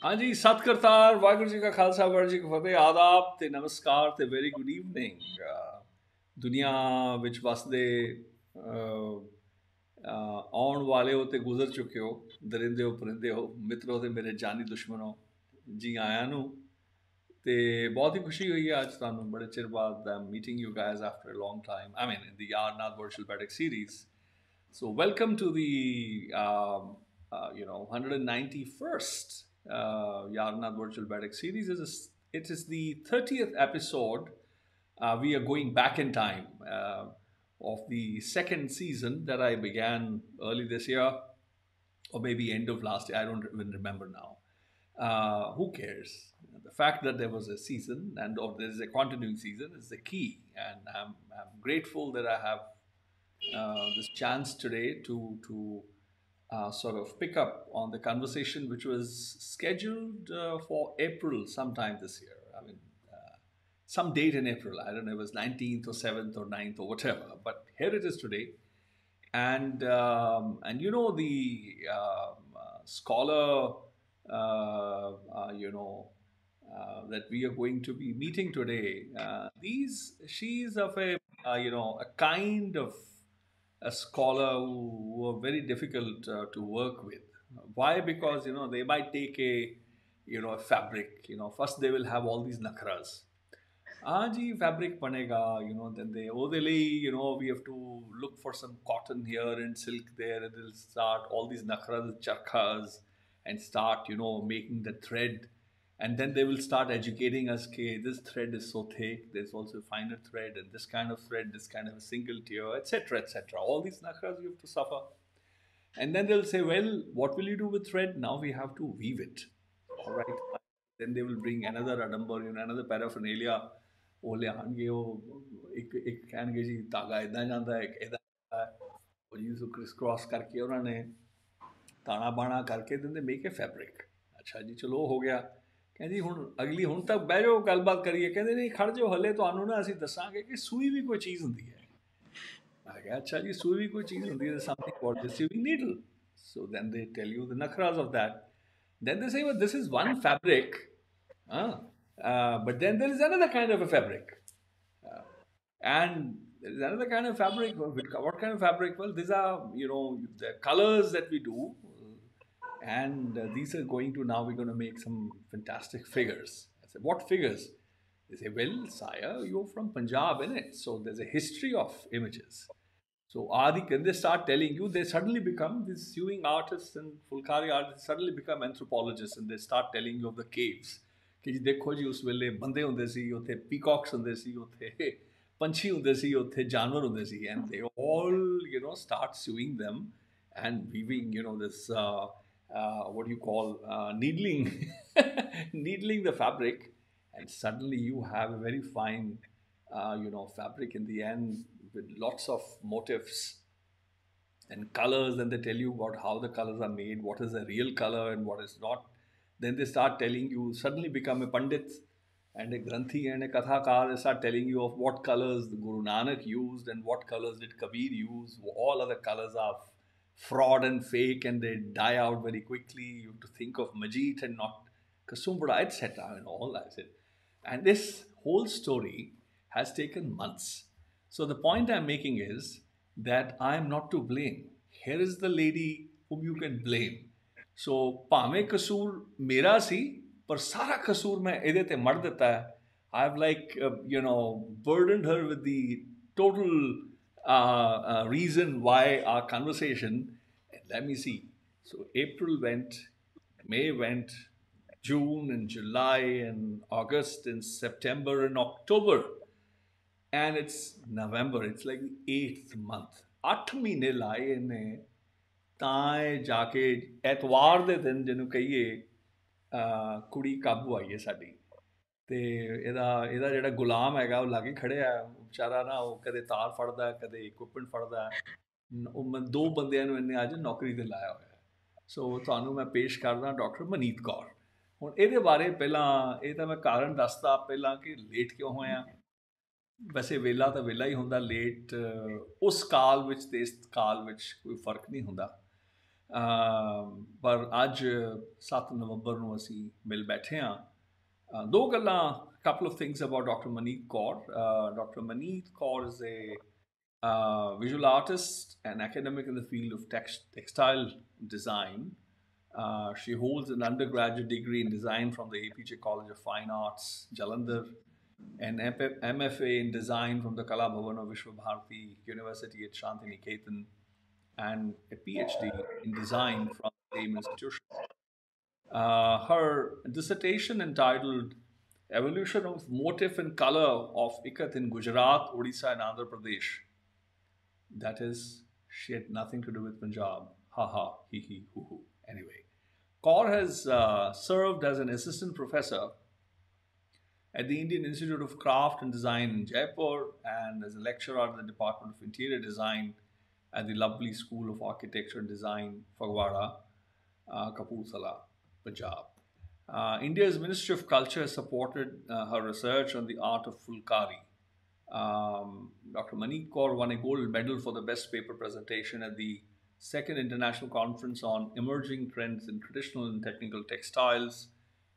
हाँ जी, सत करतार, वाहिगुरू जी का खालसा, वाहिगुरू जी की फतेह, आदाब ते नमस्कार ते वेरी गुड ईवनिंग। दुनिया विच वसदे आउण वाले हो ते गुजर चुके हो, दरिंदे हो परिंदे हो, मित्रों ते मेरे जानी दुश्मनों, जी आया नू। ते बहुत ही खुशी हुई है आज तुहानू बड़े चिर बाद meeting you guys after a long time, I mean in the YaarAnād virtual बैठक series. So welcome to the 191st YaarAnād Virtual Baiṭhak series. It is the 30th episode. We are going back in time of the second season that I began early this year, or maybe end of last year. I don't even remember now. Who cares? The fact that there was a season or there is a continuing season is the key, and I'm grateful that I have this chance today to sort of pick up on the conversation which was scheduled for April sometime this year. I mean, some date in April. I don't know, it was 19th or 7th or 9th or whatever. But here it is today. And you know, the scholar, that we are going to be meeting today, she's of a kind of a scholar who are very difficult to work with. Why? Because they might take a fabric. First they will have all these nakras. Ah, ji, fabric banega. Then they we have to look for some cotton here and silk there, and they'll start all these nakras, charkhas, and start making the thread. And then they will start educating us, okay, this thread is so thick, there's also finer thread, and this kind of thread, this kind of a single tier, etc., etc. All these nakras you have to suffer. And then they'll say, well, what will you do with thread? Now we have to weave it. All right. Then they will bring another adambar, another paraphernalia. ਉਹ ਲਿਆਣਗੇ ਉਹ ਇੱਕ ਕਹਿਣਗੇ ਜੀ ਧਾਗਾ ਇਦਾਂ ਜਾਂਦਾ ਇੱਕ ਇਦਾਂ ਉਹ ਜੀ ਉਸ ਕ੍ਰਿਸ ਕ੍ਰਾਸ ਕਰਕੇ ਉਹਨਾਂ ਨੇ ਤਾਣਾ ਬਾਣਾ ਕਰਕੇ ਦਿੰਦੇ ਮੇਕ ਅ ਫੈਬਰਿਕ ਅੱਛਾ ਜੀ ਚਲੋ ਹੋ ਗਿਆ ਕਹਿੰਦੀ ਹੁਣ ਅਗਲੀ ਹੁਣ ਤੱਕ ਬਹਿ ਜਾਓ ਗੱਲਬਾਤ ਕਰੀਏ ਕਹਿੰਦੇ ਨਹੀਂ ਖੜ ਜਾਓ ਹਲੇ ਤੁਹਾਨੂੰ ਨਾ ਅਸੀਂ ਦੱਸਾਂਗੇ ਕਿ ਸੂਈ ਵੀ ਕੋਈ ਚੀਜ਼ ਹੁੰਦੀ ਹੈ ਮੈਂ ਕਿਹਾ ਅੱਛਾ ਜੀ ਸੂਈ ਵੀ ਕੋਈ ਚੀਜ਼ ਹੁੰਦੀ ਹੈ something called the sewing needle. So then they tell you the nakras of that. Then they say, well, this is one fabric, but then there is another kind of a fabric. And there is another kind of fabric. What kind of fabric? Well, these are, the colors that we do. And these are going to, now we're going to make some fantastic figures. I said, what figures? They say, well, sire, you're from Punjab, innit? So there's a history of images. So when they start telling you, they suddenly become these sewing artists and fulkari artists suddenly become anthropologists, and they start telling you of the caves. कि जी देखो जी उस वेले बंदे होंदे सी उत्थे peacocks होंदे सी उत्थे पंछी होंदे सी उत्थे जानवर होंदे सी and they all start sewing them and weaving this what do you call needling needling the fabric, and suddenly you have a very fine fabric in the end with lots of motifs and colors. Then they tell you about how the colors are made, what is a real color and what is not. Then they start telling you, suddenly become a pandit and a granthi and a kathakar. They start telling you of what colors the Guru Nanak used and what colors did Kabir use. All other colors are fraud and fake and they die out very quickly. You have to think of Majid and not Kasumbra, etc. and all that. And this whole story has taken months. So the point I'm making is that I'm not to blame. Here is the lady whom you can blame. So ਭਾਵੇਂ ਕਸੂਰ ਮੇਰਾ ਸੀ ਪਰ ਸਾਰਾ ਕਸੂਰ ਮੈਂ ਇਹਦੇ ਤੇ ਮੜ ਦਿੱਤਾ ਹੈ. I've burdened her with the total reason why our conversation. Let me see. So April went, May went, June and July and August and September and October. And it's November. It's like the 8th month. 8 ਮਹੀਨੇ ਲਾਏ ਇਹਨੇ ਤਾਂ ਇਹ ਜਾ ਕੇ ਐਤਵਾਰ ਦੇ ਦਿਨ ਜਿਹਨੂੰ ਕਹੀਏ ਕੁੜੀ ਕਾਬੂ ਆਈ ਹੈ ਸਾਡੀ ਅਤੇ ਇਹਦਾ ਜਿਹੜਾ ਗੁਲਾਮ ਹੈਗਾ ਉਹ ਲਾਗੇ ਖੜਿਆ ਵਿਚਾਰਾ ਨਾ ਉਹ ਕਦੇ ਤਾਰ ਫੜਦਾ ਕਦੇ ਇਕੁਇਪਮੈਂਟ ਫੜਦਾ ਉਹ 2 ਬੰਦਿਆਂ ਨੂੰ ਇਹਨੇ ਅੱਜ ਨੌਕਰੀ 'ਤੇ ਲਾਇਆ ਹੋਇਆ. ਸੋ ਤੁਹਾਨੂੰ ਮੈਂ ਪੇਸ਼ ਕਰਦਾ ਡਾਕਟਰ ਮਨੀਤ ਕੌਰ. ਹੁਣ ਇਹਦੇ ਬਾਰੇ ਪਹਿਲਾਂ ਇਹ ਤਾਂ ਮੈਂ ਕਾਰਨ ਦੱਸਦਾ ਪਹਿਲਾਂ ਕਿ ਲੇਟ ਕਿਉਂ ਹੋਇਆ. ਵੈਸੇ ਵੇਲਾ ਤਾਂ ਵੇਲਾ ਹੀ ਹੁੰਦਾ, ਲੇਟ ਉਸ ਕਾਲ ਵਿੱਚ ਅਤੇ ਇਸ ਕਾਲ ਵਿੱਚ ਕੋਈ ਫਰਕ ਨਹੀਂ ਹੁੰਦਾ. पर आज 7 नवंबर ਨੂੰ ਅਸੀਂ ਮਿਲ ਬੈਠੇ ਹਾਂ। ਦੋ ਗੱਲਾਂ, couple of things about Dr. Maneet Kaur. Dr. Maneet Kaur is a visual artist and academic in the field of textile design. She holds an undergraduate degree in design from the Apeejay College of Fine Arts, Jalandhar, an M.F.A. in design from the Kala Bhavan of Visva Bharti University at Shantiniketan, and a Ph.D. in design from the same institution. Her dissertation entitled Evolution of Motif and Color of Ikat in Gujarat, Odisha, and Andhra Pradesh. That is, she had nothing to do with Punjab. Ha ha, he he, hoo hoo. Anyway, Kaur has served as an assistant professor at the Indian Institute of Craft and Design in Jaipur and as a lecturer at the Department of Interior Design at the lovely School of Architecture and Design, Fagwara, Kapurthala, Punjab. India's Ministry of Culture has supported her research on the art of Fulkari. Dr. Maneet Kaur won a gold medal for the best paper presentation at the second International Conference on Emerging Trends in Traditional and Technical Textiles,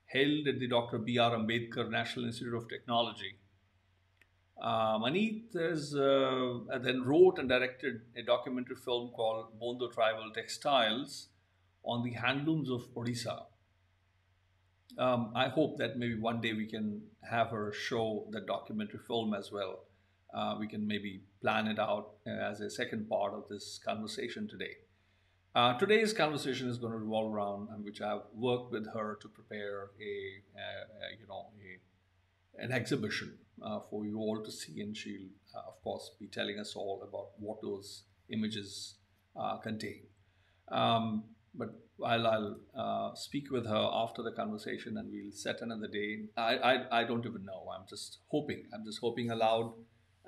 held at the Dr. B.R. Ambedkar National Institute of Technology. Maneet then wrote and directed a documentary film called Bondo Tribal Textiles on the handlooms of Odisha. I hope that maybe one day we can have her show the documentary film as well. We can maybe plan it out as a second part of this conversation today. Today's conversation is going to revolve around which I've worked with her to prepare an exhibition for you all to see, and she'll of course be telling us all about what those images contain. But I'll speak with her after the conversation, and we'll set another day. I don't even know. I'm just hoping aloud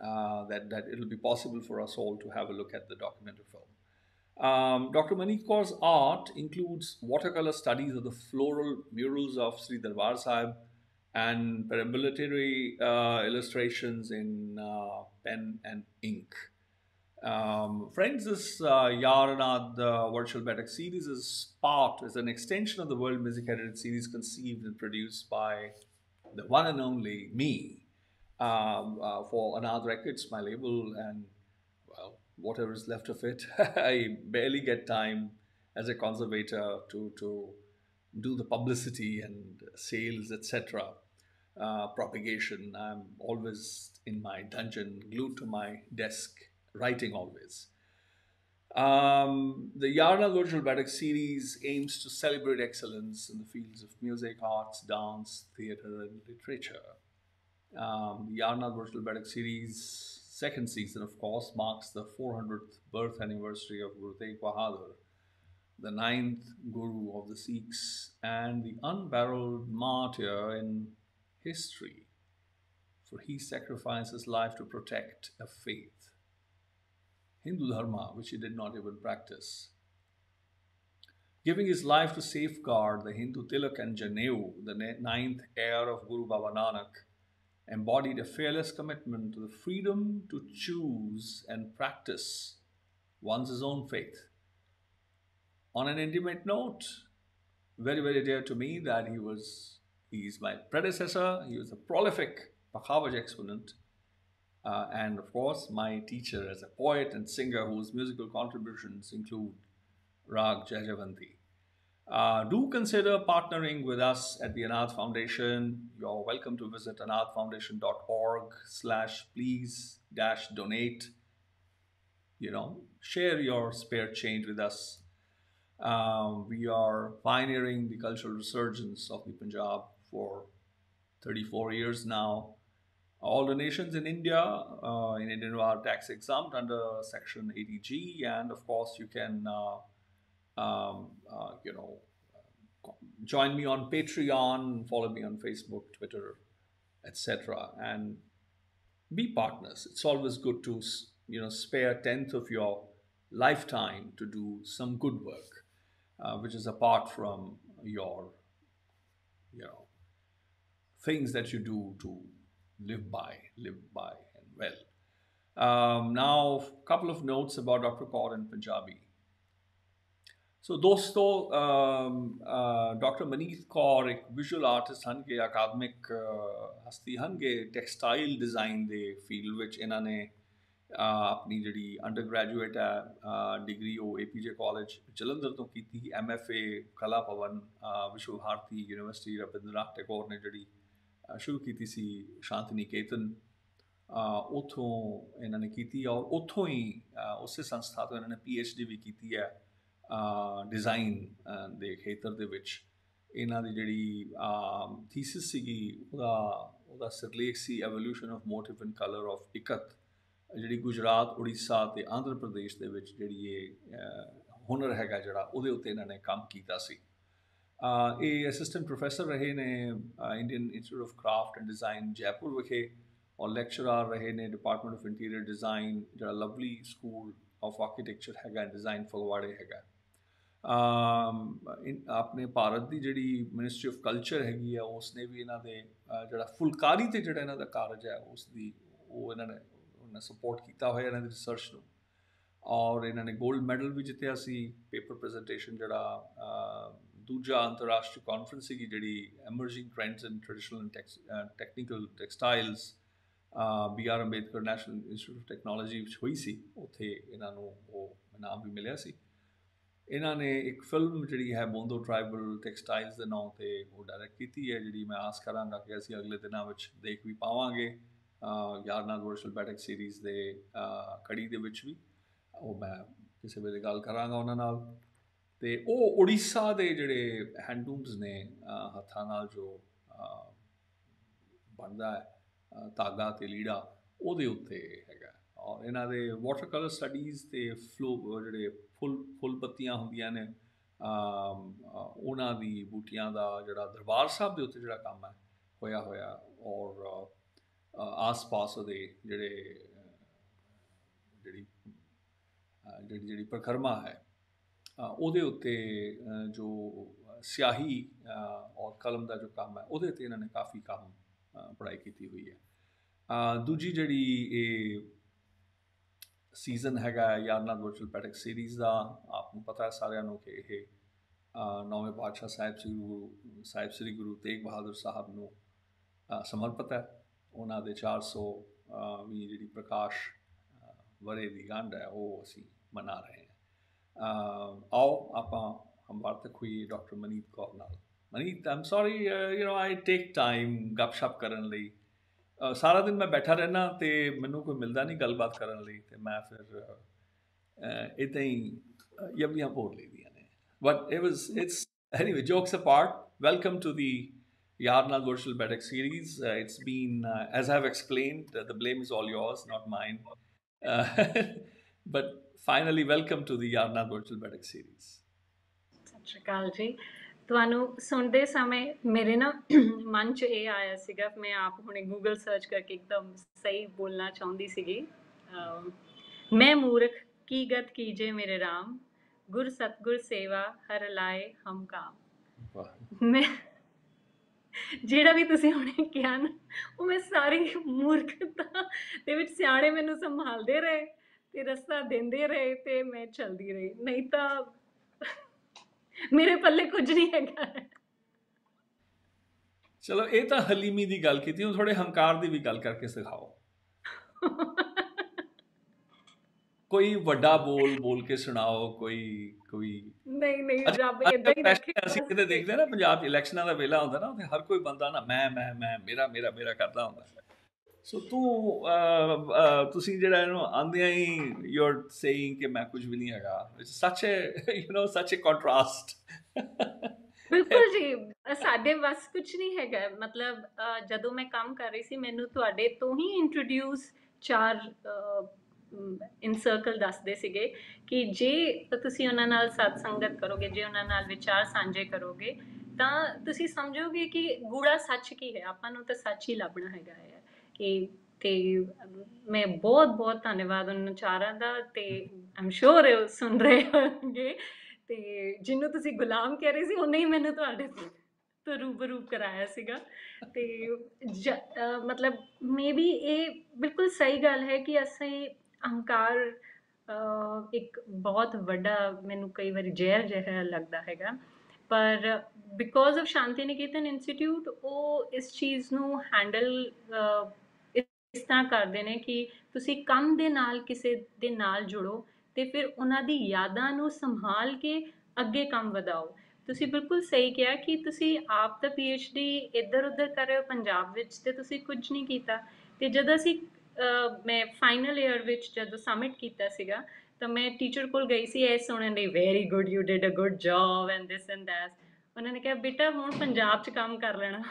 that it'll be possible for us all to have a look at the documentary film. Dr. Maneet Kaur's art includes watercolor studies of the floral murals of Srī Darbār Sāhib and perambulatory illustrations in pen and ink. Friends, this YaarAnād virtual Baiṭhak series is an extension of the World Music Edited series conceived and produced by the one and only me for ANAD Records, my label, and well, whatever is left of it. I barely get time as a conservator to do the publicity and sales, etc. Propagation. I'm always in my dungeon, glued to my desk, writing always. The YaarAnād Virtual Baiṭhak series aims to celebrate excellence in the fields of music, arts, dance, theatre, and literature. The YaarAnād Virtual Baiṭhak series second season, of course, marks the 400th birth anniversary of Guru Tegh Bahadur, the 9th Guru of the Sikhs, and the unparalleled martyr in history, for he sacrificed his life to protect a faith, Hindu Dharma, which he did not even practice. Giving his life to safeguard the Hindu Tilak and Janeu, the 9th heir of Guru Baba Nanak, embodied a fearless commitment to the freedom to choose and practice one's own faith. On an intimate note, very, very dear to me that he's my predecessor. He was a prolific Pakhavaj exponent, and of course my teacher as a poet and singer whose musical contributions include Rag Jajavanti. Do consider partnering with us at the ANAD Foundation. You're welcome to visit anadfoundation.org/please-donate. Share your spare change with us. We are pioneering the cultural resurgence of the Punjab for 34 years now. All donations in India are tax exempt under Section 80G, and of course you can join me on Patreon, follow me on Facebook, Twitter, etc., and be partners. It's always good to spare a tenth of your lifetime to do some good work, which is apart from your things that you do to live by and well. Now, a couple of notes about Dr. Kaur in Punjabi. ਸੋ ਦੋਸਤੋ, doctor Maneet Kaur ਇੱਕ visual artist ਹਨ ਕਿ ਅਕਾਦਮਿਕ ਹਸਤੀ ਹਨ ਕਿ textile design ਦੇ field ਵਿੱਚ ਇਹਨਾਂ ਨੇ ਆਪਣੀ ਜਿਹੜੀ ਅੰਡਰ ਗ੍ਰੈਜੂਏਟ ਹੈ ਡਿਗਰੀ ਉਹ ਏਪੀਜੇ ਕਾਲਜ ਜਲੰਧਰ ਤੋਂ ਕੀਤੀ। M.F.A ਕਲਾ ਭਵਨ ਵਿਸ਼ਵ ਭਾਰਤੀ ਯੂਨੀਵਰਸਿਟੀ ਰਵਿੰਦਰਨਾਥ ਟੈਗੋਰ ਨੇ ਜਿਹੜੀ ਸ਼ੁਰੂ ਕੀਤੀ ਸੀ ਸ਼ਾਂਤੀ ਨਿਕੇਤਨ, ਉੱਥੋਂ ਇਹਨਾਂ ਨੇ ਕੀਤੀ ਔਰ ਉੱਥੋਂ ਹੀ ਉਸੇ ਸੰਸਥਾ ਤੋਂ ਇਹਨਾਂ ਨੇ Ph.D ਵੀ ਕੀਤੀ ਹੈ ਡਿਜ਼ਾਈਨ ਦੇ ਖੇਤਰ ਦੇ ਵਿੱਚ। ਇਹਨਾਂ ਦੀ ਜਿਹੜੀ ਥੀਸਿਸ ਸੀਗੀ ਉਹਦਾ ਸਿਰਲੇਖ ਸੀ evolution of motive and colour of Ikat, ਜਿਹੜੀ ਗੁਜਰਾਤ, ਉੜੀਸਾ ਅਤੇ ਆਂਧਰਾ ਪ੍ਰਦੇਸ਼ ਦੇ ਵਿੱਚ ਜਿਹੜੀ ਇਹ ਹੁਨਰ ਹੈਗਾ ਜਿਹੜਾ ਉਹਦੇ ਉੱਤੇ ਇਹਨਾਂ ਨੇ ਕੰਮ ਕੀਤਾ ਸੀ। ਇਹ ਅਸਿਸਟੈਂਟ ਪ੍ਰੋਫੈਸਰ ਰਹੇ ਨੇ Indian institute of craft and design Jaipur ਵਿਖੇ, ਔਰ ਲੈਕਚਰਾਰ ਰਹੇ ਨੇ ਡਿਪਾਰਟਮੈਂਟ ਆਫ ਇੰਟੀਰੀਅਰ ਡਿਜ਼ਾਈਨ ਜਿਹੜਾ ਲਵਲੀ ਸਕੂਲ ਆਫ ਆਰਕੀਟੈਕਚਰ ਹੈਗਾ ਡਿਜ਼ਾਈਨ ਫਗਵਾੜੇ ਹੈਗਾ। ਆਪਣੇ ਭਾਰਤ ਦੀ ਜਿਹੜੀ ਮਿਨਿਸਟਰੀ ਆਫ ਕਲਚਰ ਹੈਗੀ ਆ ਉਸਨੇ ਵੀ ਇਹਨਾਂ ਦੇ ਜਿਹੜਾ ਫੁਲਕਾਰੀ 'ਤੇ ਜਿਹੜਾ ਇਹਨਾਂ ਦਾ ਕਾਰਜ ਹੈ ਉਹ ਇਹਨਾਂ ਨੇ ਸਪੋਰਟ ਕੀਤਾ ਹੋਇਆ ਇਹਨਾਂ ਦੀ ਰਿਸਰਚ ਨੂੰ, ਔਰ ਇਹਨਾਂ ਨੇ ਗੋਲਡ ਮੈਡਲ ਵੀ ਜਿੱਤਿਆ ਸੀ। ਪੇਪਰ ਪ੍ਰੈਜੈਂਟੇਸ਼ਨ ਜਿਹੜਾ ਦੂਜਾ ਅੰਤਰਰਾਸ਼ਟਰੀ ਕਾਨਫਰੰਸ ਸੀਗੀ ਜਿਹੜੀ emerging trends in traditional and technical textiles B.R. Ambedkar national institute of technology ਵਿੱਚ ਹੋਈ ਸੀ, ਉੱਥੇ ਇਹਨਾਂ ਨੂੰ ਉਹ ਇਨਾਮ ਵੀ ਮਿਲਿਆ ਸੀ। ਇਹਨਾਂ ਨੇ ਇੱਕ ਫਿਲਮ ਜਿਹੜੀ ਹੈ ਬੋਂਦੋ ਟ੍ਰਾਈਬਲ ਟੈਕਸਟਾਈਲਸ ਦੇ ਨਾਂ 'ਤੇ ਉਹ ਡਾਇਰੈਕਟ ਕੀਤੀ ਹੈ, ਜਿਹੜੀ ਮੈਂ ਆਸ ਕਰਾਂਗਾ ਕਿ ਅਸੀਂ ਅਗਲੇ ਦਿਨਾਂ ਵਿੱਚ ਦੇਖ ਵੀ ਪਾਵਾਂਗੇ ਯਾਰਨਾਦ ਵਰਚੁਅਲ ਬੈਟਿਕ ਸੀਰੀਜ਼ ਦੇ ਕੜੀ ਦੇ ਵਿੱਚ ਵੀ। ਉਹ ਮੈਂ ਕਿਸੇ ਵੇਲੇ ਗੱਲ ਕਰਾਂਗਾ ਉਹਨਾਂ ਨਾਲ। ਅਤੇ ਉਹ ਉੜੀਸਾ ਦੇ ਜਿਹੜੇ ਹੈਂਡਲੂਮਸ ਨੇ ਹੱਥਾਂ ਨਾਲ ਜੋ ਬਣਦਾ ਹੈ ਧਾਗਾ ਅਤੇ ਲੀੜਾ, ਉਹਦੇ ਉੱਤੇ ਹੈਗਾ। ਔਰ ਇਹਨਾਂ ਦੇ ਵਾਟਰ ਕਲਰ ਸਟੱਡੀਜ਼ ਅਤੇ ਜਿਹੜੇ ਫੁੱਲ ਪੱਤੀਆਂ ਹੁੰਦੀਆਂ ਨੇ ਉਹਨਾਂ ਦੀ ਬੂਟੀਆਂ ਦਾ ਜਿਹੜਾ ਦਰਬਾਰ ਸਾਹਿਬ ਦੇ ਉੱਤੇ ਜਿਹੜਾ ਕੰਮ ਹੈ ਹੋਇਆ ਔਰ ਆਸ ਪਾਸ ਉਹਦੇ ਜਿਹੜੀ ਪਰਿਕਰਮਾ ਹੈ ਉਹਦੇ ਉੱਤੇ ਜੋ ਸਿਆਹੀ ਔਰ ਕਲਮ ਦਾ ਜੋ ਕੰਮ ਹੈ ਉਹਦੇ 'ਤੇ ਇਹਨਾਂ ਨੇ ਕਾਫੀ ਕੰਮ ਪੜ੍ਹਾਈ ਕੀਤੀ ਹੋਈ ਹੈ। ਦੂਜੀ ਜਿਹੜੀ ਇਹ ਸੀਜ਼ਨ ਹੈਗਾ ਯਾਰਨਾਦ ਵਰਚੁਅਲ ਬੈਟਿਕ ਸੀਰੀਜ਼ ਦਾ, ਆਪ ਨੂੰ ਪਤਾ ਹੈ ਸਾਰਿਆਂ ਨੂੰ ਕਿ ਇਹ 9ਵੇਂ ਪਾਤਸ਼ਾਹ ਸਾਹਿਬ ਸ੍ਰੀ ਗੁਰੂ ਤੇਗ ਬਹਾਦਰ ਸਾਹਿਬ ਨੂੰ ਸਮਰਪਿਤ ਹੈ। ਉਹਨਾਂ ਦੇ 400ਵੀਂ ਜਿਹੜੀ ਪ੍ਰਕਾਸ਼ ਵਰ੍ਹੇ ਦੀ ਗੰਢ ਹੈ ਉਹ ਅਸੀਂ ਮਨਾ ਰਹੇ ਹਾਂ। ਆਓ ਆਪਾਂ ਵਾਰਤਕ ਹੋਈਏ ਡਾਕਟਰ ਮਨੀਤ ਕੌਰ ਨਾਲ। ਮਨੀਤ, ਆਮ ਸੌਰੀ ਆਈ ਟੇਕ ਟਾਈਮ ਗੱਪਸ਼ਪ ਕਰਨ ਲਈ। ਸਾਰਾ ਦਿਨ ਮੈਂ ਬੈਠਾ ਰਹਿਣਾ ਅਤੇ ਮੈਨੂੰ ਕੋਈ ਮਿਲਦਾ ਨਹੀਂ ਗੱਲਬਾਤ ਕਰਨ ਲਈ, ਅਤੇ ਮੈਂ ਫਿਰ ਇੱਦਾਂ ਹੀ ਯੰਬੀਆਂ ਭੋਰ ਲਈਦੀਆਂ ਨੇ। But it's anyway, jokes apart, welcome to the YaarAnād Virtual Baiṭhak series. It's been, as I've explained, the blame is all yours, not mine. But finally, welcome to the YaarAnād Virtual Baiṭhak series. ਸਤਿ ਸ਼੍ਰੀ ਅਕਾਲ ਜੀ। ਤੁਹਾਨੂੰ ਸੁਣਦੇ ਸਮੇਂ ਮੇਰੇ ਨਾ ਮਨ 'ਚ ਇਹ ਆਇਆ ਸੀਗਾ, ਮੈਂ ਆਪ ਹੁਣੇ ਗੂਗਲ ਸਰਚ ਕਰਕੇ ਇੱਕਦਮ ਸਹੀ ਬੋਲਣਾ ਚਾਹੁੰਦੀ ਸੀਗੀ। ਮੈਂ ਮੂਰਖ ਕੀ ਗਤ ਕੀਜੇ ਮੇਰੇ ਰਾਮ, ਗੁਰ ਸਤਗੁਰ ਸੇਵਾ ਹਰ ਲਾਏ ਹਮ ਕਾਮ। ਮੈਂ ਜਿਹੜਾ ਵੀ ਤੁਸੀਂ ਹੁਣੇ ਕਿਹਾ ਨਾ, ਉਹ ਮੈਂ ਸਾਰੀ ਮੂਰਖਤਾ ਦੇ ਵਿੱਚ ਸਿਆਣੇ ਮੈਨੂੰ ਸੰਭਾਲਦੇ ਰਹੇ ਅਤੇ ਰਸਤਾ ਦਿੰਦੇ ਰਹੇ ਅਤੇ ਮੈਂ ਚੱਲਦੀ ਰਹੀ, ਨਹੀਂ ਤਾਂ ਮੇਰੇ ਪੱਲੇ ਕੁਝ ਨਹੀਂ ਹੈਗਾ। ਚਲੋ, ਇਹ ਤਾਂ ਹਲੀਮੀ ਦੀ ਗੱਲ ਕੀਤੀ, ਹੁਣ ਥੋੜੇ ਹੰਕਾਰ ਦੀ ਵੀ ਗੱਲ ਕਰਕੇ ਸਿਖਾਓ। ਕੋਈ ਵੱਡਾ ਬੋਲ ਕੇ ਸੁਣਾਓ, ਕੋਈ ਨਹੀਂ ਰੱਬ ਏਦਾਂ ਹੀ ਰੱਖੇ। ਅਸੀਂ ਕਿਤੇ ਦੇਖਦੇ ਨਾ ਪੰਜਾਬ 'ਚ ਇਲੈਕਸ਼ਨਾਂ ਦਾ ਵੇਲਾ ਹੁੰਦਾ ਨਾ, ਉੱਥੇ ਹਰ ਕੋਈ ਬੰਦਾ ਨਾ ਮੈਂ ਮੇਰਾ ਕਰਦਾ ਹੁੰਦਾ। ਸੋ ਤੁਸੀਂ ਜਿਹੜਾ ਇਹਨੂੰ ਆਉਂਦਿਆਂ ਹੀ ਯੂ ਆਰ ਸੇਇੰਗ ਕਿ ਮੈਂ ਕੁਝ ਵੀ ਨਹੀਂ ਹੈਗਾ। ਸੱਚ ਏ ਕੰਟਰਾਸਟ। ਬਿਲਕੁਲ ਜੀ, ਸਾਡੇ ਵੱਸ ਕੁਛ ਨਹੀਂ ਹੈਗਾ। ਮਤਲਬ ਜਦੋਂ ਮੈਂ ਕੰਮ ਕਰ ਰਹੀ ਸੀ, ਮੈਨੂੰ ਤੁਹਾਡੇ ਤੋਂ ਹੀ ਇੰਟਰੋਡਿਊਸ 4 ਇਨ ਸਰਕਲ ਦੱਸਦੇ ਸੀਗੇ ਕਿ ਜੇ ਤੁਸੀਂ ਉਹਨਾਂ ਨਾਲ ਸਤ ਸੰਗਤ ਕਰੋਗੇ, ਜੇ ਉਹਨਾਂ ਨਾਲ ਵਿਚਾਰ ਸਾਂਝੇ ਕਰੋਗੇ, ਤਾਂ ਤੁਸੀਂ ਸਮਝੋਗੇ ਕਿ ਗੂੜਾ ਸੱਚ ਕੀ ਹੈ। ਆਪਾਂ ਨੂੰ ਤਾਂ ਸੱਚ ਹੀ ਲੱਭਣਾ ਹੈਗਾ ਹੈ। ਅਤੇ ਮੈਂ ਬਹੁਤ ਧੰਨਵਾਦ ਉਹਨਾਂ ਚਾਰਾਂ ਦਾ, ਅਤੇ ਆਮ ਸ਼ੋਰ ਸੁਣ ਰਹੇ ਹੋਣਗੇ। ਅਤੇ ਜਿਹਨੂੰ ਤੁਸੀਂ ਗੁਲਾਮ ਕਹਿ ਰਹੇ ਸੀ, ਉਹਨੇ ਹੀ ਮੈਨੂੰ ਤੁਹਾਡੇ ਤੋਂ ਰੂਬਰੂ ਕਰਾਇਆ ਸੀਗਾ। ਅਤੇ ਮਤਲਬ ਮੇ ਬੀ ਇਹ ਬਿਲਕੁਲ ਸਹੀ ਗੱਲ ਹੈ ਕਿ ਅਸੀਂ ਅਹੰਕਾਰ ਇੱਕ ਬਹੁਤ ਵੱਡਾ ਮੈਨੂੰ ਕਈ ਵਾਰੀ ਜ਼ਹਿਰ ਜਿਹਾ ਲੱਗਦਾ ਹੈਗਾ, ਪਰ because of Shanti Niketan institute ਉਹ ਇਸ ਚੀਜ਼ ਨੂੰ ਹੈਂਡਲ ਇਸ ਤਰ੍ਹਾਂ ਕਰਦੇ ਨੇ ਕਿ ਤੁਸੀਂ ਕੰਮ ਦੇ ਨਾਲ ਕਿਸੇ ਦੇ ਨਾਲ ਜੁੜੋ ਤੇ ਫਿਰ ਉਹਨਾਂ ਦੀ ਯਾਦਾਂ ਨੂੰ ਸੰਭਾਲ ਕੇ ਅੱਗੇ ਕੰਮ ਵਧਾਓ। ਤੁਸੀਂ ਬਿਲਕੁਲ ਸਹੀ ਕਿਹਾ ਕਿ ਤੁਸੀਂ ਆਪ ਤਾਂ PhD ਇੱਧਰ ਉੱਧਰ ਕਰ ਰਹੇ ਹੋ ਪੰਜਾਬ ਵਿੱਚ ਤੇ ਤੁਸੀਂ ਕੁਝ ਨਹੀਂ ਕੀਤਾ। ਤੇ ਜਦੋਂ ਅਸੀਂ ਮੈਂ ਫਾਈਨਲ ਈਅਰ ਵਿੱਚ ਜਦੋਂ ਸਬਮਿਟ ਕੀਤਾ ਸੀਗਾ ਤਾਂ ਮੈਂ ਟੀਚਰ ਕੋਲ ਗਈ ਸੀ ਇਹ ਸੁਣਨ ਲਈ, very good, you did a good job and this and that. ਉਹਨਾਂ ਨੇ ਕਿਹਾ ਬੇਟਾ ਹੁਣ ਪੰਜਾਬ 'ਚ ਕੰਮ ਕਰ ਲੈਣਾ।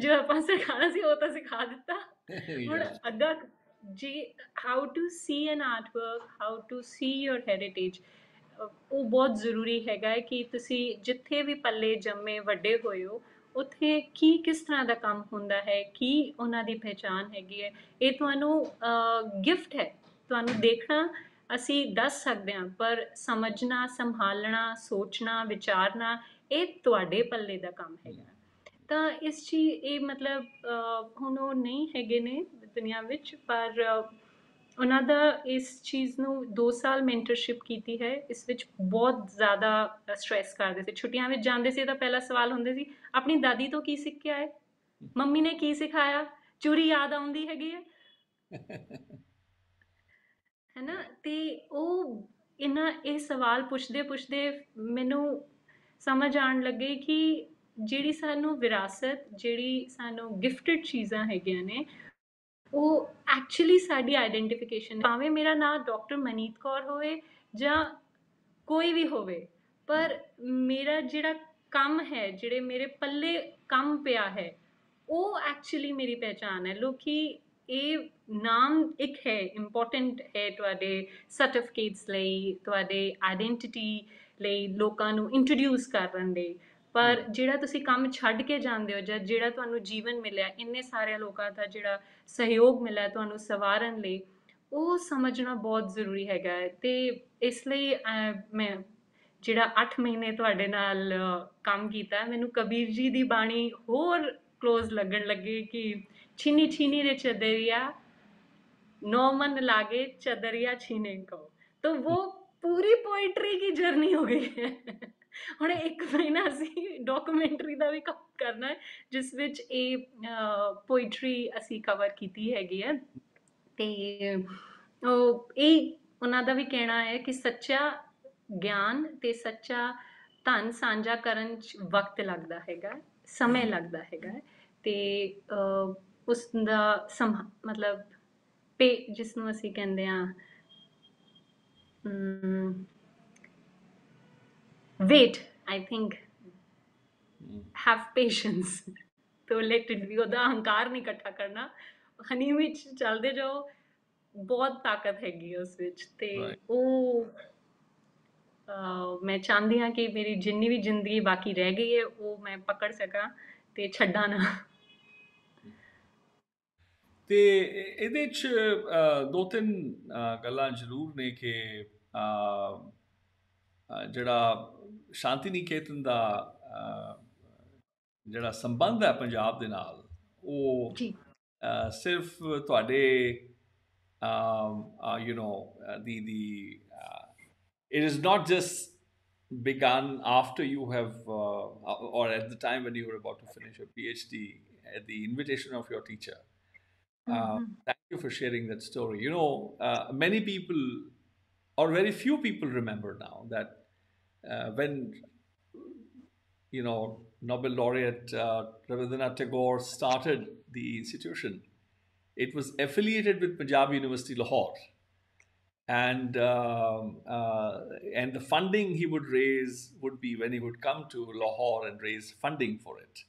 ਜੋ ਆਪਾਂ ਸਿਖਾਉਣਾ ਸੀ ਉਹ ਤਾਂ ਸਿਖਾ ਦਿੱਤਾ। ਹੁਣ ਅੱਗਾ ਜੀ, how to see an art work, how to see your heritage, ਉਹ ਬਹੁਤ ਜ਼ਰੂਰੀ ਹੈਗਾ ਹੈ ਕਿ ਤੁਸੀਂ ਜਿੱਥੇ ਵੀ ਪੱਲੇ ਜੰਮੇ ਵੱਡੇ ਹੋਏ ਹੋ ਉੱਥੇ ਕੀ ਕਿਸ ਤਰ੍ਹਾਂ ਦਾ ਕੰਮ ਹੁੰਦਾ ਹੈ, ਕੀ ਉਹਨਾਂ ਦੀ ਪਹਿਚਾਣ ਹੈਗੀ ਹੈ। ਇਹ ਤੁਹਾਨੂੰ ਗਿਫਟ ਹੈ, ਤੁਹਾਨੂੰ ਦੇਖਣਾ ਅਸੀਂ ਦੱਸ ਸਕਦੇ ਹਾਂ, ਪਰ ਸਮਝਣਾ, ਸੰਭਾਲਣਾ, ਸੋਚਣਾ, ਵਿਚਾਰਨਾ ਇਹ ਤੁਹਾਡੇ ਪੱਲੇ ਦਾ ਕੰਮ ਹੈਗਾ। ਤਾਂ ਇਸ ਚੀਜ਼ ਇਹ ਮਤਲਬ ਹੁਣ ਉਹ ਨਹੀਂ ਹੈਗੇ ਨੇ ਦੁਨੀਆ ਵਿੱਚ, ਪਰ ਉਹਨਾਂ ਦਾ ਇਸ ਚੀਜ਼ ਨੂੰ 2 ਸਾਲ ਮੈਂਟਰਸ਼ਿਪ ਕੀਤੀ ਹੈ। ਇਸ ਵਿੱਚ ਬਹੁਤ ਜ਼ਿਆਦਾ ਸਟ੍ਰੈਸ ਕਰਦੇ ਸੀ। ਛੁੱਟੀਆਂ ਵਿੱਚ ਜਾਂਦੇ ਸੀ ਤਾਂ ਪਹਿਲਾ ਸਵਾਲ ਹੁੰਦੇ ਸੀ, ਆਪਣੀ ਦਾਦੀ ਤੋਂ ਕੀ ਸਿੱਖ ਕੇ ਆਏ, ਮੰਮੀ ਨੇ ਕੀ ਸਿਖਾਇਆ, ਚੂਰੀ ਯਾਦ ਆਉਂਦੀ ਹੈਗੀ ਹੈ ਹੈ ਨਾ। ਤੇ ਉਹ ਇਹ ਸਵਾਲ ਪੁੱਛਦੇ ਪੁੱਛਦੇ ਮੈਨੂੰ ਸਮਝ ਆਉਣ ਲੱਗੇ ਕਿ ਜਿਹੜੀ ਸਾਨੂੰ ਵਿਰਾਸਤ, ਜਿਹੜੀ ਸਾਨੂੰ ਗਿਫਟਡ ਚੀਜ਼ਾਂ ਹੈਗੀਆਂ ਨੇ ਉਹ ਐਕਚੁਅਲੀ ਸਾਡੀ ਆਈਡੈਂਟੀਫਿਕੇਸ਼ਨ। ਭਾਵੇਂ ਮੇਰਾ ਨਾਮ ਡਾਕਟਰ ਮਨੀਤ ਕੌਰ ਹੋਵੇ ਜਾਂ ਕੋਈ ਵੀ ਹੋਵੇ, ਪਰ ਮੇਰਾ ਜਿਹੜਾ ਕੰਮ ਹੈ, ਜਿਹੜੇ ਮੇਰੇ ਪੱਲੇ ਕੰਮ ਪਿਆ ਹੈ, ਉਹ ਐਕਚੁਅਲੀ ਮੇਰੀ ਪਹਿਚਾਣ ਹੈ। ਲੋਕੀ ਇਹ ਨਾਮ ਇੱਕ ਹੈ, ਇੰਪੋਰਟੈਂਟ ਹੈ ਤੁਹਾਡੇ ਸਰਟੀਫਿਕੇਟਸ ਲਈ, ਤੁਹਾਡੇ ਆਈਡੈਂਟਿਟੀ ਲਈ, ਲੋਕਾਂ ਨੂੰ ਇੰਟਰੋਡਿਊਸ ਕਰਨ ਲਈ, ਪਰ ਜਿਹੜਾ ਤੁਸੀਂ ਕੰਮ ਛੱਡ ਕੇ ਜਾਂਦੇ ਹੋ ਜਾਂ ਜਿਹੜਾ ਤੁਹਾਨੂੰ ਜੀਵਨ ਮਿਲਿਆ, ਇੰਨੇ ਸਾਰੇ ਲੋਕਾਂ ਦਾ ਜਿਹੜਾ ਸਹਿਯੋਗ ਮਿਲਿਆ ਤੁਹਾਨੂੰ ਸਵਾਰਨ ਲਈ, ਉਹ ਸਮਝਣਾ ਬਹੁਤ ਜ਼ਰੂਰੀ ਹੈਗਾ ਹੈ। ਤੇ ਇਸ ਲਈ ਮੈਂ ਜਿਹੜਾ 8 ਮਹੀਨੇ ਤੁਹਾਡੇ ਨਾਲ ਕੰਮ ਕੀਤਾ, ਮੈਨੂੰ ਕਬੀਰ ਜੀ ਦੀ ਬਾਣੀ ਹੋਰ ਕਲੋਜ਼ ਲੱਗਣ ਲੱਗੀ ਕਿ ਛੀਨੀ ਛੀਨੀ रे चदरिया, नौ मन लागे चदरिया छीने को। तो वो पूरी पोइट्री की जर्नी हो गई है। ਹੁਣ 1 ਮਹੀਨਾ ਅਸੀਂ ਡਾਕੂਮੈਂਟਰੀ ਦਾ ਵੀ ਕੰਮ ਕਰਨਾ ਹੈ ਜਿਸ ਵਿੱਚ ਇਹ ਪੋਇਟਰੀ ਅਸੀਂ ਕਵਰ ਕੀਤੀ ਹੈਗੀ ਹੈ। ਤੇ ਇਹ ਉਹਨਾਂ ਦਾ ਵੀ ਕਹਿਣਾ ਹੈ ਕਿ ਸੱਚਾ ਗਿਆਨ ਤੇ ਸੱਚਾ ਧਨ ਸਾਂਝਾ ਕਰਨ 'ਚ ਵਕਤ ਲੱਗਦਾ ਹੈਗਾ, ਸਮੇਂ ਲੱਗਦਾ ਹੈਗਾ, ਤੇ ਉਸ ਦਾ ਮਤਲਬ ਜਿਸ ਨੂੰ ਅਸੀਂ ਕਹਿੰਦੇ ਹਾਂ wait, I think, have patience to let it be. ਉਹਦਾ ਹੰਕਾਰ ਨਹੀਂ ਇਕੱਠਾ ਕਰਨਾ, ਹਨੀ ਵਿੱਚ ਚੱਲਦੇ ਜਾਓ, ਬਹੁਤ ਤਾਕਤ ਹੈਗੀ ਉਸ ਵਿੱਚ। ਤੇ ਉਹ ਮੈਂ ਚਾਹੁੰਦੀ ਹਾਂ ਕਿ ਮੇਰੀ ਜਿੰਨੀ ਵੀ ਜ਼ਿੰਦਗੀ ਬਾਕੀ ਰਹਿ ਗਈ ਹੈ ਉਹ ਮੈਂ ਪਕੜ ਸਕਾਂ ਤੇ ਛੱਡਾਂ ਨਾ। ਤੇ ਇਹਦੇ 'ਚ 2-3 ਗੱਲਾਂ ਜ਼ਰੂਰ ਨੇ ਕਿ ਜਿਹੜਾ ਸ਼ਾਂਤੀ ਨਿਕੇਤਨ ਦਾ ਜਿਹੜਾ ਸੰਬੰਧ ਹੈ ਪੰਜਾਬ ਦੇ ਨਾਲ, ਉਹ ਸਿਰਫ ਤੁਹਾਡੇ it is not just begun after you have or at the time when you were about to finish your PhD at the invitation of your teacher. Thank you for sharing that story. Many people or very few people remember now that when Nobel laureate Rabindranath Tagore started the institution, it was affiliated with Punjab University Lahore, and the funding he would raise would be when he would come to Lahore and raise funding for it.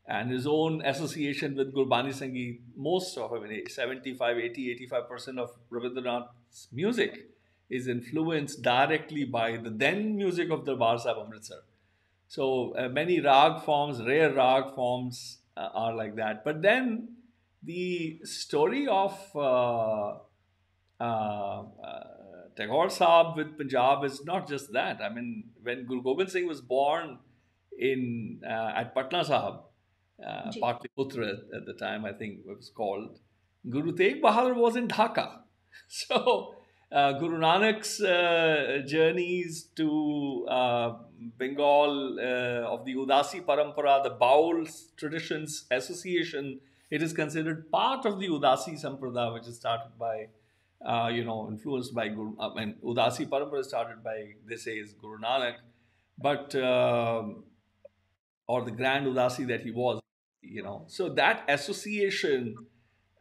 And his own association with Gurbani Sangeet, most of 75-80-85% of Rabindranath's music is influenced directly by the then music of Darbār Sāhib Amritsar. So many rag forms, rare rag forms are like that. But then the story of Tagore Sahib with Punjab is not just that. I mean, when Guru Gobind Singh was born at Patna Sahib, Patliputra at the time, I think it was called, Guru Tegh Bahadur was in Dhaka. So Guru Nanak's journeys to Bengal of the Udasi Parampara, the Baul Traditions Association. It is considered part of the Udasi Sampradaya, which is started by, influenced by Guru. Udasi Parampara started by, they say, is Guru Nanak, but or the Grand Udasi that he was, So that association,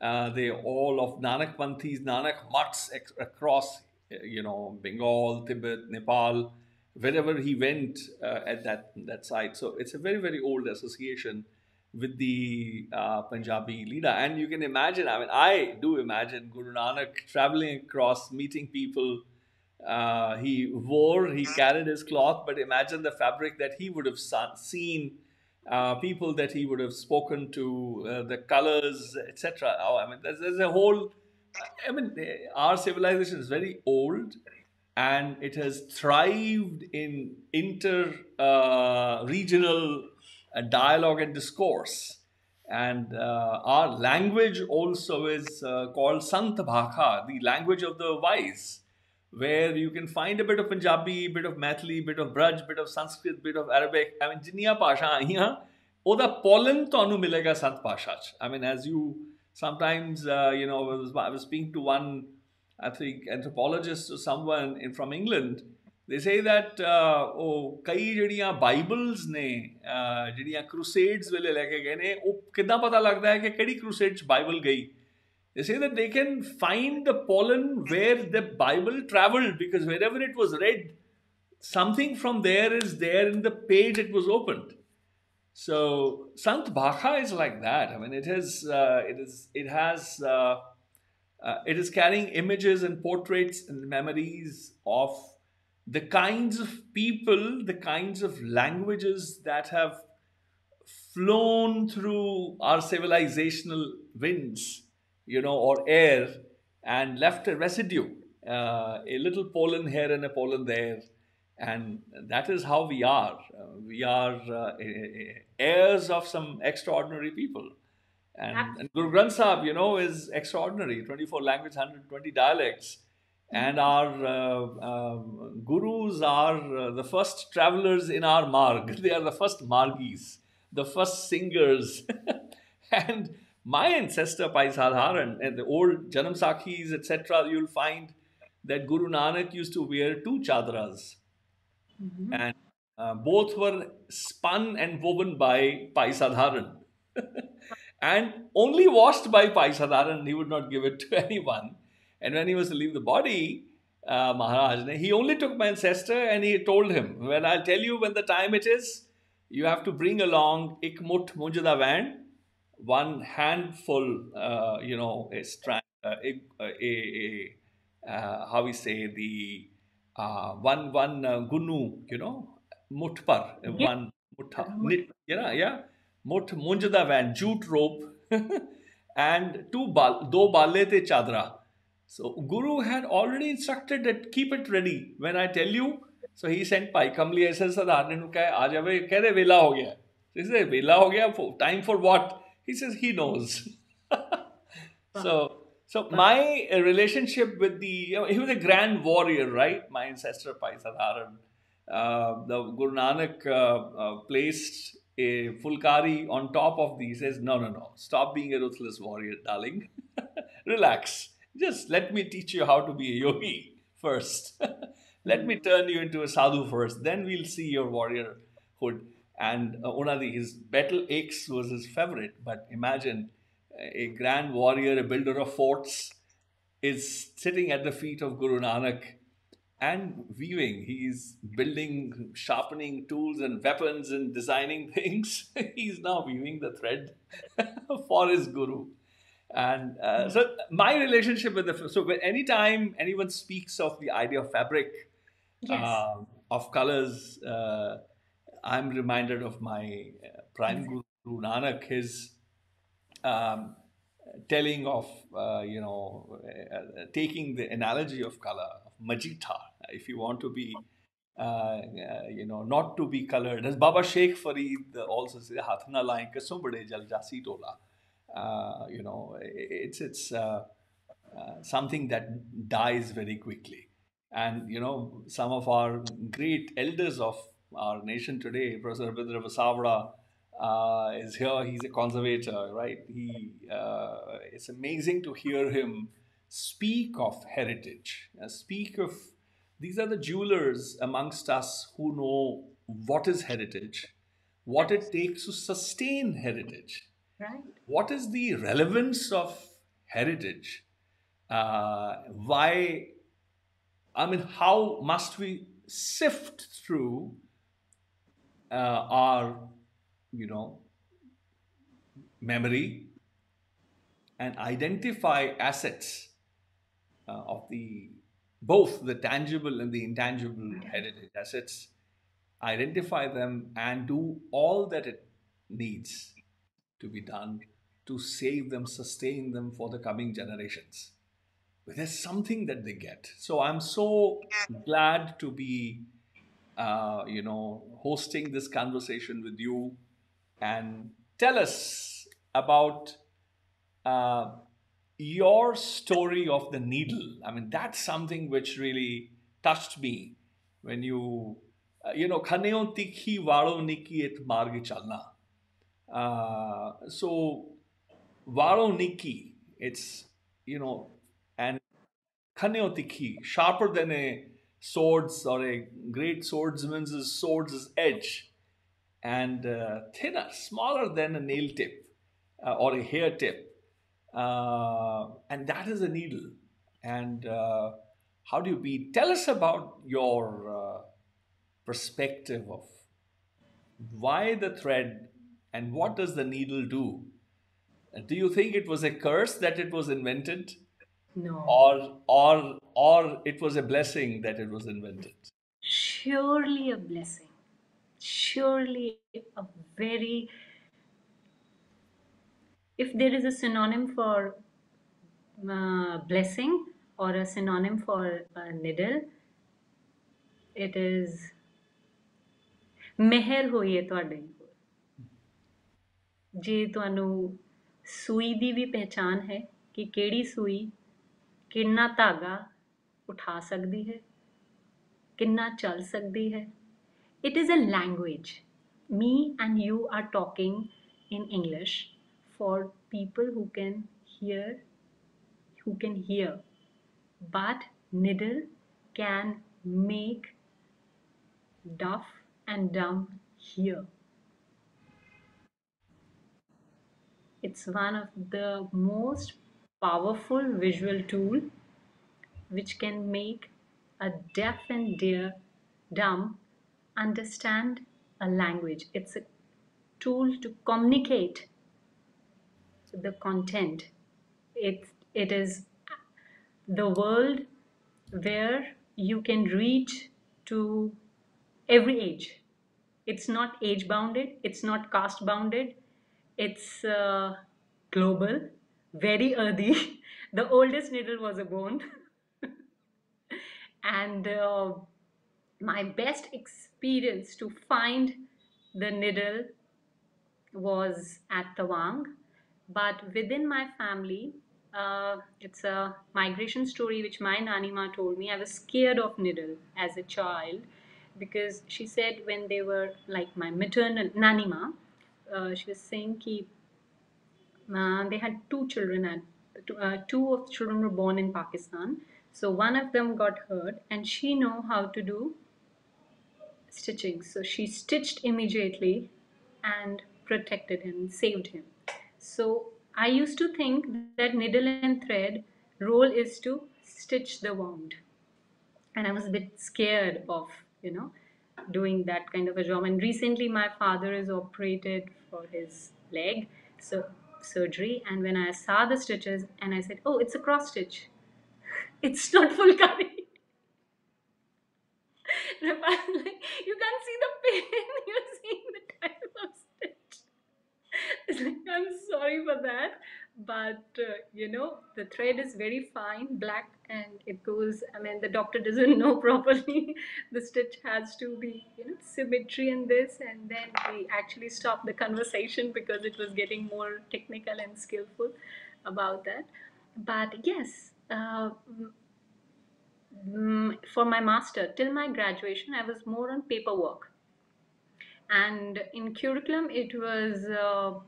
they all of Nanak Panthis, Nanak Mutts across, Bengal, Tibet, Nepal, wherever he went at that site. So it's a very, very old association with the Punjabi leader. And you can imagine, I do imagine Guru Nanak traveling across, meeting people. He carried his cloth, but imagine the fabric that he would have seen, people that he would have spoken to, the colors, etc. Oh, there's a whole. Our civilization is very old, and it has thrived in inter-regional dialogue and discourse. And our language also is called Sant Bhakha, the language of the wise, where you can find a bit of Punjabi, bit of Maithili, bit of Braj, bit of Sanskrit, bit of Arabic. जिन्नियां भाषा आईयां, ओदा pollen ਤੁਹਾਨੂੰ ਮਿਲੇਗਾ Sant ਭਾਸ਼ਾ 'ਚ. As you sometimes, I was speaking to one, I think, anthropologist or someone from England. They say that ਕਈ ਜਿਹੜੀਆਂ ਬਾਈਬਲਸ ਨੇ, ਜਿਹੜੀਆਂ crusades ਵੇਲੇ ਲੈ ਕੇ ਗਏ ਨੇ, ਉਹ ਕਿੱਦਾਂ ਪਤਾ ਲੱਗਦਾ ਹੈ ਕਿ ਕਿਹੜੀ crusade 'ਚ ਬਾਈਬਲ ਗਈ? They say that they can find the pollen where the Bible traveled, because wherever it was read, something from there is there in the page it was opened. So Sant Bhakha is like that. It is carrying images and portraits and memories of the kinds of people, the kinds of languages that have flown through our civilizational winds, or air, and left a residue, a little pollen here and a pollen there. And that is how we are. We are heirs of some extraordinary people. And Guru Granth Sahib, is extraordinary. 24 languages, 120 dialects. And our gurus are the first travelers in our marg. They are the first margis, the first singers. And my ancestor, Bhai Sadharan, and the old Janam Sakhis, etc., you'll find that Guru Nanak used to wear 2 chadras. And both were spun and woven by Bhai Sadharan. And only washed by Bhai Sadharan. He would not give it to anyone. And when he was to leave the body, Maharaj, he only took my ancestor and he told him, when I'll tell you when the time it is, you have to bring along ik mut munjada van, one handful, a strand, how we say, the one gunu, mut par, one mutta, mut munjada van, jute rope, and do balle te chadra. So Guru had already instructed that keep it ready when I tell you. So he sent Bhai Kamli ऐसे साधारण नु कहे आ जावे, कह रहे वेला हो गया. So he said वेला हो गया, time for what? He says he knows. So my relationship with he was a grand warrior, right? My ancestor Bhai Sadharan. The Guru Nanak placed a fulkari on top of these. He says no, stop being a ruthless warrior, darling. Relax. Just let me teach you how to be a yogi first. Let me turn you into a sadhu first. Then we'll see your warriorhood. And his battle axe was his favorite. But imagine a grand warrior, a builder of forts, is sitting at the feet of Guru Nanak and weaving. He's building, sharpening tools and weapons and designing things. He's now weaving the thread for his Guru. And so my relationship with anytime anyone speaks of the idea of fabric, of colors, I'm reminded of my prime Guru Nanak, his telling of, taking the analogy of color, of magenta, if you want to be, not to be colored. As Baba Sheikh Farid also says, Hath na laएं कसों बड़े जल जासी टोला. It's something that dies very quickly. And some of our great elders of our nation today, Professor Rabindra Vasavada, is here. He's a conservator, right? It's amazing to hear him speak of heritage, speak of these are the jewelers amongst us who know what is heritage, what it takes to sustain heritage, Right. what is the relevance of heritage, why, I mean, how must we sift through our, you know, memory and identify assets of the both the tangible and the intangible heritage assets, identify them and do all that it needs to be done to save them, sustain them for the coming generations. But there's something that they get. So I'm so glad to be, hosting this conversation with you. And tell us about uh, your story of the needle. I mean, that's something which really touched me when "Khaneo tikhi varo niki et marge chalna." So, varo niki, it's, and khaneo tikhi, sharper than a sword's or a great swordsman's sword's edge, and thinner, smaller than a nail tip or a hair tip. And that is a needle. And how do you beat? Tell us about your perspective of why the thread and what does the needle do? Do you think it was a curse that it was invented, No. or it was a blessing that it was invented? Surely a blessing. Surely a very, if there is a synonym for blessing or a synonym for needle, it is ਮਿਹਰ ਹੋਈ ਹੈ ਤੁਹਾਡੇ ਕੋਲ। ਜੇ ਤੁਹਾਨੂੰ ਸੂਈ ਦੀ ਵੀ ਪਹਿਚਾਨ ਹੈ ਕਿ ਕਿਹੜੀ ਸੂਈ ਕਿੰਨਾ ਧਾਗਾ ਉਠਾ ਸਕਦੀ ਹੈ, ਕਿੰਨਾ ਚੱਲ ਸਕਦੀ ਹੈ। It is a language. Me and you are talking in English for people who can hear. But needle can make deaf and dumb hear. It's one of the most powerful visual tool which can make a deaf and dumb understand a language. It's a tool to communicate the content. It is the world where you can reach to every age. It's not age bounded, it's not caste bounded, it's global, very earthy. The oldest needle was a bone. And my best experience to find the needle was at Tawang, but within my family, it's a migration story which my nanima told me. I was scared of needle as a child because she said when they were like my maternal nanima, she was saying ki they had two children and two of the children were born in Pakistan. So one of them got hurt and she know how to do stitching. So she stitched immediately and protected him, saved him. So I used to think that needle and thread role is to stitch the wound. And I was a bit scared of, doing that kind of a job. And recently my father is operated for his leg, so surgery. And when I saw the stitches and I said, oh, it's a cross stitch. It's not fulkari. Like, you can't see the pain, you're seeing the type of stitch. It's like, I'm sorry for that, but the thread is very fine, black, and it goes. I mean, the doctor doesn't know properly. The stitch has to be, symmetry in this, and then we actually stopped the conversation because it was getting more technical and skillful about that. But yes, Uh, for my master, till my graduation, I was more on paperwork. And in curriculum, it was a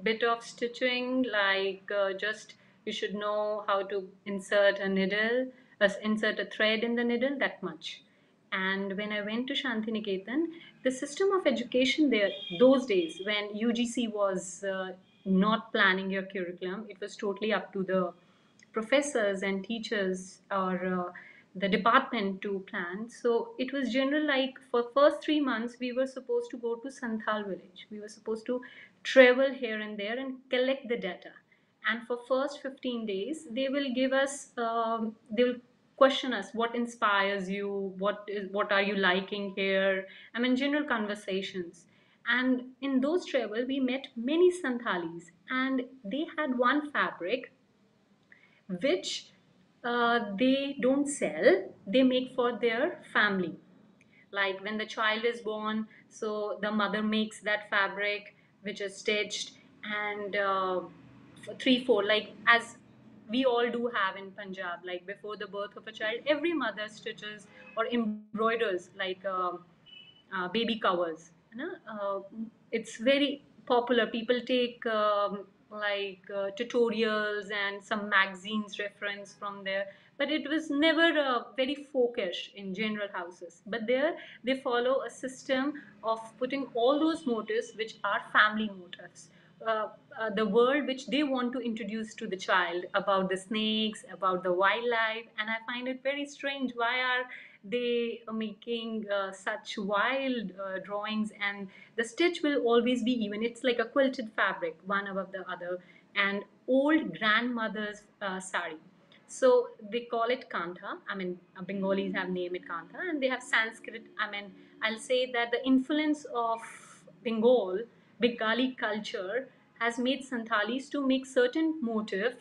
bit of stitching, like just you should know how to insert a needle, insert a thread in the needle, that much. And when I went to Shantiniketan, the system of education there, those days when UGC was not planning your curriculum, it was totally up to the professors and teachers or the department to plan. So it was general, like for first 3 months we were supposed to go to Santhal village. We were supposed to travel here and there and collect the data. And for first 15 days they will give us they will question us what inspires you, what are you liking here. I mean, general conversations. And in those travel we met many Santhalis, and they had one fabric which they don't sell, they make for their family. Like when the child is born, so the mother makes that fabric which is stitched, and three, four, like as we all do have in Punjab, like before the birth of a child, every mother stitches or embroiders like baby covers. You know? It's very popular. People take tutorials and some magazines reference from there, but it was never very folkish in general houses. But there they follow a system of putting all those motifs which are family motifs. The world which they want to introduce to the child about the snakes, about the wildlife, and I find it very strange. Why are they making such wild drawings? And the stitch will always be even. It's like a quilted fabric, one above the other, and old grandmother's sari. So they call it Kantha. I mean, Bengalis have named it Kantha, and they have Sanskrit. I mean, I'll say that the influence of Bengal, Bengali culture, has made Santhalis to make certain motif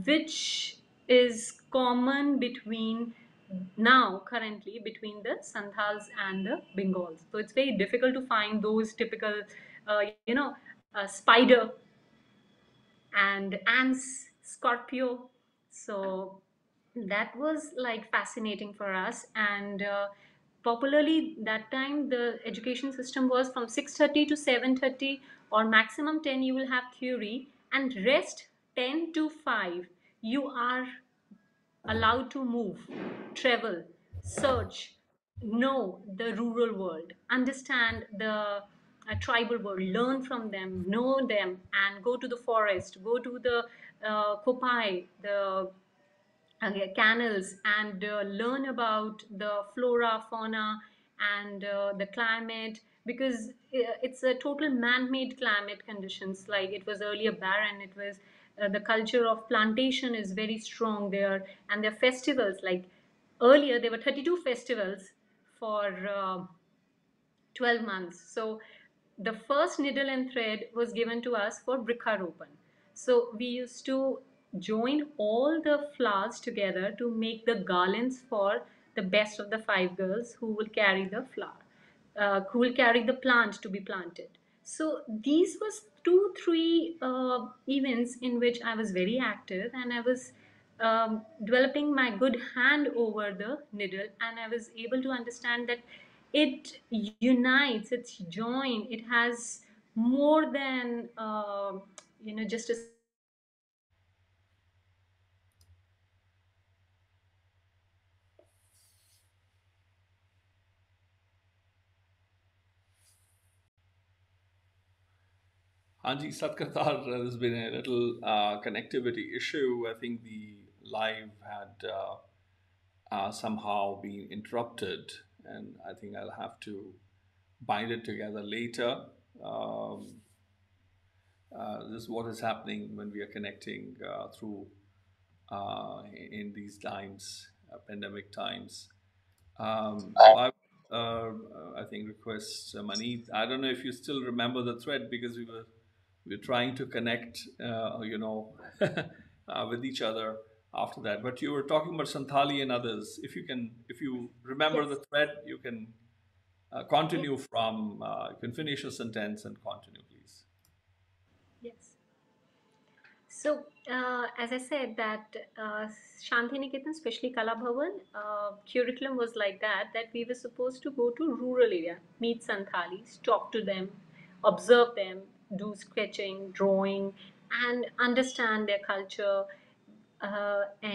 which is common between now currently between the Santhals and the Bengals. So it's very difficult to find those typical, spider and ants, Scorpio. So that was like fascinating for us. And popularly that time the education system was from 6:30 to 7:30, or maximum 10 you will have theory, and rest 10 to 5 you are allowed to move, travel, search, know the rural world, understand the tribal world, learn from them, know them, and go to the forest, go to the Kopai, the canals, and learn about the flora, fauna, and the climate, because it's a total man-made climate conditions. Like it was earlier barren, it was the culture of plantation is very strong there, and their festivals, like earlier there were 32 festivals for 12 months. So the first needle and thread was given to us for Brikharopan. So we used to join all the flowers together to make the garlands for the best of the five girls who will carry the flower, who will carry the plant to be planted. So these was 2 3 events in which I was very active, and I was developing my good hand over the needle, and I was able to understand that it unites, it's joined, it has more than just a Hanji Satkartar, there's been a little connectivity issue. I think the live had somehow been interrupted, and I think I'll have to bind it together later. Um, this is what is happening when we are connecting through in these times, pandemic times. So I think request Maneet. I don't know if you still remember the thread, because we were trying to connect, with each other after that. But you were talking about Santhali and others. If you remember the yes. thread, you can continue from. You can finish your sentence and continue, please. Yes. So, as I said, that Shantiniketan, especially Kala Bhavan, curriculum was like that we were supposed to go to rural area, meet Santhalis, talk to them, observe them, do sketching, drawing, and understand their culture.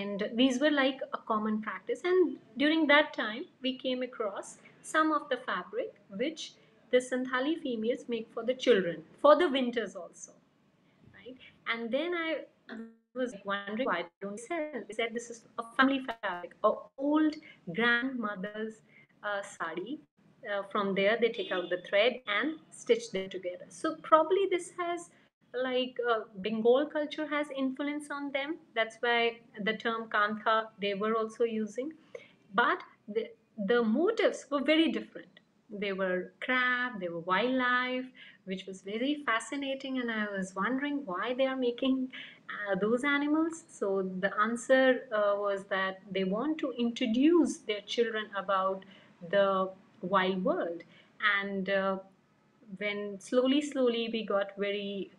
And these were like a common practice. And during that time, we came across some of the fabric which the Santhali females make for the children, for the winters also, right? And then I was like wondering, why don't they sell? They said this is a family fabric, a old grandmother's sari. From there, they take out the thread and stitch them together. So probably this has like Bengal culture has influence on them. That's why the term kantha they were also using, but the motives were very different. They were crab, they were wildlife, which was very fascinating, and I was wondering why they are making those animals. So the answer was that they want to introduce their children about the wild world. And when slowly we got very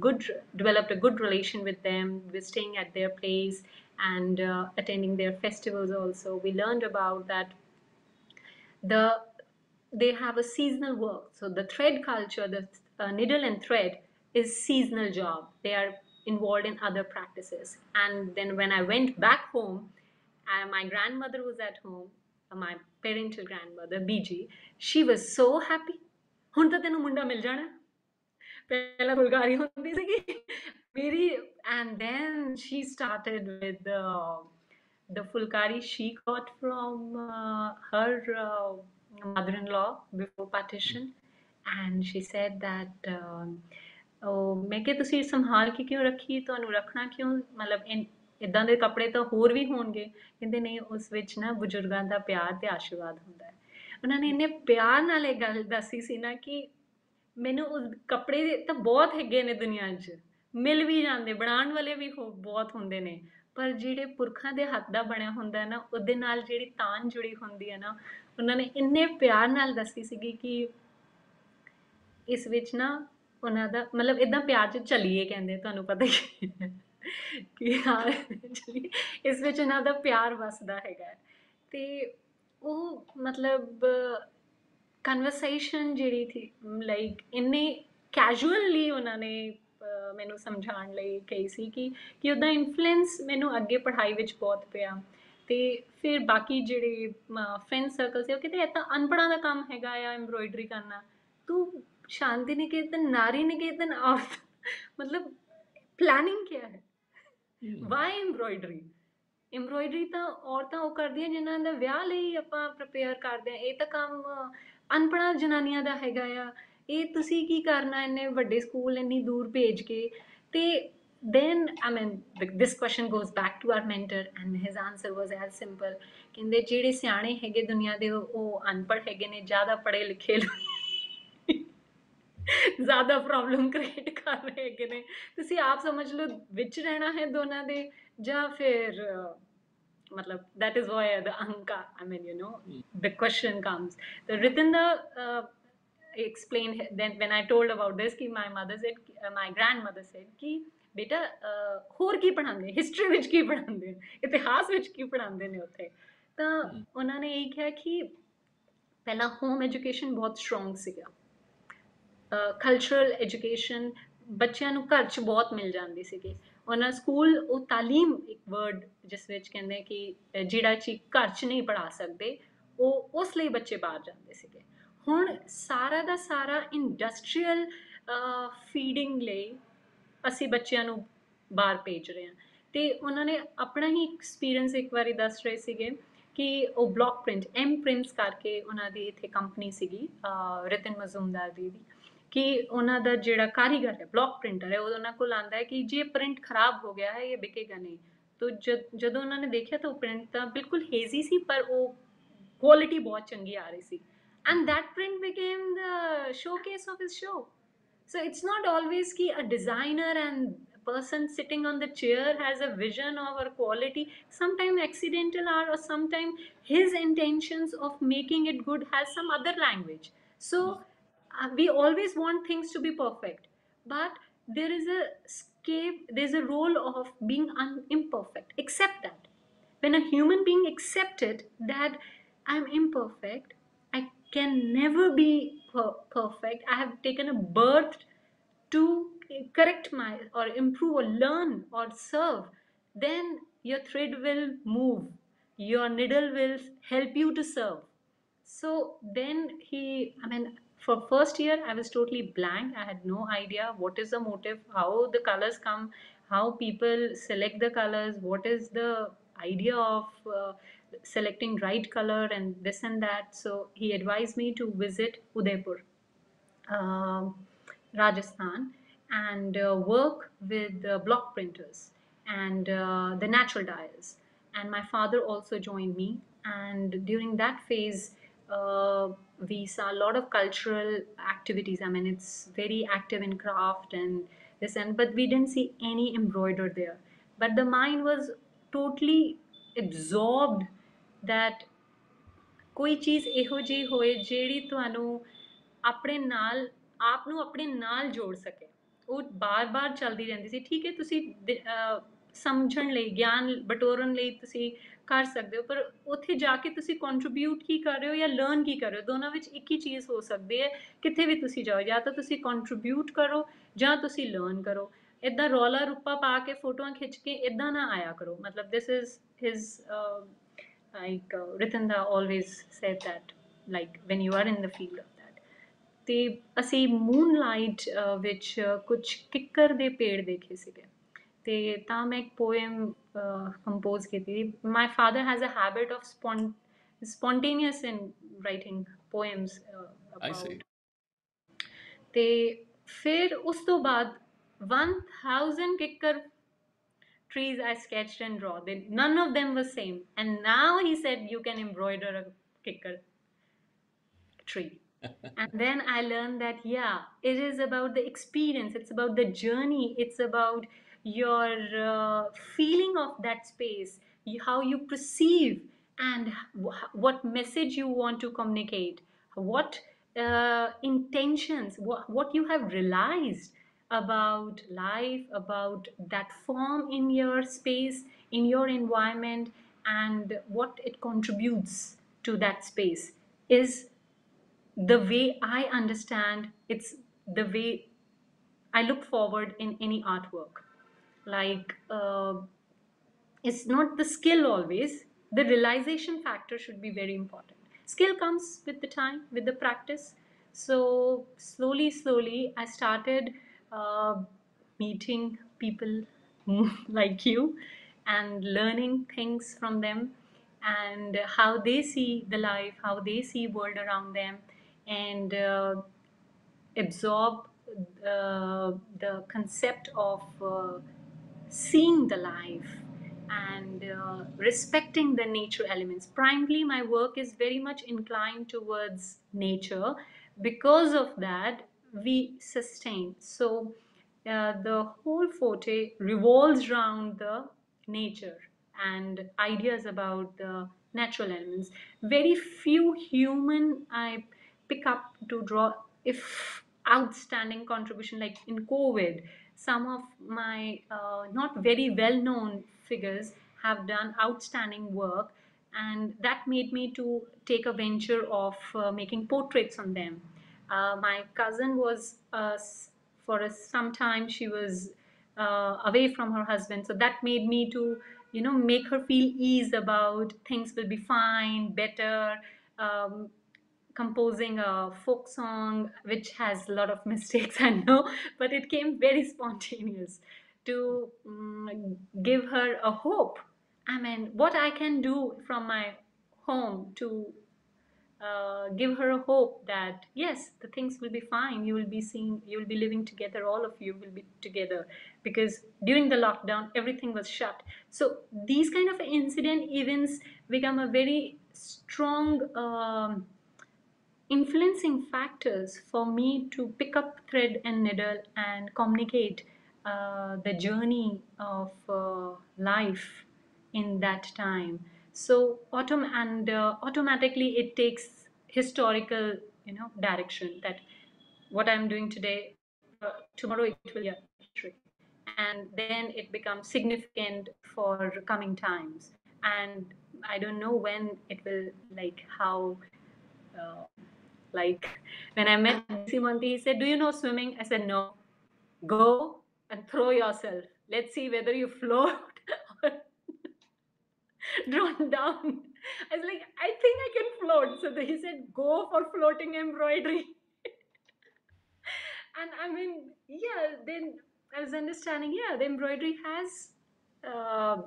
good, developed a good relation with them. We're staying at their place and attending their festivals also. We learned about that the they have a seasonal work. So the thread culture, the needle and thread is seasonal job. They are involved in other practices. And then when I went back home, my grandmother was at home, my parental grandmother BG. She was so happy. ਹੁਣ ਤਾਂ ਤੈਨੂੰ ਮੁੰਡਾ ਮਿਲ ਜਾਣਾ, ਪਹਿਲਾਂ ਫੁਲਕਾਰੀ ਹੁੰਦੀ ਸੀਗੀ ਮੇਰੀ. And then she started with the fulkari she got from her mother-in-law before partition. And she said that ਮੈਂ ਕਿਹਾ ਤੁਸੀਂ ਸੰਭਾਲ ਕੇ ਕਿਉਂ ਰੱਖੀ, ਤੁਹਾਨੂੰ ਰੱਖਣਾ ਕਿਉਂ, ਮਤਲਬ ਇਦਾਂ ਦੇ ਕੱਪੜੇ ਤਾਂ ਹੋਰ ਵੀ ਹੋਣਗੇ। ਕਹਿੰਦੇ ਨਹੀਂ, ਉਸ ਵਿੱਚ ਨਾ ਬਜ਼ੁਰਗਾਂ ਦਾ ਪਿਆਰ ਤੇ ਆਸ਼ੀਰਵਾਦ ਹੁੰਦਾ ਹੈ। ਉਹਨਾਂ ਨੇ ਇੰਨੇ ਪਿਆਰ ਨਾਲ ਇਹ ਗੱਲ ਦੱਸੀ ਸੀ ਨਾ ਕਿ ਮੈਨੂੰ ਉਸ ਕੱਪੜੇ ਤਾਂ ਬਹੁਤ ਹੈਗੇ ਨੇ ਦੁਨੀਆ 'ਚ, ਮਿਲ ਵੀ ਜਾਂਦੇ, ਬਣਾਉਣ ਵਾਲੇ ਵੀ ਬਹੁਤ ਹੁੰਦੇ ਨੇ, ਪਰ ਜਿਹੜੇ ਪੁਰਖਾਂ ਦੇ ਹੱਥ ਦਾ ਬਣਿਆ ਹੁੰਦਾ ਨਾ, ਉਹਦੇ ਨਾਲ ਜਿਹੜੀ ਤਾਣ ਜੁੜੀ ਹੁੰਦੀ ਹੈ ਨਾ, ਉਹਨਾਂ ਨੇ ਇੰਨੇ ਪਿਆਰ ਨਾਲ ਦੱਸੀ ਸੀਗੀ ਕਿ ਇਸ ਵਿੱਚ ਨਾ ਉਹਨਾਂ ਦਾ ਮਤਲਬ ਇਦਾਂ ਪਿਆਰ 'ਚ ਚੱਲੀਏ, ਕਹਿੰਦੇ ਤੁਹਾਨੂੰ ਪਤਾ ਹੀ ਕਿ ਹਾਂ ਚੱਲੀਏ, ਇਸ ਵਿੱਚ ਇਹਨਾਂ ਦਾ ਪਿਆਰ ਵਸਦਾ ਹੈਗਾ। ਤੇ ਉਹ ਮਤਲਬ ਕਨਵਰਸੇਸ਼ਨ ਜਿਹੜੀ ਥੀ, ਲਾਈਕ ਇੰਨੇ ਕੈਜੂਅਲੀ ਉਹਨਾਂ ਨੇ ਮੈਨੂੰ ਸਮਝਾਉਣ ਲਈ ਕਹੀ ਸੀ ਕਿ ਉਹਦਾ ਇਨਫਲੂਐਂਸ ਮੈਨੂੰ ਅੱਗੇ ਪੜ੍ਹਾਈ ਵਿੱਚ ਬਹੁਤ ਪਿਆ। ਤੇ ਫਿਰ ਬਾਕੀ ਜਿਹੜੇ ਫਰੈਂਡ ਸਰਕਲ ਸੀ ਉਹ ਕਹਿੰਦੇ ਇਹ ਤਾਂ ਅਨਪੜ੍ਹਾਂ ਦਾ ਕੰਮ ਹੈਗਾ ਆ ਐਮਬਰੋਇਡਰੀ ਕਰਨਾ, ਤੂੰ शांति निकेतन, नारी निकेतन, और मतलब प्लानिंग क्या है, ਵਾਈ ਐਮਬਰੋਇਡਰੀ ਤਾਂ ਔਰਤਾਂ ਉਹ ਕਰਦੀਆਂ ਜਿਨ੍ਹਾਂ ਦਾ ਵਿਆਹ ਲਈ ਆਪਾਂ ਪ੍ਰਿਪੇਅਰ ਕਰਦੇ ਹਾਂ, ਇਹ ਤਾਂ ਕੰਮ ਅਨਪੜ੍ਹਾਂ ਜਨਾਨੀਆਂ ਦਾ ਹੈਗਾ ਆ, ਇਹ ਤੁਸੀਂ ਕੀ ਕਰਨਾ ਇੰਨੇ ਵੱਡੇ ਸਕੂਲ ਇੰਨੀ ਦੂਰ ਭੇਜ ਕੇ। ਤੇ then I mean this question goes back to our mentor and his answer was as simple, ਕਹਿੰਦੇ ਜਿਹੜੇ ਸਿਆਣੇ ਹੈਗੇ ਦੁਨੀਆ ਦੇ ਉਹ ਅਨਪੜ੍ਹ ਹੈਗੇ ਨੇ, ਜ਼ਿਆਦਾ ਪੜ੍ਹੇ ਲਿਖੇ ਜ਼ਿਆਦਾ ਪ੍ਰੋਬਲਮ ਕ੍ਰੀਏਟ ਕਰ ਰਹੇ ਹੈਗੇ ਨੇ, ਤੁਸੀਂ ਆਪ ਸਮਝ ਲਓ ਵਿੱਚ ਰਹਿਣਾ ਹੈ ਦੋਨਾਂ ਦੇ ਜਾਂ ਫਿਰ ਮਤਲਬ that is why the anka, I mean you know the question comes. The Ritinda explained then when I told about this कि my mother said, my grandmother said कि ਬੇਟਾ ਹੋਰ ਕੀ ਪੜ੍ਹਾਉਂਦੇ, ਹਿਸਟਰੀ ਵਿੱਚ ਕੀ ਪੜ੍ਹਾਉਂਦੇ, ਇਤਿਹਾਸ ਵਿੱਚ ਕੀ ਪੜ੍ਹਾਉਂਦੇ ਨੇ ਉੱਥੇ। ਤਾਂ ਉਹਨਾਂ ਨੇ ਇਹ ਕਿਹਾ ਕਿ ਪਹਿਲਾਂ ਹੋਮ ਐਜੂਕੇਸ਼ਨ ਬਹੁਤ ਸਟਰੋਂਗ ਸੀਗਾ, ਕਲਚਰਲ ਐਜੂਕੇਸ਼ਨ ਬੱਚਿਆਂ ਨੂੰ ਘਰ 'ਚ ਬਹੁਤ ਮਿਲ ਜਾਂਦੀ ਸੀਗੀ। ਉਹਨਾਂ ਸਕੂਲ ਉਹ ਤਾਲੀਮ, ਇੱਕ ਵਰਡ ਜਿਸ ਵਿੱਚ ਕਹਿੰਦੇ ਕਿ ਜਿਹੜਾ ਚੀਜ਼ ਘਰ 'ਚ ਨਹੀਂ ਪੜ੍ਹਾ ਸਕਦੇ ਉਹ ਉਸ ਲਈ ਬੱਚੇ ਬਾਹਰ ਜਾਂਦੇ ਸੀਗੇ। ਹੁਣ ਸਾਰਾ ਦਾ ਸਾਰਾ ਇੰਡਸਟਰੀਅਲ ਫੀਡਿੰਗ ਲਈ ਅਸੀਂ ਬੱਚਿਆਂ ਨੂੰ ਬਾਹਰ ਭੇਜ ਰਹੇ ਹਾਂ। ਤੇ ਉਹਨਾਂ ਨੇ ਆਪਣਾ ਹੀ ਐਕਸਪੀਰੀਅੰਸ ਇੱਕ ਵਾਰੀ ਦੱਸ ਰਹੇ ਸੀਗੇ ਕਿ ਉਹ ਬਲੌਕ ਪ੍ਰਿੰਟ, ਐਮ ਪ੍ਰਿੰਟਸ ਕਰਕੇ ਉਹਨਾਂ ਦੀ ਇੱਥੇ ਕੰਪਨੀ ਸੀਗੀ ਰਤਨ ਮਜ਼ੂਮਦਾਰ ਦੀ, ਕਿ ਉਹਨਾਂ ਦਾ ਜਿਹੜਾ ਕਾਰੀਗਰ ਹੈ, ਬਲੌਕ ਪ੍ਰਿੰਟਰ ਹੈ, ਉਹਨਾਂ ਕੋਲ ਆਉਂਦਾ ਹੈ ਕਿ ਜੇ ਪ੍ਰਿੰਟ ਖਰਾਬ ਹੋ ਗਿਆ ਹੈ ਇਹ ਵਿਕੇਗਾ ਨਹੀਂ। ਤੋ ਜਦੋਂ ਉਹਨਾਂ ਨੇ ਦੇਖਿਆ ਤਾਂ ਉਹ ਪ੍ਰਿੰਟ ਤਾਂ ਬਿਲਕੁਲ ਹੇਜ਼ੀ ਸੀ, ਪਰ ਉਹ ਕੁਆਲਿਟੀ ਬਹੁਤ ਚੰਗੀ ਆ ਰਹੀ ਸੀ। And that print became the showcase of his show. So it's not always ki a designer and person sitting on the chair has a vision of or quality. Sometimes accidental are, or sometimes his intentions of making it good has some other language. So we always want things to be perfect, but there is a scape, there's a role of being imperfect. Accept that. When a human being accepted that I'm imperfect, I can never be perfect, I have taken a birth to correct my or improve or learn or serve, then your thread will move, your needle will help you to serve. So then I mean, for first year, I was totally blank. I had no idea what is the motive, how the colors come, how people select the colors, what is the idea of selecting right color and this and that. So he advised me to visit Udaipur, um Rajasthan, and work with block printers and the natural dyers. And my father also joined me. And during that phase, uh, we saw a lot of cultural activities. I mean, it's very active in craft and this, and but we didn't see any embroider there. But the mind was totally absorbed that ਕੋਈ ਚੀਜ਼ ਇਹੋ ਜਿਹੀ ਹੋਏ ਜਿਹੜੀ ਤੁਹਾਨੂੰ ਆਪਣੇ ਨਾਲ ਆਪ ਨੂੰ ਆਪਣੇ ਨਾਲ ਜੋੜ ਸਕੇ। ਉਹ ਬਾਰ-ਬਾਰ ਚੱਲਦੀ ਰਹਿੰਦੀ ਸੀ। ਠੀਕ ਹੈ, ਤੁਸੀਂ ਸਮਝਣ ਲਈ, ਗਿਆਨ ਬਟੋਰਨ ਲਈ ਤੁਸੀਂ ਕਰ ਸਕਦੇ ਹੋ, ਪਰ ਉੱਥੇ ਜਾ ਕੇ ਤੁਸੀਂ ਕੰਟਰੀਬਿਊਟ ਕੀ ਕਰ ਰਹੇ ਹੋ ਜਾਂ ਲਰਨ ਕੀ ਕਰ ਰਹੇ ਹੋ, ਦੋਨਾਂ ਵਿੱਚ ਇੱਕ ਹੀ ਚੀਜ਼ ਹੋ ਸਕਦੀ ਹੈ। ਕਿਤੇ ਵੀ ਤੁਸੀਂ ਜਾਓ, ਜਾਂ ਤਾਂ ਤੁਸੀਂ ਕੰਟਰੀਬਿਊਟ ਕਰੋ ਜਾਂ ਤੁਸੀਂ ਲਰਨ ਕਰੋ। ਇੱਦਾਂ ਰੌਲਾ ਰੱਪਾ ਪਾ ਕੇ ਫੋਟੋਆਂ ਖਿੱਚ ਕੇ ਇੱਦਾਂ ਨਾ ਆਇਆ ਕਰੋ। ਮਤਲਬ this is his like Ritanda always said that, like when you are in the field of that. ਤੇ ਅਸੀਂ ਮੂਨਲਾਈਟ ਵਿੱਚ ਕੁਝ ਕਿੱਕਰ ਦੇ ਪੇੜ ਦੇਖੇ ਸੀਗੇ, ਤੇ ਤਾਂ ਮੈਂ ਇੱਕ ਪੋਇਮ ਕੰਪੋਜ਼ ਕੀਤੀ। My father has a habit of spontaneous in writing poems I see. about। ਤੇ ਫਿਰ ਉਸ ਤੋਂ ਬਾਅਦ 1000 ਕਿੱਕਰ trees I sketched and draw. None of them were same. And now he said you can embroider a kicker tree. And then I learned that, yeah, it is about the experience, it's about the journey, it's about your feeling of that space, how you perceive, and what message you want to communicate, what intentions, what you have realized about life, about that form in your space, in your environment, and what it contributes to that space is the way I understand. It's the way I look forward in any artwork. Like, it's not the skill always, the realization factor should be very important. Skill comes with the time, with the practice. So, slowly, I started uh, meeting people like you and learning things from them, and how they see the life, how they see world around them, and absorb the concept of seeing the life and respecting the nature elements. Primarily, my work is very much inclined towards nature. Because of that, we sustain. So, the whole forte revolves around the nature and ideas about the natural elements. Very few human I pick up to draw, if outstanding contribution, like in COVID, some of my not very well known figures have done outstanding work, and that made me to take a venture of making portraits on them. My cousin was some time she was away from her husband, so that made me to make her feel ease about things will be fine, better. um, Composing a folk song which has a lot of mistakes, I know, but it came very spontaneous to give her a hope. I mean, what I can do from my home to give her a hope that yes, the things will be fine, you will be seeing, you will be living together, all of you will be together, because during the lockdown everything was shut. So these kind of incident events become a very strong influencing factors for me to pick up thread and needle and communicate the journey of life in that time. So automatically it takes historical direction, that what I'm doing today, tomorrow it will be history, and then it becomes significant for coming times. And I don't know when it will, like how, uh, like when I met Simonti, he said, "Do you know swimming?" I said, "No." Go and throw yourself. Let's see whether you float or drawn down. I was like, I think I can float. So he said, go for floating embroidery. And I mean, yeah, then I was understanding, yeah, the embroidery has uh,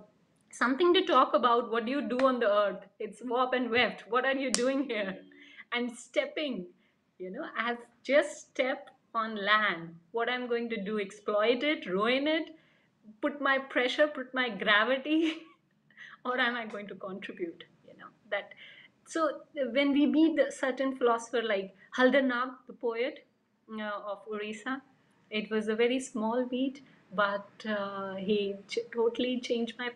something to talk about. What do you do on the earth? It's warp and weft. What are you doing here? And stepping, I have just stepped on land. What I'm going to do? Exploit it, ruin it, put my pressure, put my gravity, or am I going to contribute? That. So when we meet a certain philosopher like Haldarnag, the poet of Orissa, it was a very small beat, but he totally changed my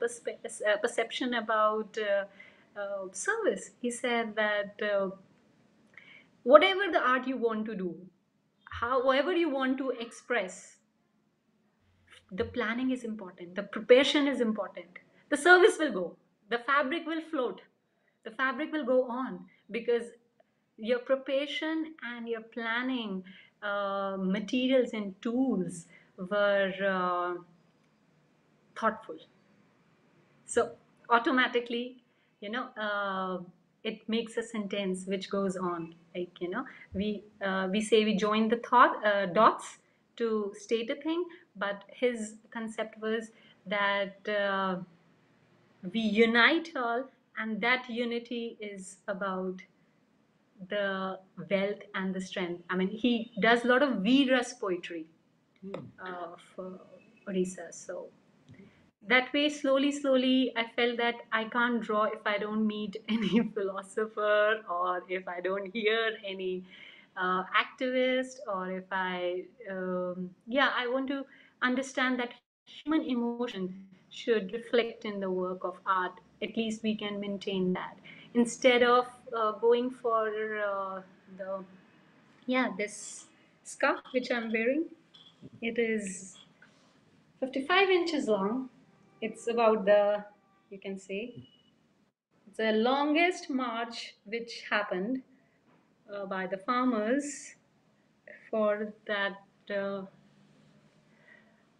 perception about service. He said that whatever the art you want to do, however you want to express, the planning is important, the preparation is important, the service will go, the fabric will float, the fabric will go on, because your preparation and your planning, materials and tools were thoughtful. So automatically, it makes a sentence which goes on, like, we say we join the dots to state a thing, but his concept was that we unite all, and that unity is about the wealth and the strength. I mean, he does a lot of Veeras poetry for Orissa. So that way, slowly, I felt that I can't draw if I don't meet any philosopher, or if I don't hear any activist, or if I want to understand that human emotion should reflect in the work of art. At least we can maintain that instead of going for this scarf which I'm wearing. It is 55 inches long. It's about you can say, it's the longest march which happened by the farmers for that, the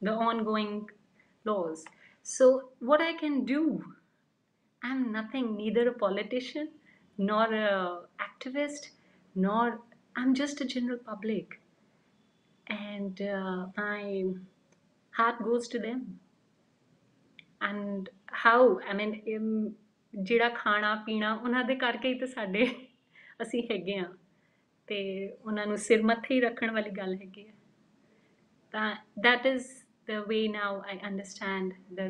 ongoing laws. So, what I can do, I'm nothing, neither a politician, nor a activist, nor I'm just a general public. And my heart goes to them. And how, I mean, ਜਿਹੜਾ ਖਾਣਾ ਪੀਣਾ ਉਹਨਾਂ ਦੇ ਕਰਕੇ ਹੀ ਤਾਂ ਸਾਡੇ ਅਸੀਂ ਹੈਗੇ ਆ, ਤੇ ਉਹਨਾਂ ਨੂੰ ਸਿਰ ਮੱਥੇ ਹੀ ਰੱਖਣ ਵਾਲੀ ਗੱਲ ਹੈਗੀ ਆ। ਤਾਂ that is the way now I understand the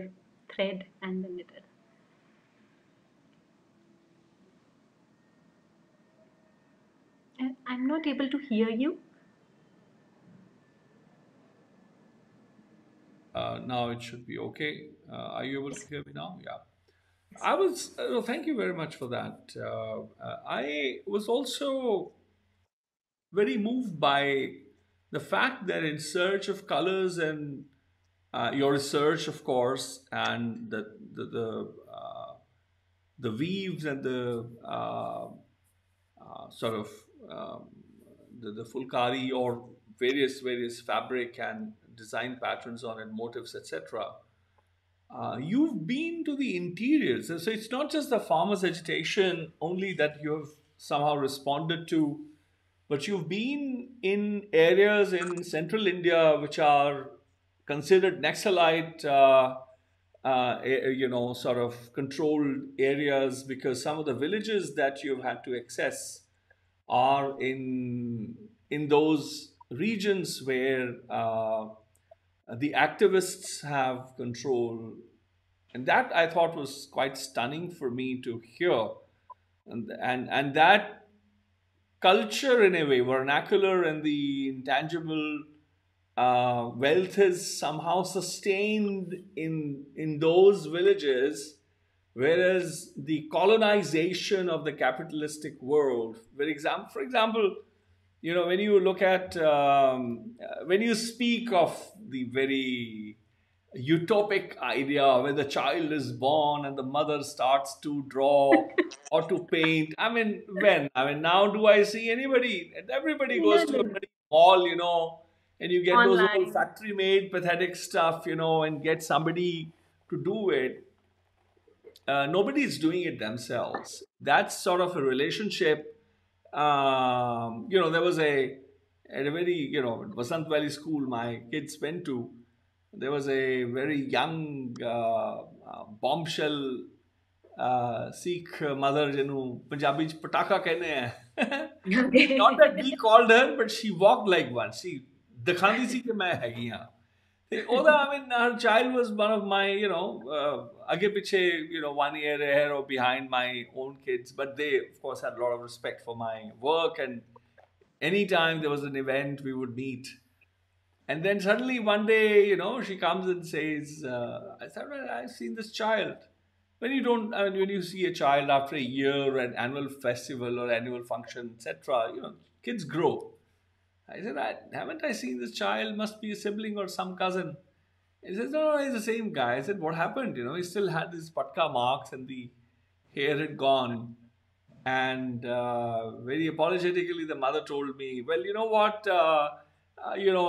thread and the knitted. I'm not able to hear you. Now it should be okay. Are you able to hear me now? Yeah. I was, thank you very much for that. I was also very moved by the fact that in search of colors and your research, of course, and the weaves and the sort of the fulkari or various fabric and design patterns on it, motifs, etc. You've been to the interiors, so it's not just the farmers' agitation only that you have somehow responded to, but you've been in areas in central India which are considered Naxalite, sort of controlled areas, because some of the villages that you've had to access are in those regions where the activists have control. And that I thought was quite stunning for me to hear. And that culture, in a way, vernacular and the intangible wealth is somehow sustained in those villages, whereas the colonization of the capitalistic world, for example, when you look at, when you speak of the very utopic idea where the child is born and the mother starts to draw or to paint. I mean, when? I mean, now do I see anybody? And everybody goes No, to a no. bloody mall, and you get those old Online. factory made pathetic stuff, and get somebody to do it. Nobody is doing it themselves. That's sort of a relationship. There was at a very, Vasant Valley school my kids went to, there was a very young bombshell Sikh mother ਜਿਹਨੂੰ ਪੰਜਾਬੀ ਚ ਪਟਾਕਾ ਕਹਿੰਦੇ ਆ. Not that we called her, but she walked like one. She ਦਿਖਾਉਂਦੀ ਸੀ ਕਿ ਮੈਂ ਹੈਗੀ ਹਾਂ. ਤੇ ਉਹਦਾ, I mean, her child was one of my, ਅੱਗੇ ਪਿੱਛੇ, 1 year ahead or behind my own kids. But they, of course, had a lot of respect for my work. And anytime there was an event, we would meet. And then suddenly one day, she comes and says, I said, well, I've seen this child. When you don't, I mean, when you see a child after a year, an annual festival or annual function, etc., kids grow. I said, haven't I seen this child? Must be a sibling or some cousin. He says, no, he's the same guy. I said, what happened? He still had these patka marks and the hair had gone. And very apologetically, the mother told me, well, you know what?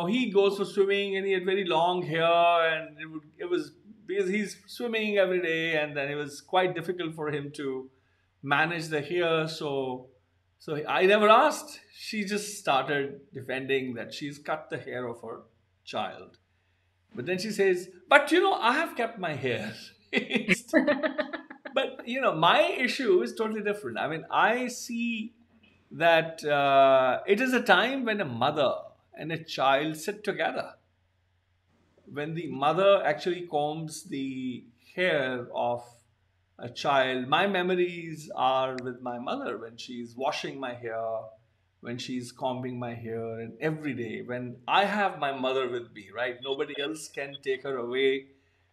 He goes for swimming and he had very long hair, and it was because he's swimming every day, and then it was quite difficult for him to manage the hair. So I never asked. She just started defending that she's cut the hair of her child. But then she says, but I have kept my hair. But my issue is totally different. I mean, I see that it is a time when a mother and a child sit together. When the mother actually combs the hair of a child, my memories are with my mother when she's washing my hair, when she's combing my hair, and every day when I have my mother with me, right? Nobody else can take her away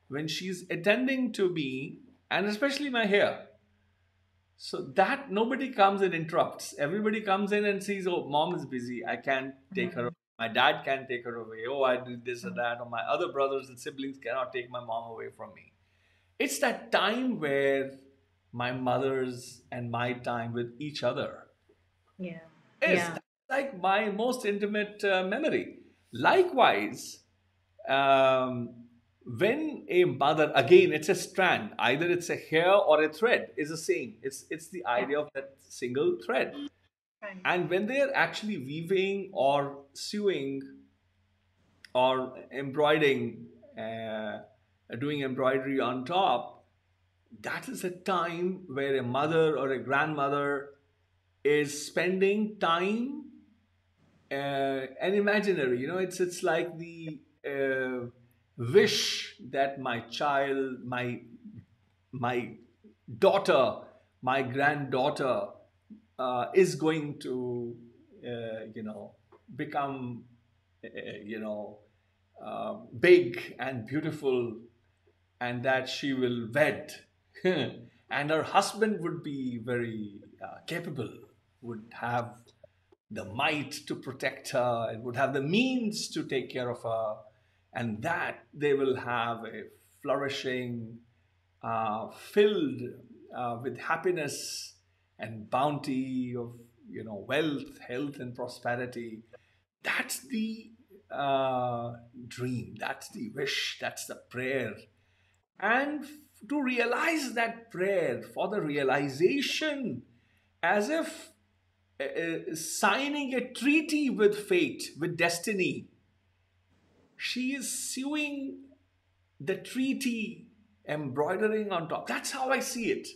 when she's attending to me, and especially my hair. So that nobody comes and interrupts. Everybody comes in and sees, oh, mom is busy. I can't take her. My dad can't take her away. Oh, I did this or that. Or my other brothers and siblings cannot take my mom away from me. It's that time where my mother's and my time with each other Yeah. is Yeah. like my most intimate memory. Likewise, when a mother, again, it's a strand, either it's a hair or a thread, is the same. It's the idea of that single thread. Right. And when they are actually weaving or sewing or embroidering, doing embroidery on top, that is a time where a mother or a grandmother is spending time and imaginary. It's like the wish that my child, my daughter, my granddaughter is going to, become, big and beautiful, and that she will wed, and her husband would be very capable, would have the might to protect her, and would have the means to take care of her, and that they will have a flourishing, filled with happiness and bounty of wealth, health, and prosperity. That's the dream. That's the wish. That's the prayer. And to realize that prayer, for the realization, as if signing a treaty with fate, with destiny, she is sewing the treaty, embroidering on top. That's how I see it.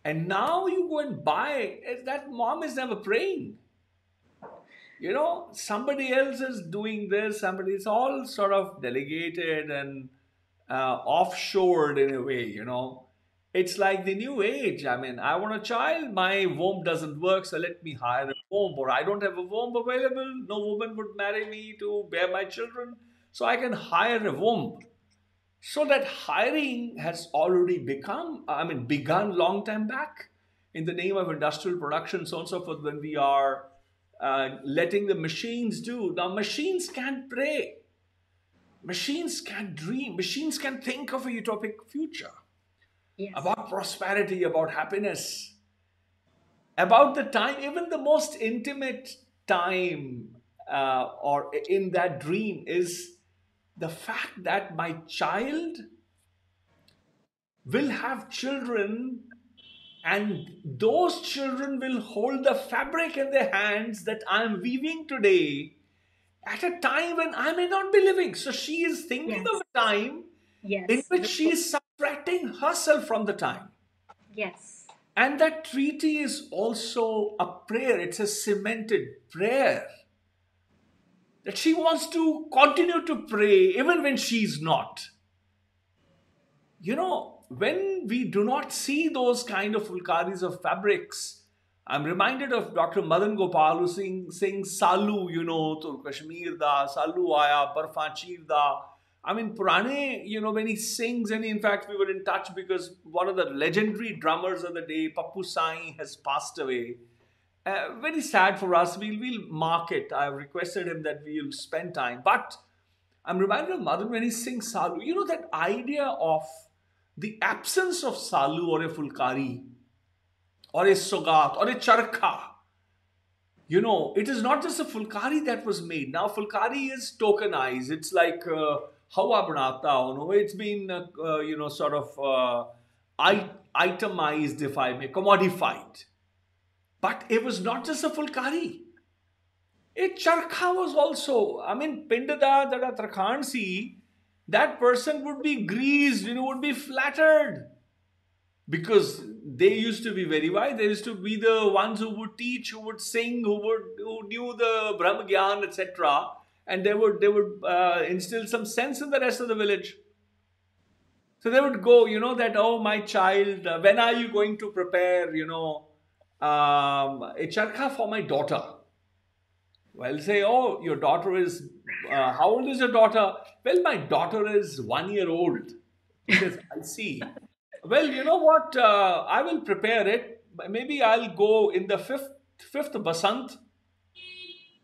And now you go and buy, that mom is never praying. Somebody else is doing this, it's all sort of delegated and offshored in a way. It's like the new age. I mean, I want a child, my womb doesn't work, so let me hire a womb. Or I don't have a womb available, no woman would marry me to bear my children, so I can hire a womb. So that hiring has already begun long time back in the name of industrial production, so on and so forth. When we are letting the machines do. Now, machines can't pray. Machines can dream. Machines can think of a utopic future. Yes. About prosperity, about happiness, about the time, even the most intimate time or in that dream is the fact that my child will have children, and those children will hold the fabric in their hands that I am weaving today at a time when I may not be living. So she is thinking Yes. of a time in which she is subtracting herself from the time. Yes. And that treaty is also a prayer. It's a cemented prayer that she wants to continue to pray even when she's not. You know, when we do not see those kind of fulkaris of fabrics, I'm reminded of Dr. Madan Gopal who sings Salu, you know, to Kashmir da, Salu aya, Barfa Cheer da. I mean, Purane, you know, when he sings, and in fact, we were in touch because one of the legendary drummers of the day, Pappu Sai, has passed away. Very sad for us. We'll mark it. I've requested him that we'll spend time. But I'm reminded of Madan when he sings Salu. You know, that idea of the absence of Salu or a Fulkari or a Sogat or a Charkha. You know, it is not just a Fulkari that was made. Now, Fulkari is tokenized. It's like Hawa Banata, you know, it's been, you know, sort of itemized, if I may, commodified. But it was not just a Fulkari. A Charkha was also, I mean, Pindada, that Trakhansi, that person would be greased, you know, would be flattered. Because they used to be very wise. They used to be the ones who would teach, who would sing, who knew the Brahma Gyan, etc. And they would instill some sense in the rest of the village. So they would go, you know, that, oh, my child, when are you going to prepare, you know, a charkha for my daughter? Well, say, oh, your daughter is, how old is your daughter? Well, my daughter is 1 year old. He says, I see. Well, you know what? I will prepare it. Maybe I'll go in the fifth Basant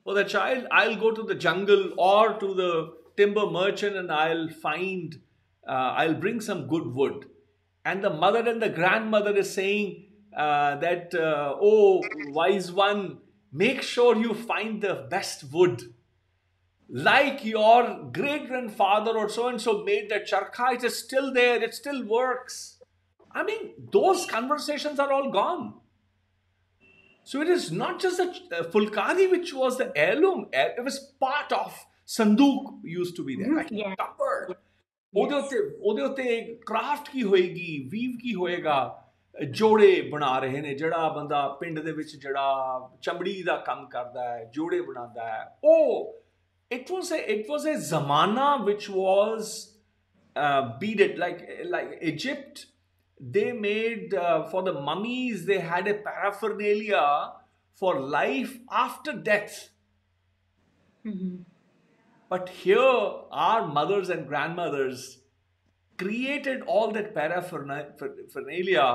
for the child. I'll go to the jungle or to the timber merchant and I'll bring some good wood. And the mother and the grandmother is saying that, oh, wise one, make sure you find the best wood. Like your great-grandfather or so-and-so made that charkha, it is still there, it still works. I mean, those conversations are all gone. So it is not just a fulkari which was the heirloom. It was part of Sanduk used to be there. Right? Yeah. Cupboard. ਉਹਦੇ ਉੱਤੇ craft ਕੀ ਹੋਏਗੀ, we've ਕੀ ਹੋਏਗਾ, ਜੋੜੇ ਬਣਾ ਰਹੇ ਨੇ, ਜਿਹੜਾ ਬੰਦਾ ਪਿੰਡ ਦੇ ਵਿੱਚ ਜਿਹੜਾ ਚਮੜੀ ਦਾ ਕੰਮ ਕਰਦਾ ਹੈ, ਜੋੜੇ ਬਣਾਉਂਦਾ ਹੈ. ਉਹ it was a zamana which was beaded like Egypt. They made for the mummies, they had a paraphernalia for life after death. Mm-hmm. But here, our mothers and grandmothers created all that paraphernalia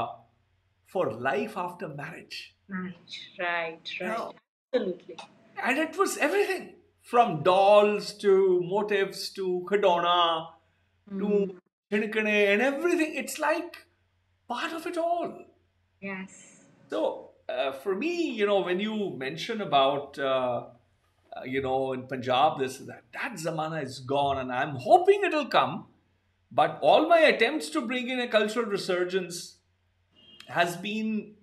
for life after marriage. Right. Now, Absolutely. and it was everything from dolls to motifs to khidona to chinkane and everything. It's like part of it all. Yes. So for me, you know, when you mention about, you know, in Punjab, that zamana is gone, and I'm hoping it'll come. But all my attempts to bring in a cultural resurgence has been,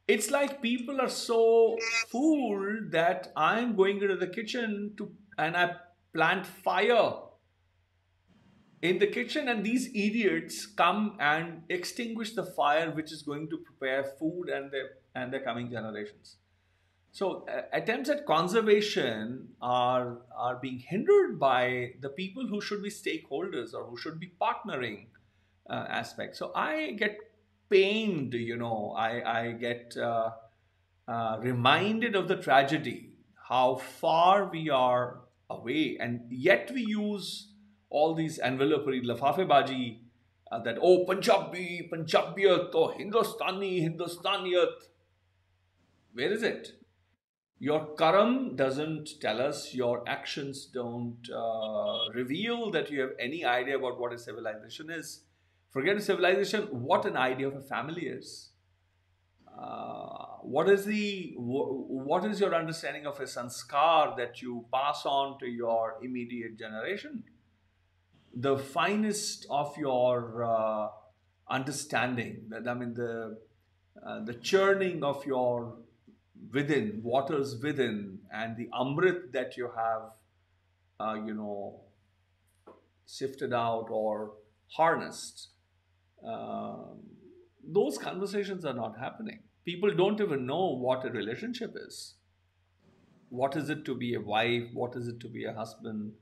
it's like people are so fooled that I'm going into the kitchen and I plant fire in the kitchen, and these idiots come and extinguish the fire which is going to prepare food and the coming generations. So attempts at conservation are being hindered by the people who should be stakeholders or who should be partnering aspects. So I get pained, you know, I get reminded of the tragedy, how far we are away, and yet we use all these envelopary lafafe-baji that, oh, Punjabiyat, oh, Hindustaniyat. Where is it? Your karam doesn't tell us, your actions don't reveal that you have any idea about what a civilization is. Forget civilization, what an idea of a family is. What is your understanding of a sanskar that you pass on to your immediate generation? The finest of your understanding, that I mean the churning of your within, waters within, and the amrit that you have, you know, sifted out or harnessed. Those conversations are not happening. People don't even know what a relationship is. What is it to be a wife? What is it to be a husband?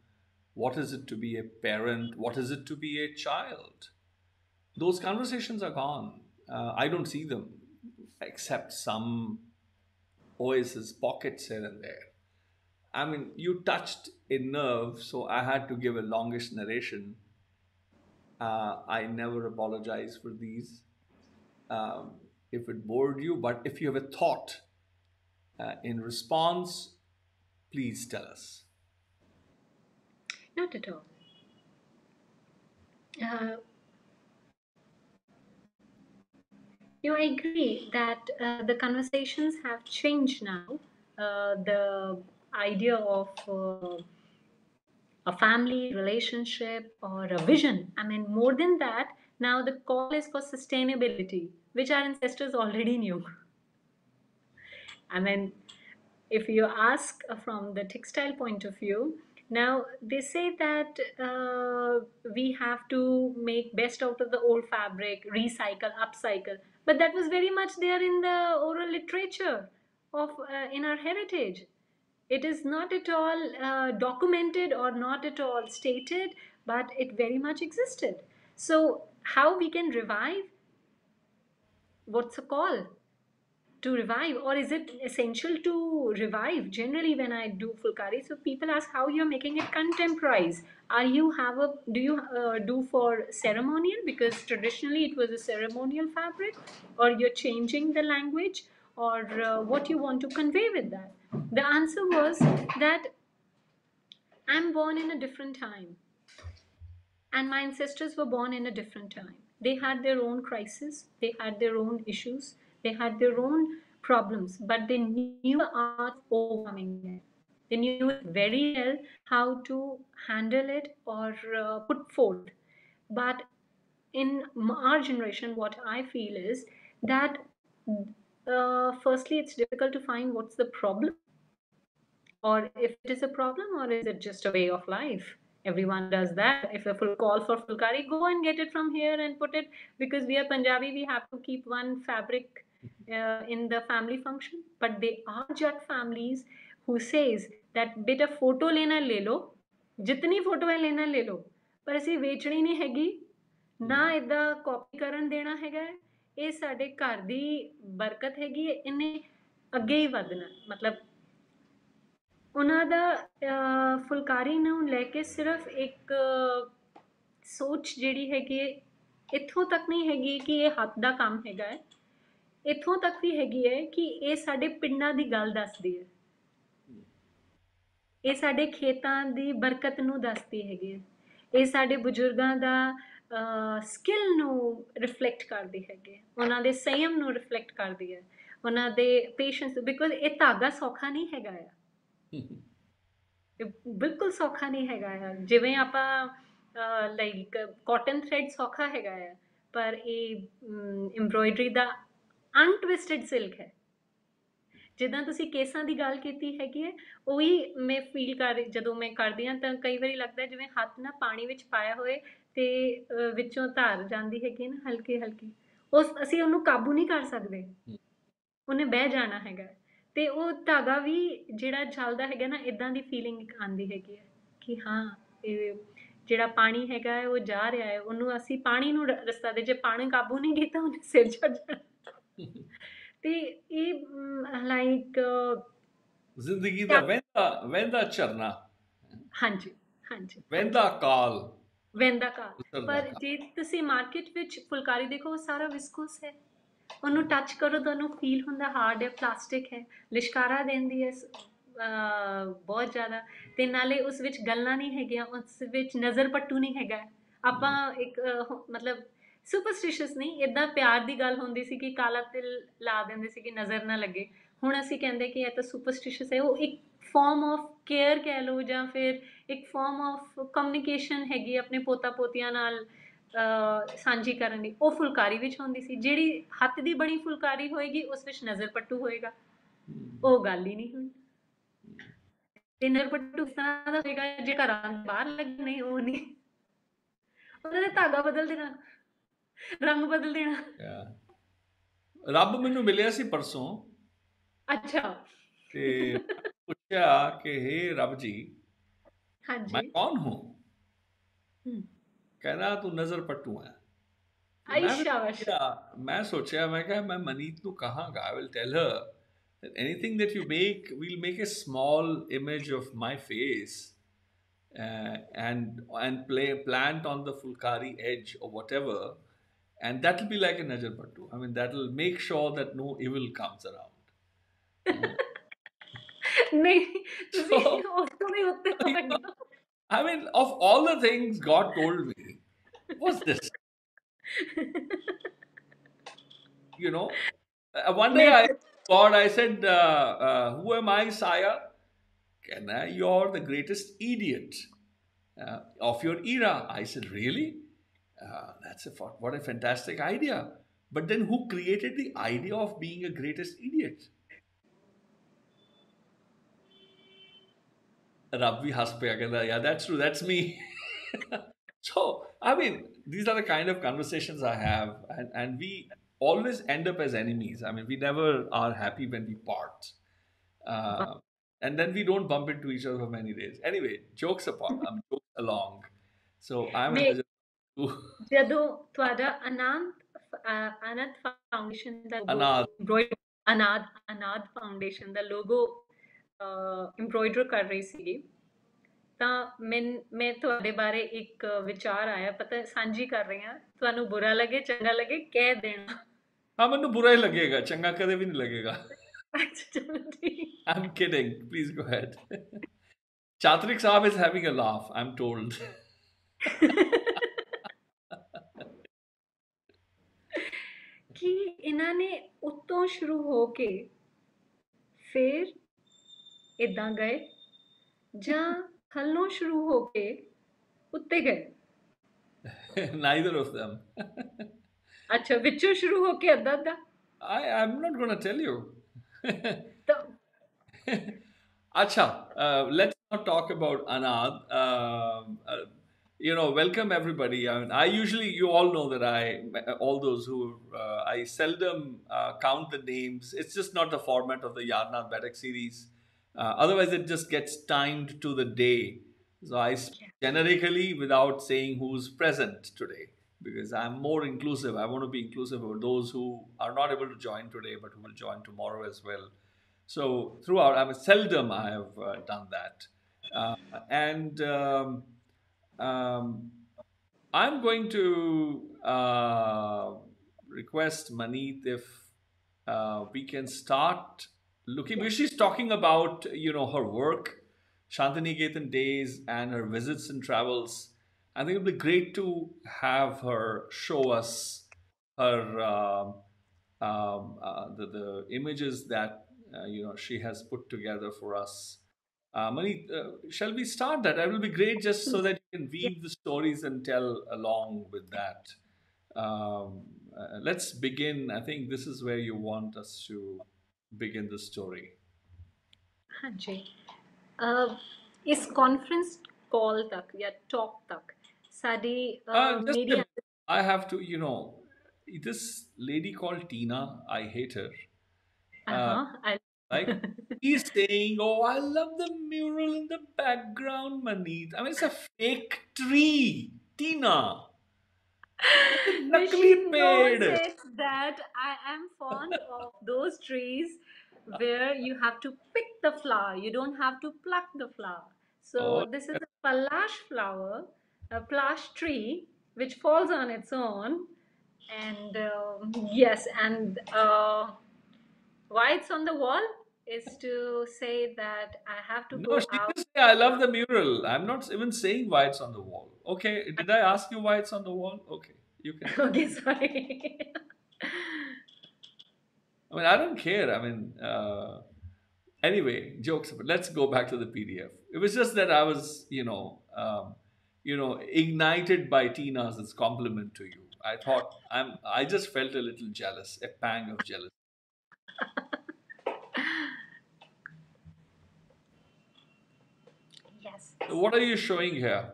What is it to be a parent? What is it to be a child? Those conversations are gone. I don't see them except some oasis pockets here and there. I mean, you touched a nerve, so I had to give a longish narration. I never apologize for these if it bored you, but if you have a thought in response, please tell us. Not at all. I agree that the conversations have changed now. The idea of a family relationship or a vision. I mean, more than that, now the call is for sustainability, which our ancestors already knew. I mean, if you ask from the textile point of view, now they say that we have to make best out of the old fabric, recycle, upcycle. But that was very much there in the oral literature of in our heritage. It is not at all documented or not at all stated, but it very much existed. So, how we can revive? What's a call? To revive, or is it essential to revive? Generally when I do fulkari, so people ask how you're making it contemporized. Are you have a Do you do for ceremonial, because traditionally it was a ceremonial fabric, or you're changing the language, or what you want to convey with that? The answer was that I'm born in a different time, and my ancestors were born in a different time. They had their own crises, they had their own issues, they had their own problems, but they knew the art of overcoming it. They knew it very well how to handle it or put forth. But in our generation, what I feel is that firstly, it's difficult to find what's the problem, or if it is a problem, or is it just a way of life? Everyone does that. If a full call for fulkari, go and get it from here and put it, because we are Punjabi, we have to keep one fabric in the family function. But they are Jat families who says that beta photo lena le lo, jitni photo hai lena le lo, ਪਰ ਅਸੀਂ ਵੇਚਣੀ ਨਹੀਂ ਹੈਗੀ, ਨਾ ਇਦਾਂ copy ਕਰਨ ਦੇਣਾ ਹੈਗਾ। ਇਹ ਸਾਡੇ ਘਰ ਦੀ ਬਰਕਤ ਹੈਗੀ, ਇਹਨੇ ਅੱਗੇ ਹੀ ਵਧਣਾ। ਮਤਲਬ ਉਹਨਾਂ ਦਾ ਫੁਲਕਾਰੀ ਨੂੰ ਲੈ ਕੇ ਸਿਰਫ ਇੱਕ ਸੋਚ ਜਿਹੜੀ ਹੈਗੀ, ਇੱਥੋਂ ਤੱਕ ਨਹੀਂ ਹੈਗੀ ਕਿ ਇਹ ਹੱਥ ਦਾ ਕੰਮ ਹੈਗਾ ਹੈ, ਇੱਥੋਂ ਤੱਕ ਵੀ ਹੈਗੀ ਹੈ ਕਿ ਇਹ ਸਾਡੇ ਪਿੰਡਾਂ ਦੀ ਗੱਲ ਦੱਸਦੀ ਹੈ, ਇਹ ਸਾਡੇ ਖੇਤਾਂ ਦੀ ਬਰਕਤ ਨੂੰ ਦੱਸਦੀ ਹੈਗੀ ਹੈ, ਇਹ ਸਾਡੇ ਬਜ਼ੁਰਗਾਂ ਦਾ ਸਕਿੱਲ ਨੂੰ ਰਿਫਲੈਕਟ ਕਰਦੀ ਹੈਗੀ ਹੈ, ਉਹਨਾਂ ਦੇ ਸੰਯਮ ਨੂੰ ਰਿਫਲੈਕਟ ਕਰਦੀ ਹੈ, ਉਹਨਾਂ ਦੇ ਪੇਸ਼ੈਂਸ, ਬਿਕੋਜ਼ ਇਹ ਧਾਗਾ ਸੌਖਾ ਨਹੀਂ ਹੈਗਾ ਆ। ਬਿਲਕੁਲ ਸੌਖਾ ਨਹੀਂ ਹੈਗਾ ਆ। ਜਿਵੇਂ ਆਪਾਂ ਲਾਈਕ ਕਾਟਨ ਥ੍ਰੈਡ ਸੌਖਾ ਹੈਗਾ ਆ, ਪਰ ਇਹ ਐਮਬ੍ਰੋਇਡਰੀ ਦਾ ਅਨਟਵਿਸਟਡ ਸਿਲਕ ਹੈ। ਜਿੱਦਾਂ ਤੁਸੀਂ ਕੇਸਾਂ ਦੀ ਗੱਲ ਕੀਤੀ ਹੈਗੀ ਹੈ, ਉਹੀ ਮੈਂ ਫੀਲ ਕਰ ਜਦੋਂ ਮੈਂ ਕਰਦੀ ਹਾਂ ਤਾਂ ਕਈ ਵਾਰੀ ਲੱਗਦਾ ਜਿਵੇਂ ਹੱਥ ਨਾ ਪਾਣੀ ਵਿੱਚ ਪਾਇਆ ਹੋਏ ਤੇ ਵਿੱਚੋਂ ਧਾਰ ਜਾਂਦੀ ਹੈਗੀ ਨਾ ਹਲਕੀ ਹਲਕੀ, ਅਸੀਂ ਉਹਨੂੰ ਕਾਬੂ ਨਹੀਂ ਕਰ ਸਕਦੇ, ਉਹਨੇ ਬਹਿ ਜਾਣਾ ਹੈਗਾ। ਤੇ ਉਹ ਧਾਗਾ ਵੀ ਜਿਹੜਾ ਚੱਲਦਾ ਹੈਗਾ ਨਾ, ਇੱਦਾਂ ਦੀ ਫੀਲਿੰਗ ਆਉਂਦੀ ਹੈਗੀ ਹੈ ਕਿ ਹਾਂ ਇਹ ਜਿਹੜਾ ਪਾਣੀ ਹੈਗਾ ਹੈ ਉਹ ਜਾ ਰਿਹਾ ਹੈ, ਉਹਨੂੰ ਅਸੀਂ ਪਾਣੀ ਨੂੰ ਰਸਤਾ ਦੇ, ਜੇ ਪਾਣੀ ਕਾਬੂ ਨਹੀਂ ਕੀਤਾ ਉਹਨੇ ਸਿਰ ਚੜ ਜਾਣਾ। ਤੇ ਇਹ ਲਾਈਕ ਜ਼ਿੰਦਗੀ ਦਾ ਵਹਿੰਦਾ ਝਰਨਾ। ਹਾਂਜੀ ਹਾਂਜੀ, ਵਹਿੰਦਾ ਕਾਲ। ਵਹਿੰਦਾ ਕਾਲ। ਪਰ ਜੇ ਤੁਸੀਂ ਮਾਰਕੀਟ ਵਿੱਚ ਫੁਲਕਾਰੀ ਦੇਖੋ, ਸਾਰਾ ਵਿਸਕੋਸ ਹੈ, ਉਹਨੂੰ ਟੱਚ ਕਰੋ ਤੁਹਾਨੂੰ ਫੀਲ ਹੁੰਦਾ ਹਾਰਡ ਹੈ, ਪਲਾਸਟਿਕ ਹੈ, ਲਿਸ਼ਕਾਰਾ ਦਿੰਦੀ ਹੈ ਬਹੁਤ ਜ਼ਿਆਦਾ, ਤੇ ਨਾਲੇ ਉਸ ਵਿੱਚ ਗੱਲਾਂ ਨਹੀਂ ਹੈਗੀਆਂ, ਉਸ ਵਿੱਚ ਨਜ਼ਰ ਪੱਟੂ ਨਹੀਂ ਹੈਗਾ। ਆਪਾਂ ਇੱਕ ਮਤਲਬ ਸੁਪਰਸਟੀਸ਼ੀਅਸ ਨਹੀਂ, ਇੱਦਾਂ ਪਿਆਰ ਦੀ ਗੱਲ ਹੁੰਦੀ ਸੀ ਕਿ ਕਾਲਾ ਤਿਲ ਲਾ ਦਿੰਦੇ ਸੀ ਕਿ ਨਜ਼ਰ ਨਾ ਲੱਗੇ। ਹੁਣ ਅਸੀਂ ਕਹਿੰਦੇ ਕਿ ਇਹ ਤਾਂ ਸੁਪਰਸਟੀਸ਼ੀਅਸ ਹੈ। ਉਹ ਇੱਕ ਫਾਰਮ ਆਫ ਕੇਅਰ ਕਹਿ ਲਓ, ਜਾਂ ਫਿਰ ਇੱਕ ਫਾਰਮ ਆਫ ਕਮਿਊਨੀਕੇਸ਼ਨ ਹੈਗੀ ਆਪਣੇ ਪੋਤਾ ਪੋਤੀਆਂ ਨਾਲ ਸਾਂਝੀ ਕਰਨ ਦੀ। ਉਹ ਫੁਲਕਾਰੀ ਵਿੱਚ ਹੁੰਦੀ ਸੀ। ਜਿਹੜੀ ਹੱਥ ਦੀ ਬਣੀ ਫੁਲਕਾਰੀ ਹੋਏਗੀ ਉਸ ਵਿੱਚ ਨਜ਼ਰ ਪੱਟੂ ਹੋਏਗਾ, ਉਹ ਗੱਲ ਹੀ ਨਹੀਂ ਹੁਣ। ਤੇ ਨਜ਼ਰ ਪੱਟੂ ਇਸ ਤਰ੍ਹਾਂ ਦਾ ਹੋਏਗਾ ਜੇ ਘਰਾਂ ਦੇ ਬਾਹਰ ਲੱਗੇ, ਨਹੀਂ ਉਹ ਨਹੀਂ, ਉਹਨਾਂ ਨੇ ਧਾਗਾ ਬਦਲ ਦੇਣਾ, ਰੰਗ ਬਦਲ ਦੇਣਾ। ਰੱਬ ਮੈਨੂੰ ਮਿਲਿਆ ਸੀ ਪਰਸੋਂ, ਅੱਛਾ। ਤੇ ਪੁੱਛਿਆ ਕਿ ਹੇ ਰੱਬ ਜੀ, ਮੈਂ ਹਾਂਜੀ। ਕੌਣ ਹੂੰ? ਕਹਿੰਦਾ ਤੂੰ ਨਜ਼ਰ ਪੱਟੂ ਹੈ। ਮੈਂ ਸੋਚਿਆ, ਮੈਂ ਕਿਹਾ ਮੈਂ ਮਨੀਤ ਨੂੰ ਕਹਾਂਗਾ, I will tell her that anything that you make, we'll make a small image of my face and plant on the fulkari edge or whatever, and that will be like a nazar pattu. I mean, that will make sure that no evil comes around. नहीं, उसको भी उत्ते लगेगा। I mean, of all the things God told me, what's this? You know, one day I said, who am I, Sire? You're the greatest idiot of your era. I said, really? What a fantastic idea. But then who created the idea of being a greatest idiot? Rabbi Haspaya, yeah, that's true, that's me. So, I mean, these are the kind of conversations I have, and we always end up as enemies. I mean, we never are happy when we part. And then we don't bump into each other for many days. Anyway, jokes apart, jokes along. So, I'm in the ਜਦੋਂ ਤੁਹਾਡਾ ਅਨਾਦ foundation ਦਾ ਅਨਾਦ foundation ਦਾ logo ਐਮਬ੍ਰੋਇਡਰ ਕਰ ਰਹੀ ਸੀਗੀ, ਤਾਂ ਮੈਂ ਤੁਹਾਡੇ ਬਾਰੇ ਇੱਕ ਵਿਚਾਰ ਆਇਆ, ਪਤਾ ਸਾਂਝੀ ਕਰ ਰਹੀ ਹਾਂ। ਤੁਹਾਨੂੰ ਬੁਰਾ ਲੱਗੇ ਚੰਗਾ ਲੱਗੇ ਕਹਿ ਦੇਣਾ। ਹਾਂ, ਮੈਨੂੰ ਬੁਰਾ ਹੀ ਲੱਗੇਗਾ, ਚੰਗਾ ਕਦੇ ਵੀ ਨਹੀਂ ਲੱਗੇਗਾ। ਅੱਛਾ ਚਲੋ ਠੀਕ। I'm kidding. Please go ahead. Chatrik Saab is having a laugh, I'm told. ਕਿ ਇਹਨਾਂ ਨੇ ਉੱਤੋਂ ਸ਼ੁਰੂ ਹੋ ਕੇ ਫਿਰ ਇਦਾਂ ਗਏ, ਜਾਂ ਥੱਲੋਂ ਸ਼ੁਰੂ ਹੋ ਕੇ ਉੱਤੇ ਗਏ? Neither of them. ਅੱਛਾ, ਵਿੱਚੋਂ ਸ਼ੁਰੂ ਹੋ ਕੇ ਅੱਧਾ ਅੱਧਾ? I'm not going to tell you. Acha, let's not talk about Anad. Welcome everybody. I mean, you all know that all those who, I seldom count the names. It's just not the format of the YaarAnād Baiṭhak series. Otherwise, it just gets timed to the day. So I speak generically without saying who's present today, because I'm more inclusive. I want to be inclusive of those who are not able to join today, but who will join tomorrow as well. So throughout, seldom I have done that. I'm going to request Maneet if we can start looking, because she's talking about, her work, Shantiniketan days, and her visits and travels. I think it would be great to have her show us her the images that she has put together for us. Maneet, shall we start that? That will be great, just so that you can weave the stories and tell along with that. Let's begin. I think this is where you want us to begin the story. हाँ जी, इस conference call तक या talk तक साडी मेरी I have to, this lady called Tina, I hate her. Like, he's saying, oh, I love the mural in the background, Maneet. I mean, it's a fake tree, Tina. She knows it that I am fond of those trees where you have to pick the flower. You don't have to pluck the flower. So this is a palash flower, a palash tree, which falls on its own. And yes, and why it's on the wall is to say that I have to No, go she out. just say I love the mural. I'm not even saying why it's on the wall. Okay, did I ask you why it's on the wall? Okay, you can. Okay, sorry. I mean, I don't care. I mean, anyway, jokes. But let's go back to the PDF. It was just that I was, ignited by Tina's compliment to you. I thought I just felt a little jealous, a pang of jealousy. Yes. So, what are you showing here?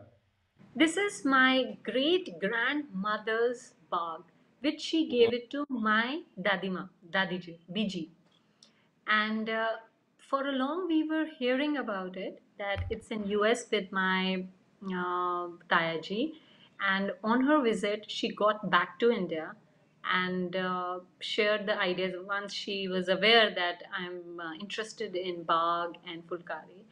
This is my great grandmother's bag, which she Wow. gave it to my dadima, Dadiji, Biji. And for a long, we were hearing about it that it's in US with my Tayaji. And on her visit, she got back to India and shared the ideas once she was aware that I'm interested in Bag and Fulkari.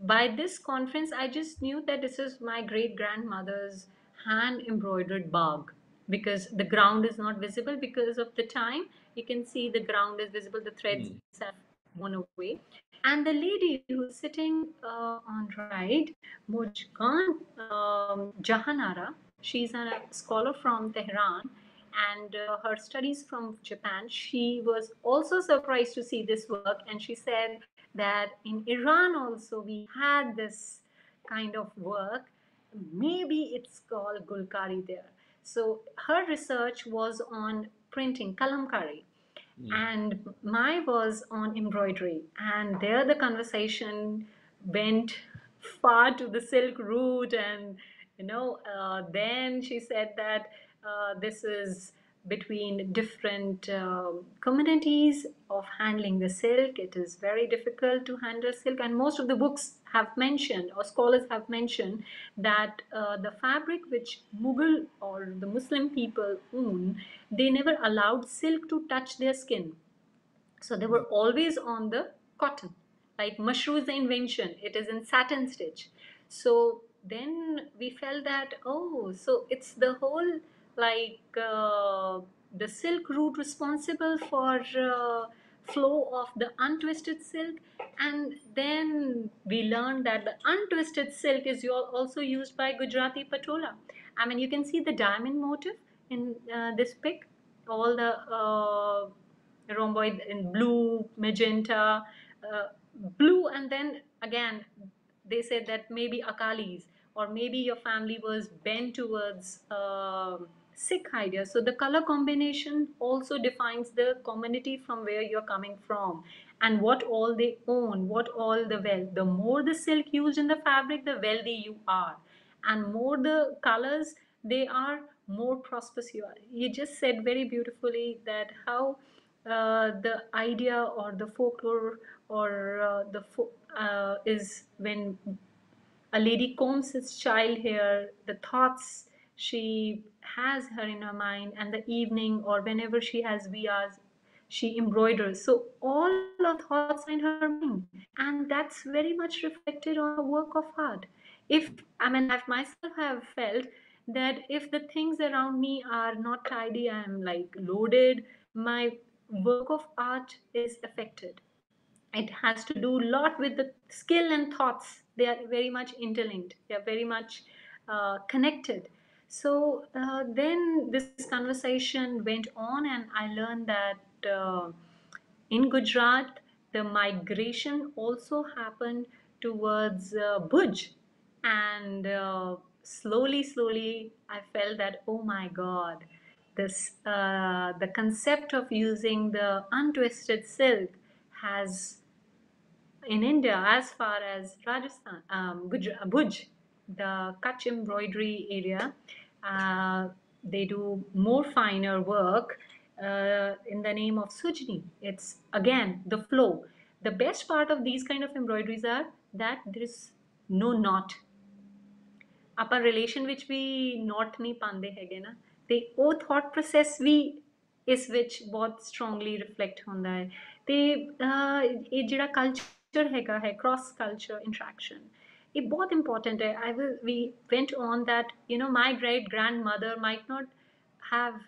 By this conference, I just knew that this is my great grandmother's hand embroidered bag because the ground is not visible because of the time. You can see the ground is visible, the threads Hmm. have worn away. And the lady who's sitting on right, Mujkan Jahanara, she's a scholar from Tehran and her studies from Japan. She was also surprised to see this work, and she said that in Iran also we had this kind of work. Maybe it's called Gulkari there. So her research was on printing, kalamkari, Hmm. and my was on embroidery. And there the conversation went far to the silk route, and then she said that this is between different communities of handling the silk. It is very difficult to handle silk, and most of the books have mentioned, or scholars have mentioned, that the fabric which Mughal or the Muslim people own, they never allowed silk to touch their skin, so they were always on the cotton. Like mushroom is the invention, it is in satin stitch. So then we felt that, oh, so it's the whole, like the silk route responsible for flow of the untwisted silk. And then we learned that the untwisted silk is also used by Gujarati patola. I mean, you can see the diamond motif in this pic, all the rhomboid in blue, magenta, uh, blue, and then again they said that maybe Akalis, or maybe your family was bent towards Sikh idea. So the color combination also defines the community from where you're coming from and what all they own, what all the wealth. The more the silk used in the fabric, the wealthy you are, and more the colors they are, more prosperous you are. You just said very beautifully that how the idea or the folklore or is when a lady combs his child hair, the thoughts she has her in her mind, and the evening or whenever she has viyas, she embroiders. So all of thoughts are in her mind, and that's very much reflected on her work of art. If I mean, I myself have felt that if the things around me are not tidy, I am like loaded, my work of art is affected. It has to do a lot with the skill and thoughts. They are very much interlinked, they are very much connected. So then this conversation went on, and I learned that in Gujarat the migration also happened towards Bhuj. And slowly I felt that, oh my god, this the concept of using the untwisted silk has in India, as far as Rajasthan, Bhuj, the Kutch embroidery area, they do more finer work in the name of Sujni. It's again the flow. The best part of these kind of embroideries are that there is no knot. ਆਪਾਂ relation ਵਿੱਚ ਵੀ note ਨਹੀਂ ਪਾਉਂਦੇ ਹੈਗੇ ਨਾ, ਤੇ ਉਹ thought process ਵੀ ਇਸ ਵਿੱਚ ਬਹੁਤ ਸਟਰੋਂਗਲੀ ਰਿਫਲੈਕਟ ਹੁੰਦਾ ਹੈ। ਤੇ ਇਹ ਜਿਹੜਾ ਕਲਚਰ ਹੈਗਾ ਹੈ, ਕ੍ਰਾਸ ਕਲਚਰ ਇੰਟਰੈਕਸ਼ਨ, ਇਹ ਬਹੁਤ ਇੰਪੋਰਟੈਂਟ ਹੈ। ਵੀ went on that, my great grandmother might not have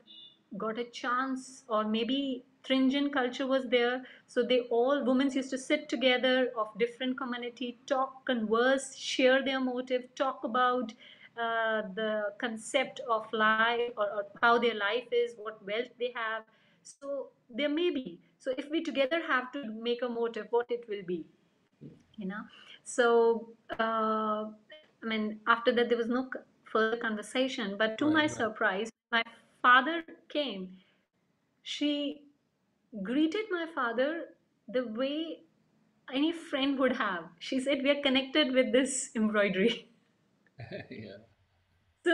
got a chance, or maybe Trinjan culture was there, so they all women used to sit together of different community, talk, converse, share their motive, talk about the concept of life, or how their life is, what wealth they have. So there may be. So if we together have to make a motive, what it will be, you know. So I mean, after that there was no further conversation. But to my Right, right. surprise, my father came. She greeted my father the way any friend would have. She said, "We are connected with this embroidery." Yeah. So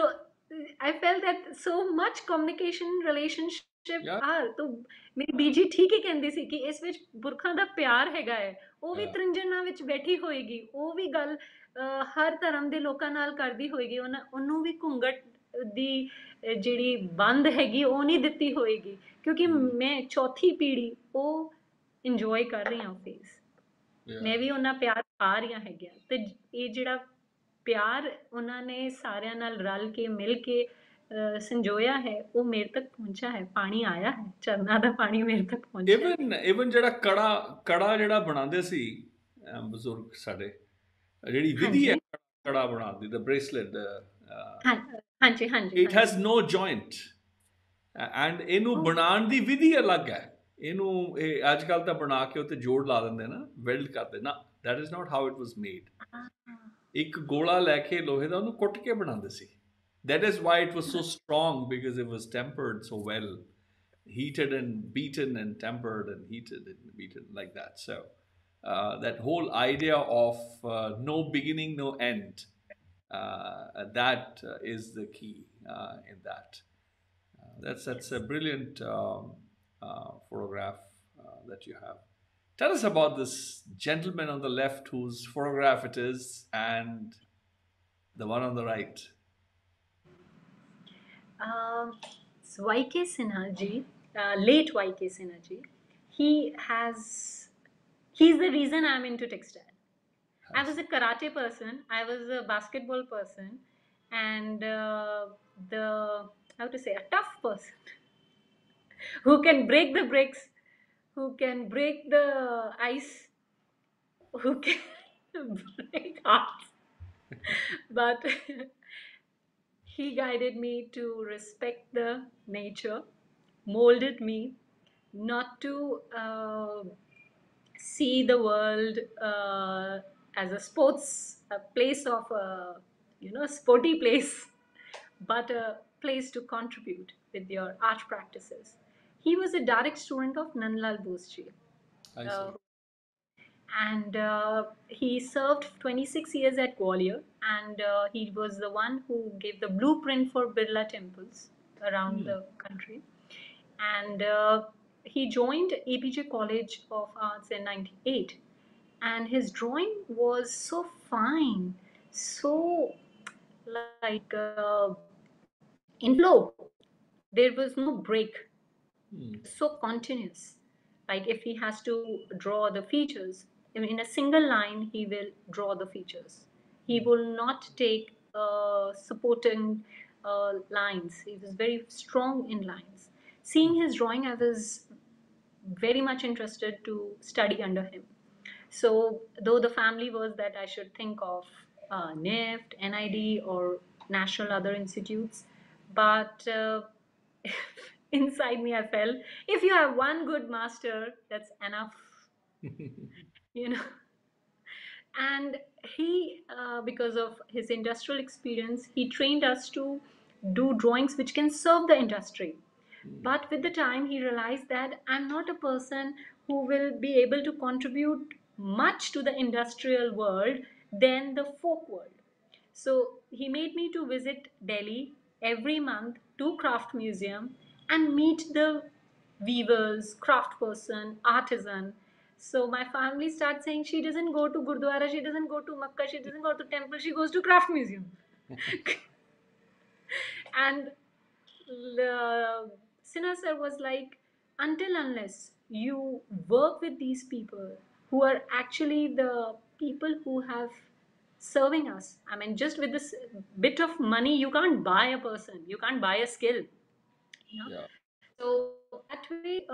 I felt that so much communication relationship Yeah. ਆ ਤੋ ਮੇਰੀ ਬੀਜੀ ਠੀਕ ਹੀ ਕਹਿੰਦੀ ਸੀ ਕਿ ਇਸ ਵਿੱਚ ਪੁਰਖਾਂ ਦਾ ਪਿਆਰ ਹੈਗਾ ਹੈ, ਉਹ ਵੀ Yeah. ਤ੍ਰਿੰਜਨਾ ਵਿੱਚ ਬੈਠੀ ਹੋਏਗੀ, ਉਹ ਵੀ ਗੱਲ ਹਰ ਧਰਮ ਦੇ ਲੋਕਾਂ ਨਾਲ ਕਰਦੀ ਹੋਏਗੀ, ਉਹਨੂੰ ਵੀ ਘੁੰਗਟ ਦੀ ਜਿਹੜੀ ਬੰਦ ਹੈਗੀ ਉਹ ਨਹੀਂ ਦਿੱਤੀ ਹੋਏਗੀ, ਕਿਉਂਕਿ ਮੈਂ ਚੌਥੀ ਪੀੜ੍ਹੀ ਉਹ ਇੰਜੋਏ ਕਰ ਰਹੀ ਹਾਂ ਫੇਸ, ਮੈਂ Yeah. ਵੀ ਉਹਨਾਂ ਪਿਆਰ ਪਾ ਰਹੀਆਂ ਹੈਗੀਆਂ, ਤੇ ਇਹ ਜਿਹੜਾ ਪਿਆਰ ਉਹਨਾਂ ਨੇ ਸਾਰਿਆਂ ਨਾਲ ਰਲ ਕੇ ਮਿਲ ਕੇ ਸੰਜੋਇਆ ਹੈ, ਉਹ ਮੇਰੇ ਤੱਕ ਪਹੁੰਚਾ ਹੈ, ਪਾਣੀ ਆਇਆ ਹੈ, ਚਰਨਾਂ ਦਾ ਪਾਣੀ ਮੇਰੇ ਤੱਕ ਪਹੁੰਚਿਆ ਹੈ। ਇਵਨ ਜਿਹੜਾ ਕੜਾ ਜਿਹੜਾ ਬਣਾਉਂਦੇ ਸੀ ਬਜ਼ੁਰਗ ਸਾਡੇ, ਜਿਹੜੀ ਵਿਧੀ ਹੈ ਹਾਂਜੀ ਕੜਾ ਬਣਾਉਣ ਦੀ, ਦ ਬ੍ਰੇਸਲੇਟ, ਹਾਂ ਹਾਂਜੀ ਹਾਂਜੀ ਇਟ ਹੈਜ਼ ਹਾਂਜੀ ਨੋ ਜੁਆਇੰਟ, ਐਂਡ ਇਹਨੂੰ ਬਣਾਉਣ ਦੀ ਵਿਧੀ ਅਲੱਗ ਹੈ। ਇਹਨੂੰ ਇਹ ਅੱਜ ਕੱਲ੍ਹ ਤਾਂ ਬਣਾ ਕੇ ਉੱਤੇ ਜੋੜ ਲਾ ਦਿੰਦੇ ਨਾ, ਵੈਲਡ ਕਰਦੇ ਨਾ, that is not how it was made. ਇੱਕ ਗੋਲਾ ਲੈ ਕੇ ਲੋਹੇ ਦਾ ਉਹਨੂੰ ਕੁੱਟ ਕੇ ਬਣਾਉਂਦੇ ਸੀ। That is why it was so strong, because it was tempered so well, heated and beaten and tempered and heated and beaten like that. So that whole idea of no beginning, no end, that is the key in that. That's yes. a brilliant photograph that you have. Tell us about this gentleman on the left whose photograph it is, and the one on the right. So Y.K. Sinha ji, late Y.K. Sinha ji, he's the reason I'm into textile. I was a karate person, I was a basketball person, and how to say, a tough person who can break the bricks, who can break the ice, who can break hearts. But he guided me to respect the nature, molded me not to see the world as a sports a place of a, sporty place, but a place to contribute with your art practices. He was a direct student of Nandlal Boseji, I uh, see. and he served 26 years at Gwalior, and he was the one who gave the blueprint for Birla temples around the country. And he joined Apeejay College of Arts in 98, and his drawing was so fine, so like in flow. There was no break, so continuous. Like if he has to draw the features in a single line, he will draw the features. He will not take supporting lines. He was very strong in lines. Seeing his drawing, I was very much interested to study under him. So, though the family was that I should think of NIFT, NID, or national other institutes, but inside me I felt, if you have one good master, that's enough, you know. And he, because of his industrial experience, he trained us to do drawings which can serve the industry. But with the time, he realized that I'm not a person who will be able to contribute much to the industrial world than the folk world. So he made me to visit Delhi every month to craft museum and meet the weavers, craft person, artisan. So my family starts saying she doesn't go to Gurdwara, she doesn't go to Makkah, she doesn't go to temple, she goes to craft museum. And Sinha sir was like, until unless you work with these people who are actually the people who have serving us, I mean, just with this bit of money, you can't buy a person, you can't buy a skill. You know? Yeah. So that way,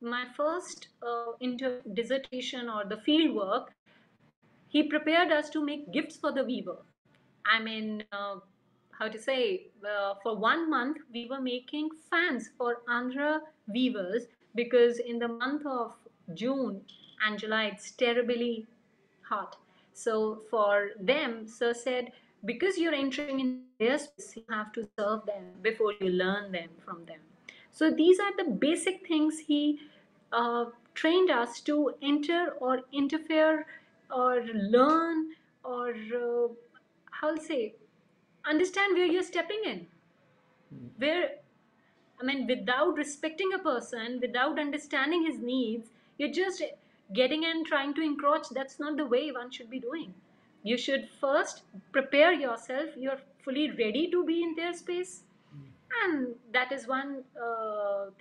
my first dissertation or the field work, he prepared us to make gifts for the weaver. I mean, how to say, for 1 month we were making fans for Andhra weavers, because in the month of June and July it's terribly hot. So for them, Sir said, because you're entering into their space, you have to serve them before you learn them from them. So these are the basic things he trained us to enter or interfere or learn or how to say, understand where you're stepping in. Where, I mean, without respecting a person, without understanding his needs, you're just getting in, trying to encroach. That's not the way one should be doing. You should first prepare yourself. You're fully ready to be in their space. And that is one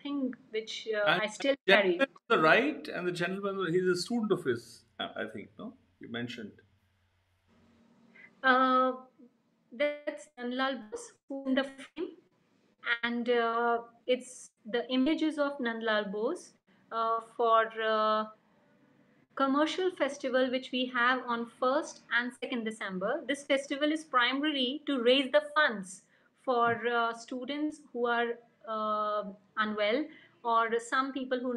thing which And I still the carry. gentleman on the right and the gentleman, he's a student of his, I think, no? You mentioned. Uh, that's Nandlal Bose who's in the frame, and it's the images of Nandlal Bose for commercial festival which we have on 1st and 2nd December. This festival is primarily to raise the funds for students who are unwell, or some people who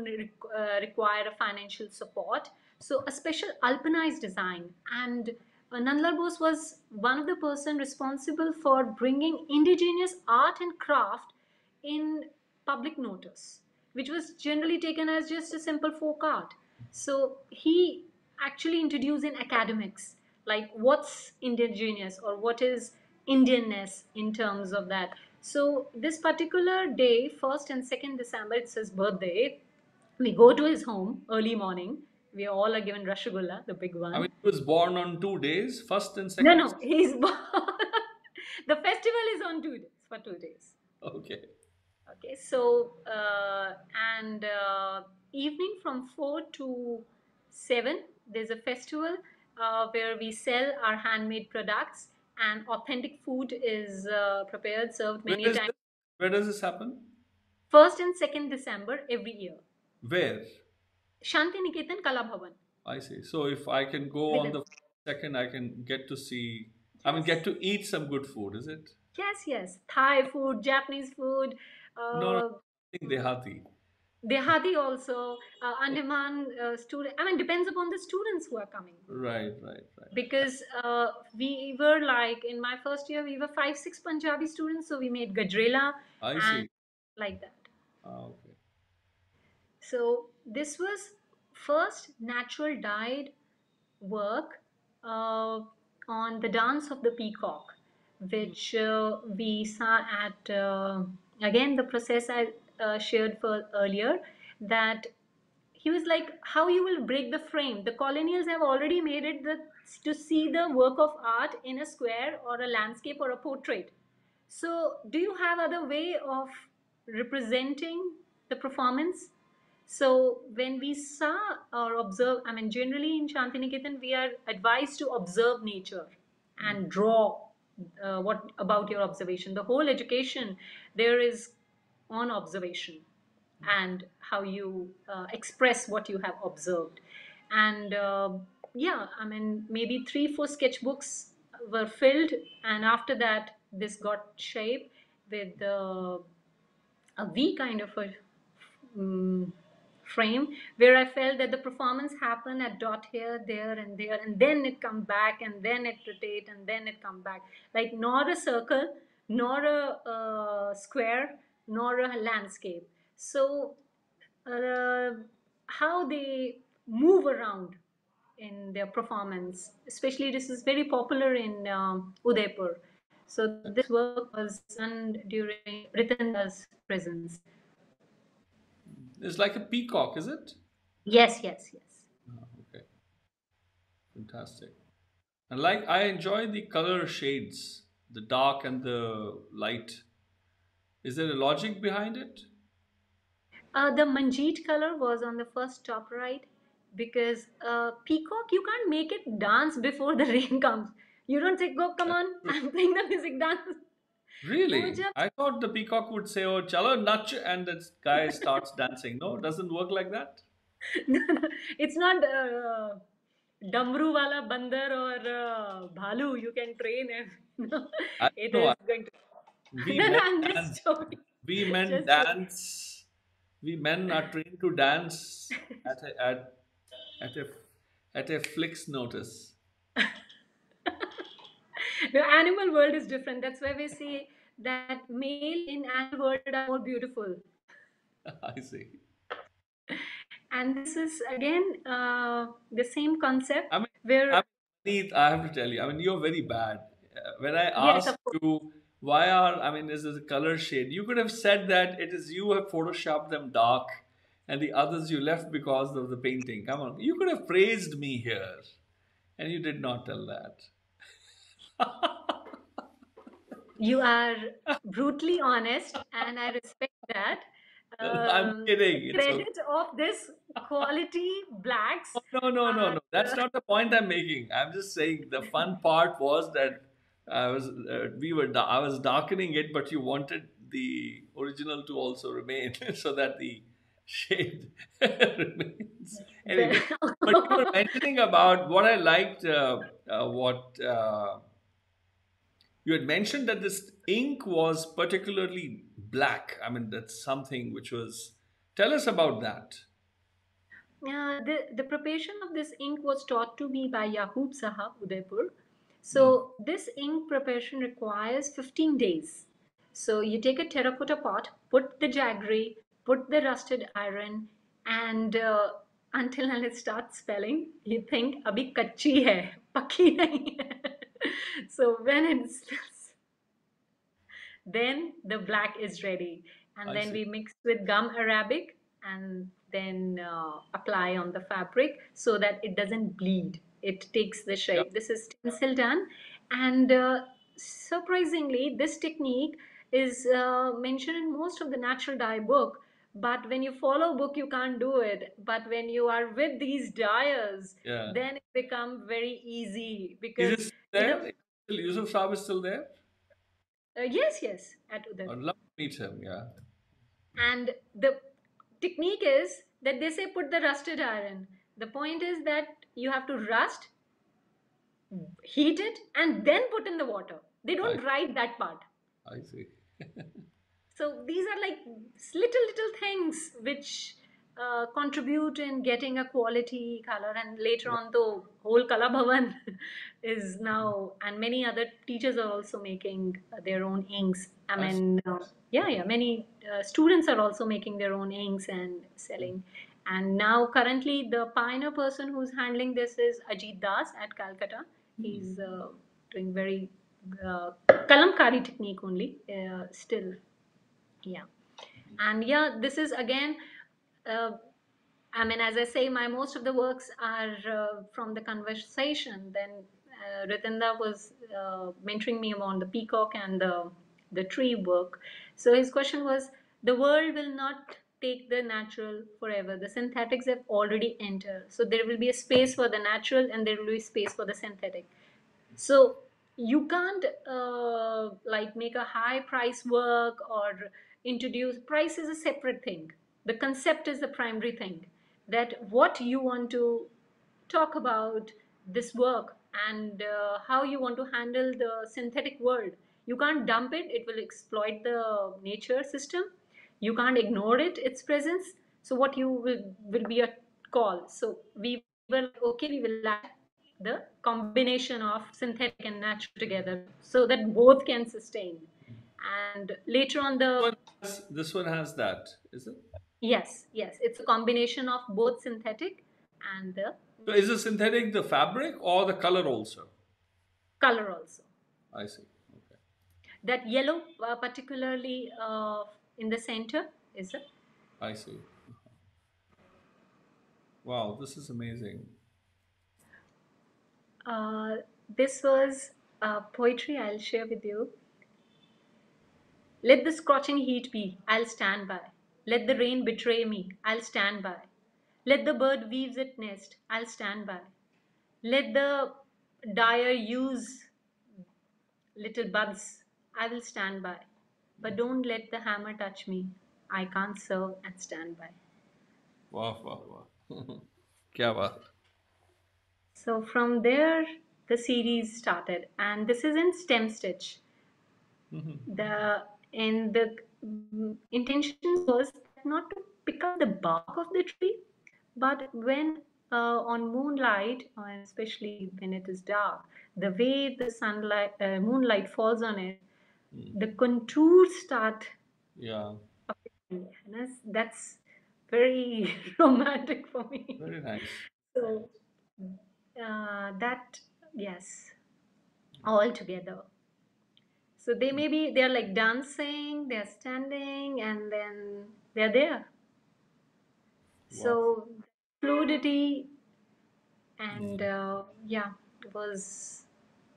require a financial support. So a special alpanized design, and Nandlal Bose was one of the person responsible for bringing indigenous art and craft in public notice, which was generally taken as just a simple folk art. So he actually introduced in academics, like what's indigenous or what is Indianness in terms of that. So this particular day, 1st and 2nd December, it's his birthday. We go to his home early morning. We all are given rasgulla, the big I one. mean, he was born on 2 days, first and No, second. no, he's born. The festival is on 2 days, for 2 days. Okay. Okay, so and evening from 4 to 7, there's a festival where we sell our handmade products, and authentic food is prepared, served Where many a is time. this? Where does this happen? 1st and 2nd December every year. Where? Shanti Niketan Kala Bhavan. I see. So if I can go on Within. the second, I can get to see, I mean, Yes. get to eat some good food, is it? Yes, yes. Thai food, Japanese food, No, no, uh, I think Dehati. Dehadi also, Andaman student. I mean, depends upon the students who are coming. Right, right, right. Because we were like, in my first year we were 5 6 Punjabi students, so we made gajrela I and see. like that. Okay. So this was first natural dyed work uh, on the dance of the peacock, which we saw at again the process I shared for earlier, that he was like, how you will break the frame? The colonials have already made it to see the work of art in a square or a landscape or a portrait. So do you have other way of representing the performance? So when we saw or observe, I mean, generally in Shantiniketan, we are advised to observe nature and draw what about your observation. The whole education there is on observation and how you express what you have observed. And yeah, I mean, maybe 3 4 sketchbooks were filled, and after that, this got shape with a V kind of a um, frame, where I felt that the performance happened at dot here, there, and then it come back, and then it rotate, and then it come back. Like not a circle, nor a square, nor a landscape. So uh, how they move around in their performance, especially this is very popular in Udaipur. So this work was done during Ritanda's presence. It's like a peacock, is it? Yes, yes, yes. Okay. Fantastic. And like, I enjoy the color shades, the dark and the light. Is there a logic behind it? The Manjeet color was on the first top right, because peacock, you can't make it dance before the rain comes. You don't say, go, come That's on, true. I'm playing the music, dance. Really? I thought the peacock would say, "Oh, chalo nach," and the guy starts dancing. No, it doesn't work like that. No, no, it's not Damru wala bandar or Bhalu. You can train him. No, I it don't know. is going to. We No, no, men I'm dance. just joking. We men Just joking. dance. We men are trained to dance at a, at a at a flick's notice. The animal world is different. That's why we say that male in animal world are more beautiful. I see. And this is again the same concept I mean, where, I Neet, I have to tell you, I mean, you're very bad. When I yes, asked of course. you why are, I mean, is this a color shade? You could have said that it is you have photoshopped them dark, and the others you left because of the painting. Come on, you could have praised me here, and you did not tell that. You are brutally honest, and I respect that. I'm kidding. It's okay. Credit of this quality blacks No, no, no, are no. That's not the point I'm making. I'm just saying the fun part was that I was darkening it, but you wanted the original to also remain so that the shade remains. Anyway, but you were mentioning about what I liked, what you had mentioned that this ink was particularly black. I mean, that's something which was. Tell us about that. the preparation of this ink was taught to me by Yaqub Sahab Udaipur. Hmm. So this ink preparation requires 15 days. So you take a terracotta pot, put the jaggery, put the rusted iron, and until and it starts spelling, you think abhi kachi hai, pakki nahi hai. So when it's then the black is ready, and I then see. we mix with gum arabic and then apply on the fabric so that it doesn't bleed, it takes the Yeah. shape. This is stencil done, and surprisingly this technique is mentioned in most of the natural dye book, but when you follow book you can't do it, but when you are with these dyers Yeah. then it become very easy Is it because still you know. there? Still, Yusuf Saab is still there? Yes, yes, at I'd Udaipur. love to meet him. Yeah. And the technique is that they say put the rusted iron. The point is that you have to rust, heat it, and then put in the water. They I don't write that part. I see. So these are like little things which contribute in getting a quality color. And later on, the whole Kala Bhavan is now, and many other teachers are also making their own inks. I I see. mean, yeah, many students are also making their own inks and selling. And now, currently, the pioneer person who's handling this is Ajit Das at Calcutta. He's doing very kalamkari technique only, still, yeah. And yeah, this is again, uh, I mean, as I say, my most of the works are from the conversation. Then Ritinda was mentoring me on the peacock and the tree work. So his question was, the world will not take the natural forever. The synthetics have already entered. So there will be a space for the natural and there will be space for the synthetic. So you can't like make a high price work or introduce price is a separate thing. The concept is the primary thing. That what you want to talk about this work and how you want to handle the synthetic world. You can't dump it, it will exploit the nature system. You can't ignore it, its presence. So what you will be a call. So we were like, okay, we will add the combination of synthetic and natural together so that both can sustain. And later on the, This one has that, is it? yes, it's a combination of both synthetic and the So is the synthetic the fabric or the color also? color also. I see. Okay. That yellow, particularly in the center, is a. I see. Wow, this is amazing. This was poetry I'll share with you. Let the scorching heat be, I'll stand by. Let the rain betray me, I'll stand by. Let the bird weaves its nest, I'll stand by. Let the dyer use little buds, I will stand by. But don't let the hammer touch me. I can't serve and stand by. Wow, wow, wow. क्या बात. So from there, the series started, and this is in stem stitch. The and the intention was that not to pick up the bark of the tree, but when on moonlight, and especially when it is dark, the way the sunlight, moonlight falls on it, the contours start Yeah, appearing. And that's very romantic for me. very nice. So that, yes, all together. So they're like dancing, they're standing, and then they're there. Wow. So fluidity and yeah, was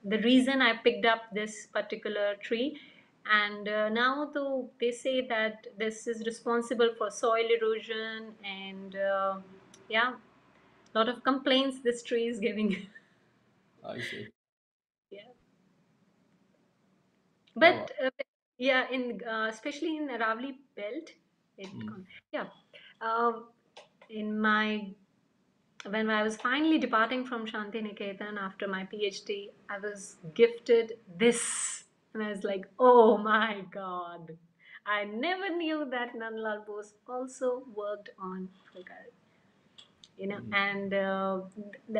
the reason I picked up this particular tree. And now though they say that this is responsible for soil erosion and yeah, a lot of complaints this tree is giving. I see. Yeah. क्या बात. But yeah, in especially in Aravali belt, Hmm. yeah. Uh, in my when I was finally departing from Shanti Niketan after my PhD, I was gifted this, and I was like, "Oh my God!" I never knew that Nandlal Bose also worked on Fulkari. And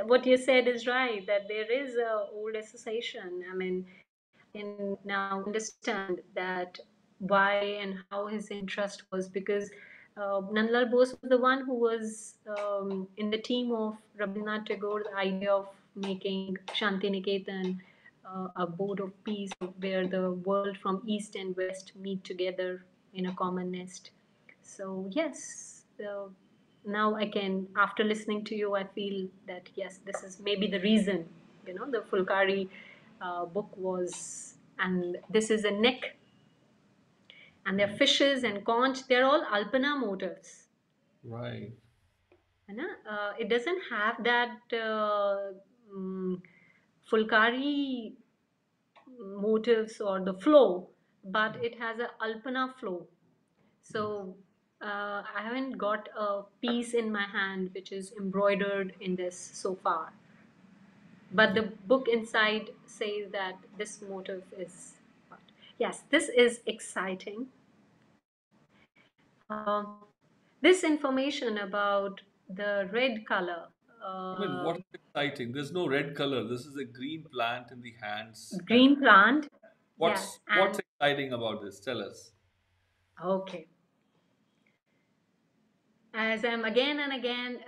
what you said is right, that there is a old association. I mean, I can now understand that why and how his interest was, because Nandlal Bose was the one who was in the team of Rabindranath Tagore's idea of making Shanti Niketan a board of peace where the world from east and west meet together in a common nest. So yes, now I can, after listening to you, I feel that yes, this is maybe the reason. The Fulkari book was, and this is a neck, and they're fishes and conch. They're all Alpana motifs. Right. It doesn't have that Fulkari motifs or the flow, but it has a Alpana flow. So I haven't got a piece in my hand which is embroidered in this so far. But the book inside says that this motif is. Yes, this is exciting. This information about the red color, I mean, uh, what's exciting? There's no red color. This is a green plant in the hands. And green plant, yes, what's and exciting about this? Tell us. okay. As I'm again and again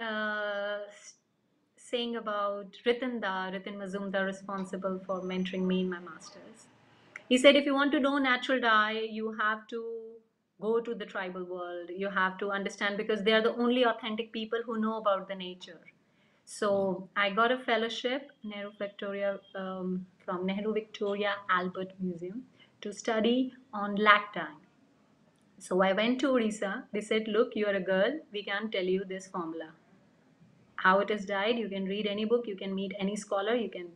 saying about Ritin Mazumdar, responsible for mentoring me in my master's. He said, if you want to know natural dye, you have to go to the tribal world. You have to understand, because they are the only authentic people who know about the nature. So I got a fellowship, from Nehru Victoria Albert Museum, to study on lactine. So I went to Orissa. They said, look, you're a girl. We can't tell you this formula. How it is dyed, you can read any book, you can meet any scholar, you can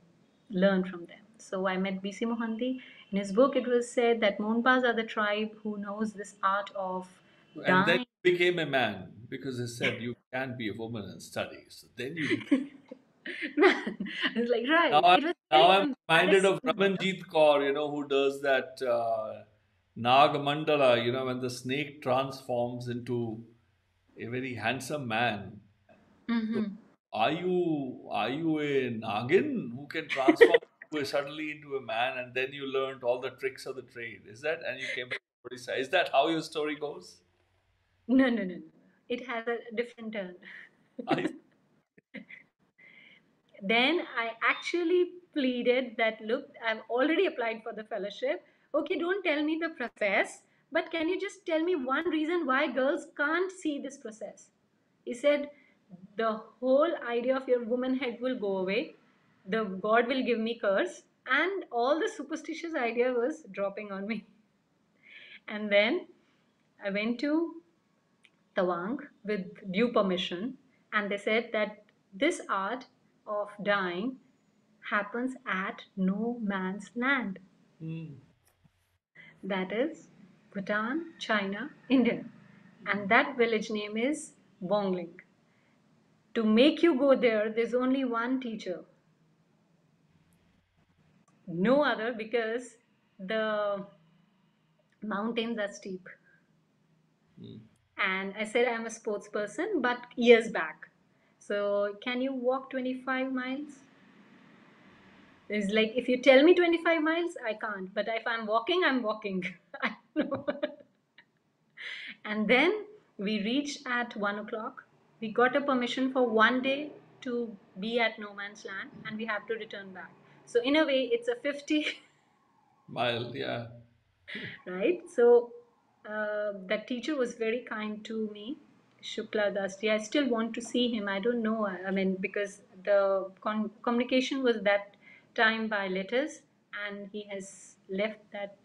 learn from them. So I met B.C. Mohanty. In his book, it was said that Monpas are the tribe who knows this art of And then dyeing. you became a man because they said you can't be a woman and study. So then you became. Man, I was like, Now right. I'm It was now very I'm reminded of embarrassing. Ramanjit Kaur, who does that Nag Mandala, when the snake transforms into a very handsome man. So Mm-hmm. are you a Nagin who can transform suddenly into a man, and then you learned all the tricks of the trade? Is that, and you came back to Odisha? Is that how your story goes? No, no, no, no. It has a different turn. I Then I actually pleaded that, look, I've already applied for the fellowship. Okay, don't tell me the process, but can you just tell me one reason why girls can't see this process? He said, the whole idea of your womanhood will go away, the God will give me curse, and all the superstitious idea was dropping on me. And then I went to Tawang with due permission, and they said that this art of dyeing happens at no man's land. Hmm. That is Bhutan, China, India. And that village name is Bongling. To make you go there, there's only one teacher. No other, because the mountains are steep. And I said I'm a sports person, but years back. So can you walk 25 miles? It's like, if you tell me 25 miles, I can't. But if I'm walking, I'm walking. I know. And then we reached at 1 o'clock. We got a permission for 1 day to be at no man's land, and we have to return back. So in a way, it's a 50. Mile, yeah. Right? So that teacher was very kind to me, Shukla Dasti. I still want to see him. I don't know. I mean, because the communication was that time by letters, and he has left that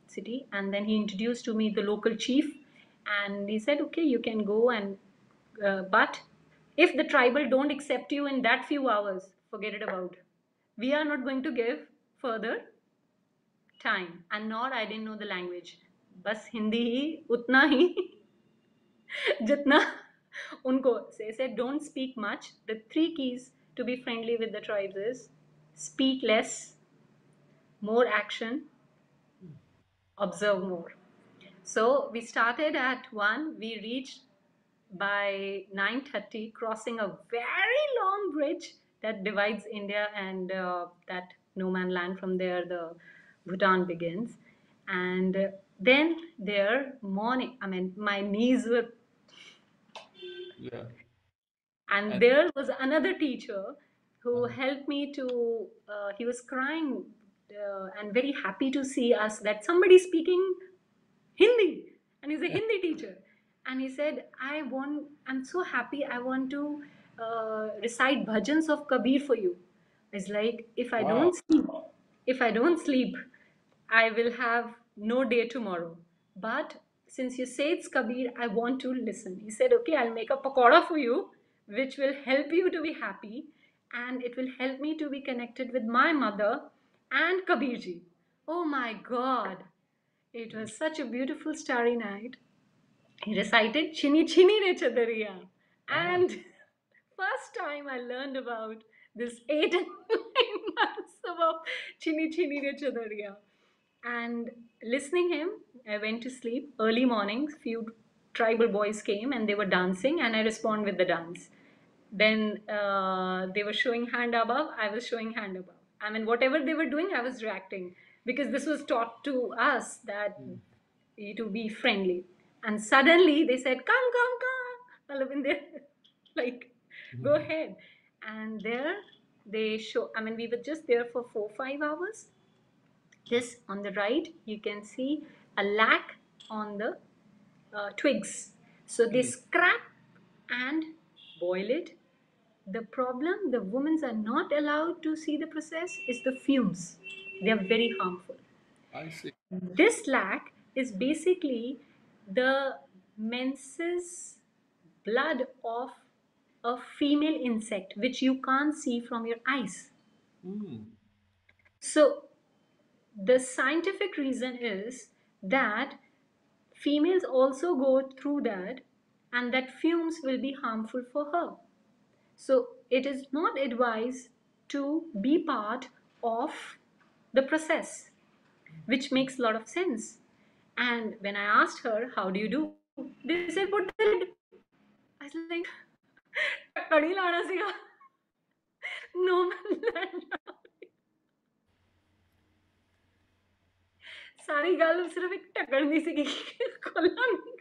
city. And then he introduced to me the local chief, and he said, "Okay, you can go, and but if the tribal don't accept you in that few hours, forget it about. We are not going to give further time, and nor I didn't know the language. बस हिंदी ही उतना ही जितना उनको say don't speak much. The three keys to be friendly with the tribes is speak less, more action, observe more. So we started at 1, we reached by 9:30, crossing a very long bridge that divides India and that no man land. From there, the Bhutan begins. And then there, morning, I mean, my knees were, Yeah. and And there was another teacher who helped me to, he was crying and very happy to see us, that somebody speaking Hindi, and he's a Hindi teacher. And he said, I'm so happy, I want to recite bhajans of Kabir for you. It's like, wow. if I don't sleep, I will have no day tomorrow. But since you say it's Kabir, I want to listen. He said, okay, I'll make a pakoda for you, which will help you to be happy, and it will help me to be connected with my mother and Kabirji. Oh my God. It was such a beautiful starry night. He recited Chini Chini Re Chadariya. Ah, And first time I learned about this 8 and 9 months about Chini Chini Re Chadariya. And listening him, I went to sleep. Early mornings, few tribal boys came and they were dancing, and I respond with the dance. Then they were showing hand above, I was showing hand above. I mean, whatever they were doing, I was reacting, because this was taught to us that to be friendly. And suddenly they said, "Come, come, come!" Well, in there, like, go ahead. And there they show. I mean, we were just there for 4 5 hours. This on the right, you can see a lac on the twigs. So they scrap and boil it. The problem, the women are not allowed to see the process, is the fumes. They are very harmful. I see. This lac is basically the menses blood of a female insect, which you can't see from your eyes. Mm. So the scientific reason is that females also go through that, and that fumes will be harmful for her. So it is not advised to be part of the process, which makes a lot of sense. And when I asked her, how do you do? They said, put the lid. I was like, ढक्कन ही लाना सीगा. No man land. सारी गल सिर्फ एक ढक्कन दी सीगी. खोलना नहीं.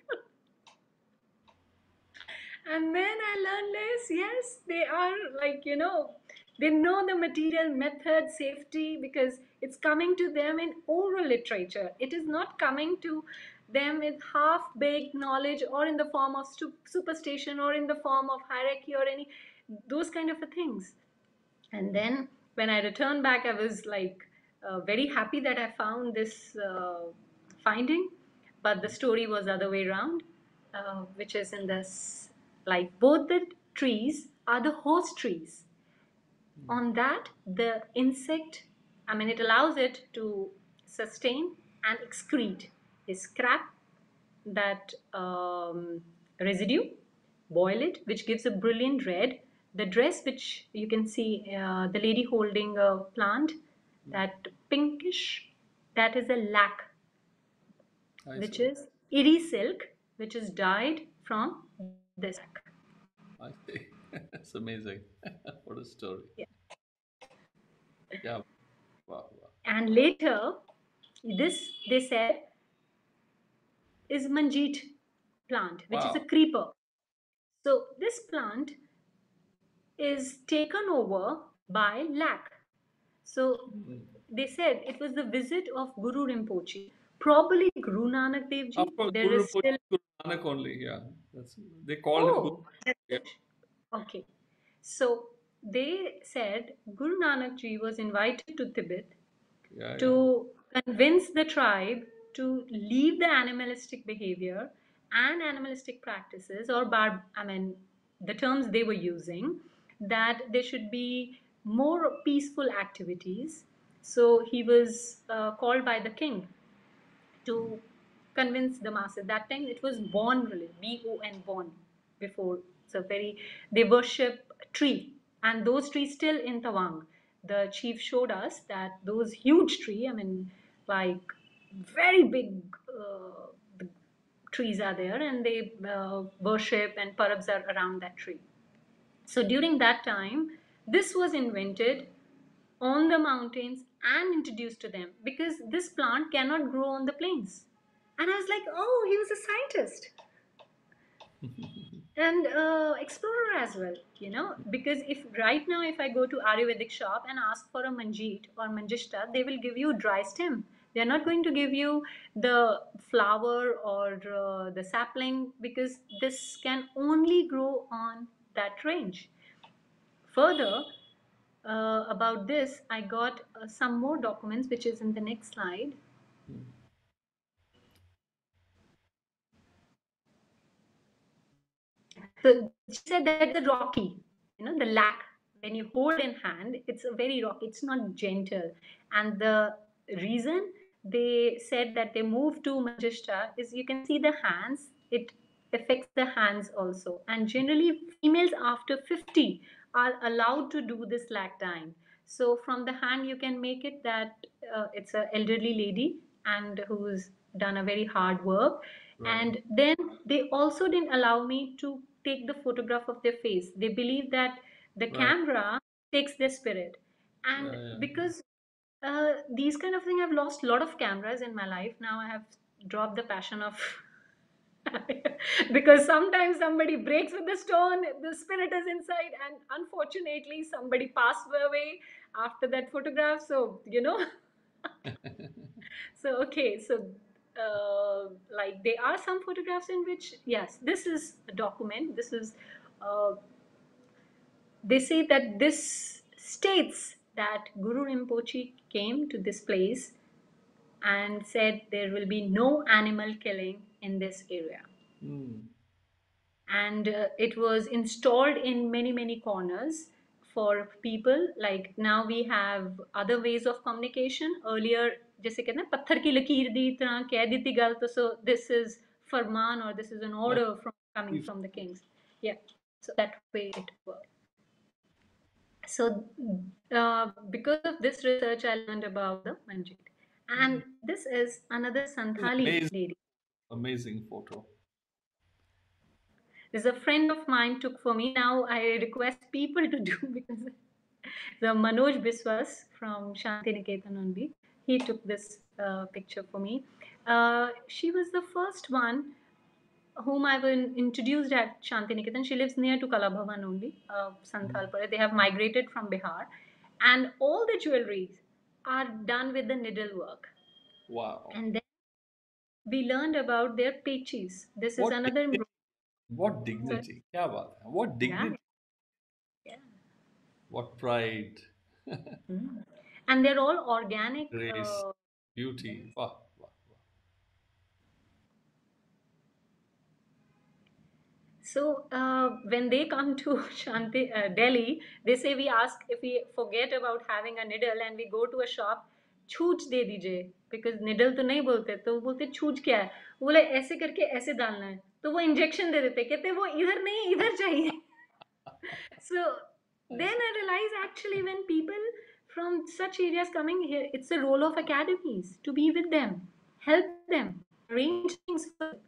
And then I learned this. Yes, they are like, they know the material, method, safety, because it's coming to them in oral literature. It is not coming to them with half-baked knowledge, or in the form of superstition, or in the form of hierarchy, or any those kind of things. And then when I returned back, I was like very happy that I found this finding, but the story was other way around, which is in this, like, both the trees are the host trees. On that, the insect, I mean, it allows it to sustain and excrete. They scrap that residue, boil it, which gives a brilliant red. The dress, which you can see the lady holding a plant, that pinkish, that is a lac, I which see. is iri silk, which is dyed from this lac. I see. It's amazing. What a story. Yeah. Yeah. Wow. Wow. And later, this they said is manjeet plant, which is a Wow. creeper. So this plant is taken over by lac. So Mm. they said it was the visit of Guru Rinpoche, probably Guru Nanak Dev Of Ji. course, There Guru is Rinpoche, still, Guru Nanak only. Yeah. They called him Guru. oh, that's Yeah. it. Okay. So they said Guru Nanak Ji was invited to Tibet Yeah. Yeah. to convince the tribe to leave the animalistic behavior and animalistic practices, or I mean, the terms they were using, that there should be more peaceful activities. So he was called by the king to convince the masses. That time it was Bon religion, Bon, Bon. Before, so very, they worship a tree, and those trees still in Tawang. The chief showed us that those huge tree, I mean, like very big trees are there, and they worship, and parabs are around that tree. So during that time, this was invented on the mountains and introduced to them, because this plant cannot grow on the plains. And I was like, oh, he was a scientist and explorer as well, because if right now if I go to Ayurvedic shop and ask for a manjeet or manjishta, they will give you dry stem. They are not going to give you the flower or the sapling, because this can only grow on that range. Further, about this, I got some more documents, which is in the next slide. So she said that it's a rocky, the lac. When you hold in hand, it's a very rocky. It's not gentle. And the reason they said that they moved to Manjishta is you can see the hands. It affects the hands also. And generally, females after 50 are allowed to do this lac dyeing. So from the hand, you can make it that it's an elderly lady and who's done a very hard work. Right. And then they also didn't allow me to take the photograph of their face. They believe that the Right. camera takes their spirit. And Yeah. Yeah. because these kind of thing, I've lost a lot of cameras in my life. Now I have dropped the passion of because sometimes somebody breaks with the stone, the spirit is inside, and unfortunately somebody passed away after that photograph. So so okay, so like there are some photographs in which, yes, this is a document. This is uh, they say that this states that Guru Rinpoche came to this place and said there will be no animal killing in this area. Mm. And it was installed in many corners for people. Like now we have other ways of communication. Earlier, जैसे कहते हैं पत्थर की लकीर दी तरह कह दी थी गल, तो so this is Farman, or this is an Like, order from coming from the kings. Yeah, so that way it worked. So because of this research, I learned about the Manjit. And this is another Santhali amazing, lady. amazing photo. This is a friend of mine took for me. Now I request people to do because the Manoj Biswas from Shanti Niketan only, he took this picture for me. She was the first one whom I was introduced at Shanti Niketan. She lives near to Kala Bhavan only, Santhalpur. They have migrated from Bihar, and all the jewelries are done with the needlework. Wow. And then we learned about their pechis. This is What another dignity? embroidery. What dignity? क्या बात है? What Yeah, dignity? yeah. What pride? Mm. And they're all organic. Grace, beauty. Wow. Wow. So when they come to Delhi, they say we ask if we forget about having a needle and we go to a shop. छूच दे दीजिए, because needle तो नहीं बोलते, तो वो बोलते छूच क्या है, वो बोले ऐसे करके ऐसे डालना है, तो वो इंजेक्शन दे देते, कहते वो इधर नहीं इधर चाहिए. So then I realize actually when people from such areas coming here, it's the role of academies to be with them, help them, arrange things for them,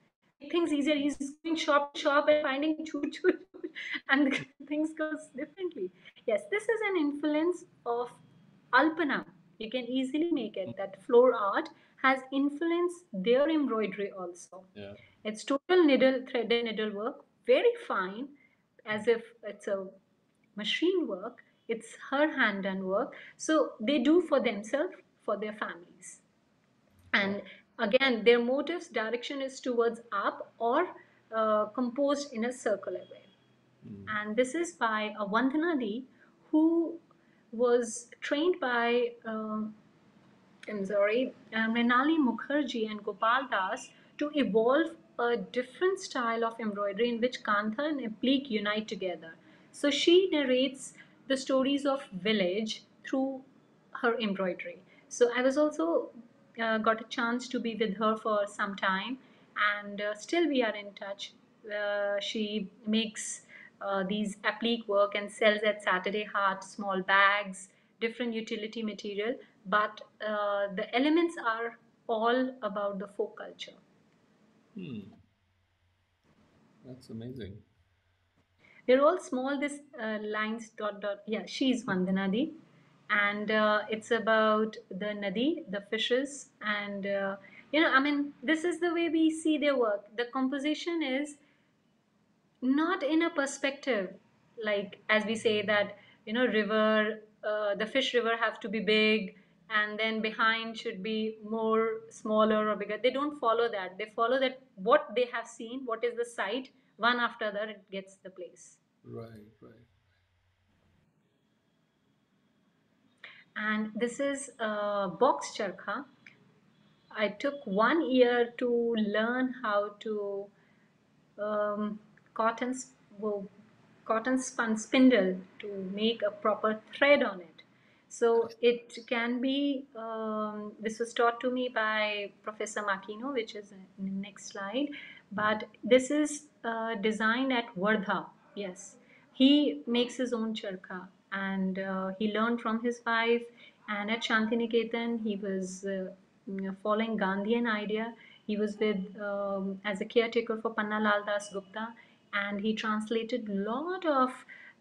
make things easier. He's going shop to shop and finding choo choo, and things goes differently. Yes, this is an influence of Alpana. You can easily make it that floor art has influenced their embroidery also. Yeah. It's total needle threaded needlework, very fine, as if it's a machine work. It's her hand done work. So they do for themselves, for their families. And again, their motive's direction is towards up or composed in a circular way. And this is by a Vandhanadi who was trained by Mrinali Mukherjee and Gopal Das to evolve a different style of embroidery in which Kantha and applique unite together. So she narrates the stories of village through her embroidery. So I was also got a chance to be with her for some time, and still we are in touch. She makes these applique work and sells at Saturday Heart small bags, different utility material, but the elements are all about the folk culture. That's amazing. They're all small, this lines dot dot. Yeah, she's Vandanadi. And it's about the nadi, the fishes. And, I mean, this is the way we see their work. The composition is not in a perspective, like as we say that, river, the fish river have to be big, and then behind should be more smaller or bigger. They don't follow that. They follow that what they have seen, what is the sight, one after the other, it gets the place. Right, right. And this is box charkha. I took 1 year to learn how to um, cotton, well, cotton spun spindle to make a proper thread on it. So it can be, this was taught to me by Professor Makino, which is in the next slide. But this is designed at Wardha. Yes, he makes his own charkha, and he learned from his wife. And at Shantiniketan, he was following Gandhian idea. He was with as a caretaker for Panna Lal Das Gupta, and he translated a lot of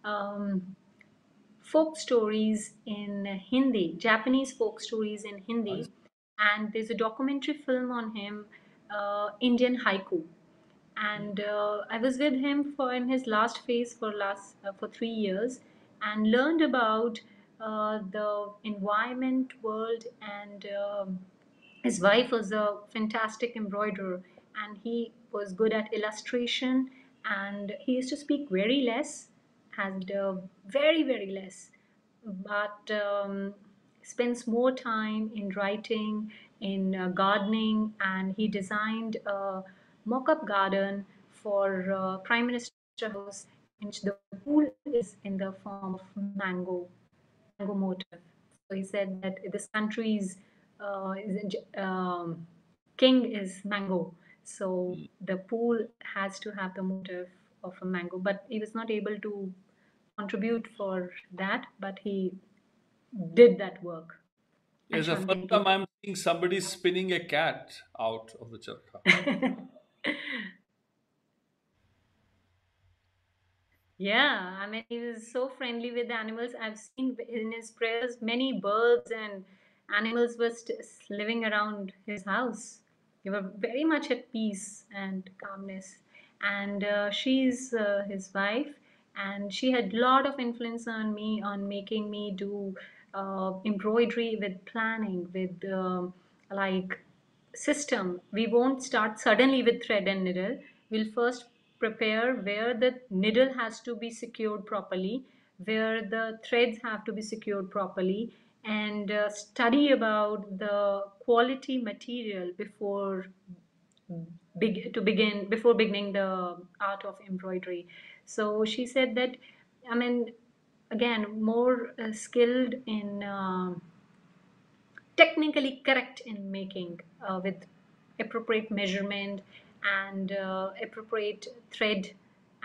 um, folk stories in Hindi, Japanese folk stories in I Hindi, and there's a documentary film on him, Indian Haiku. And I was with him for in his last phase for 3 years, and learned about the environment world. And his wife was a fantastic embroiderer, and he was good at illustration. And he used to speak very less, and very very less, but spends more time in writing, in gardening, and he designed a mock-up garden for Prime Minister House, in which the pool is in the form of mango motif. So he said that this country's king is mango, so the pool has to have the motif of a mango. But he was not able to contribute for that, but he did that work at Yes, the first time Shantiniketan. I'm seeing somebody spinning a cat out of the charkha. Yeah, I mean, he was so friendly with the animals. I've seen in his prayers many birds and animals were living around his house. They were very much at peace and calmness. And she's his wife, and she had a lot of influence on me, on making me do embroidery with planning, with like system. We won't start suddenly with thread and needle. We'll first prepare where the needle has to be secured properly, where the threads have to be secured properly, and study about the quality material before beginning the art of embroidery. So she said that, I mean, again, more skilled in technically correct in making, with appropriate measurement and appropriate thread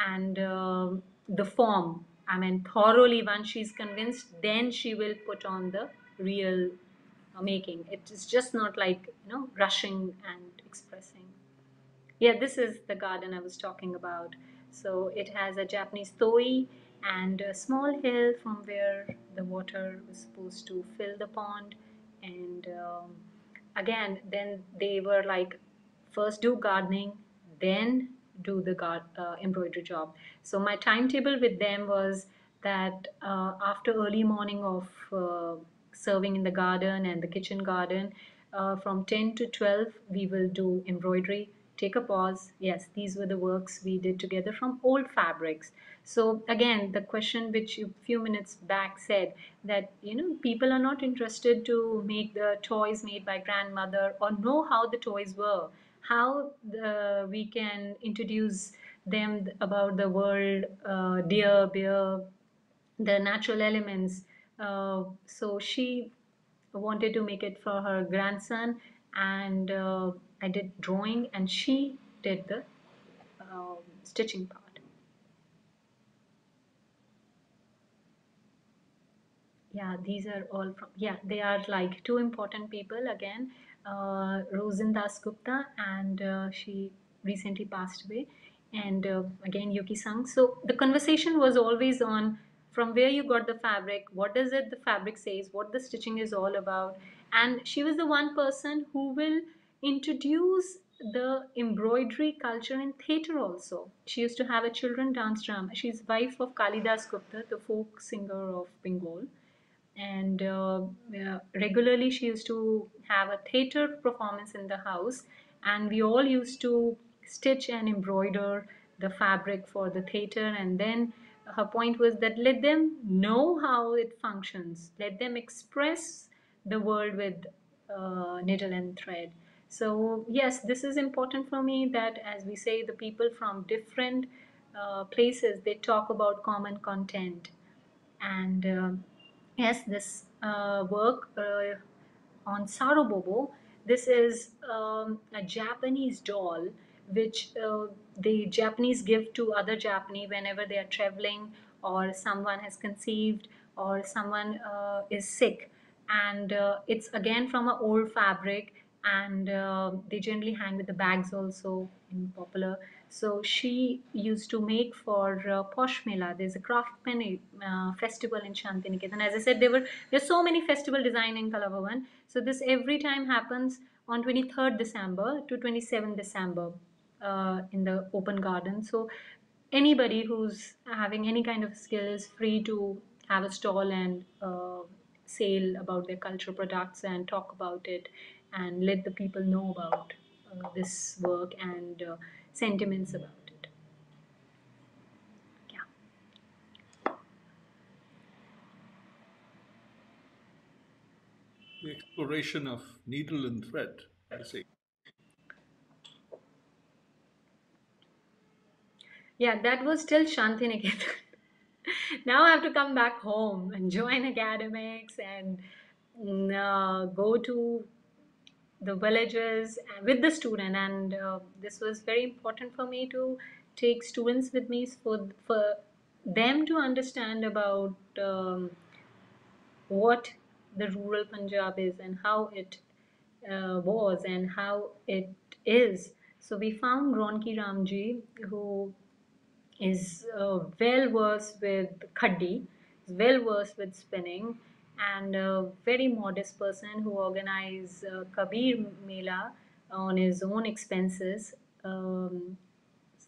and the form. I mean, thoroughly, once she's convinced, then she will put on the real making. It is just not like, rushing and expressing. Yeah, this is the garden I was talking about. So it has a Japanese torii and a small hill from where the water was supposed to fill the pond. And again, then they were like, first do gardening, then do the embroidery job. So my timetable with them was that after early morning of serving in the garden and the kitchen garden, from 10 to 12 we will do embroidery. Take a pause. Yes, these were the works we did together from old fabrics. So again, the question which you few minutes back said, that people are not interested to make the toys made by grandmother or know how the toys were, how we can introduce them about the world, deer, bear, the natural elements. So she wanted to make it for her grandson, and I did drawing, and she did the stitching part. Yeah, these are all from, yeah, they are like two important people again, Rosendas Gupta, and she recently passed away, and again Yuki Sang. So the conversation was always on from where you got the fabric, what does it the fabric says, what the stitching is all about, and she was the one person who will introduce the embroidery culture in theatre also. She used to have a children dance drama. She's wife of Kalidas Gupta, the folk singer of Bengal, and regularly she used to have a theater performance in the house, and we all used to stitch and embroider the fabric for the theater. And then her point was that let them know how it functions, let them express the world with needle and thread. So yes, this is important for me, that as we say, the people from different places, they talk about common content. And yes, this work on Sarobobo, this is a Japanese doll which the Japanese give to other Japanese whenever they are traveling, or someone has conceived, or someone is sick. And it's again from an old fabric, and they generally hang with the bags also in popular. So she used to make for Posh Mela. There's a craftsman festival in Shantiniketan. As I said, there's so many festival design in Kalabhavan. So this every time happens on 23rd December to 27th December in the open garden. So anybody who's having any kind of skill is free to have a stall and sale about their cultural products and talk about it, and let the people know about this work and sentiments about it. Yeah. The exploration of needle and thread, I see. Yeah, that was still Shantiniketan. Now I have to come back home and join academics and go to the villages with the student. And this was very important for me to take students with me for them to understand about what the rural Punjab is and how it was and how it is. So we found Ronki Ramji, who is well versed with khaddi, is well versed with spinning, and a very modest person who organized Kabir Mela on his own expenses.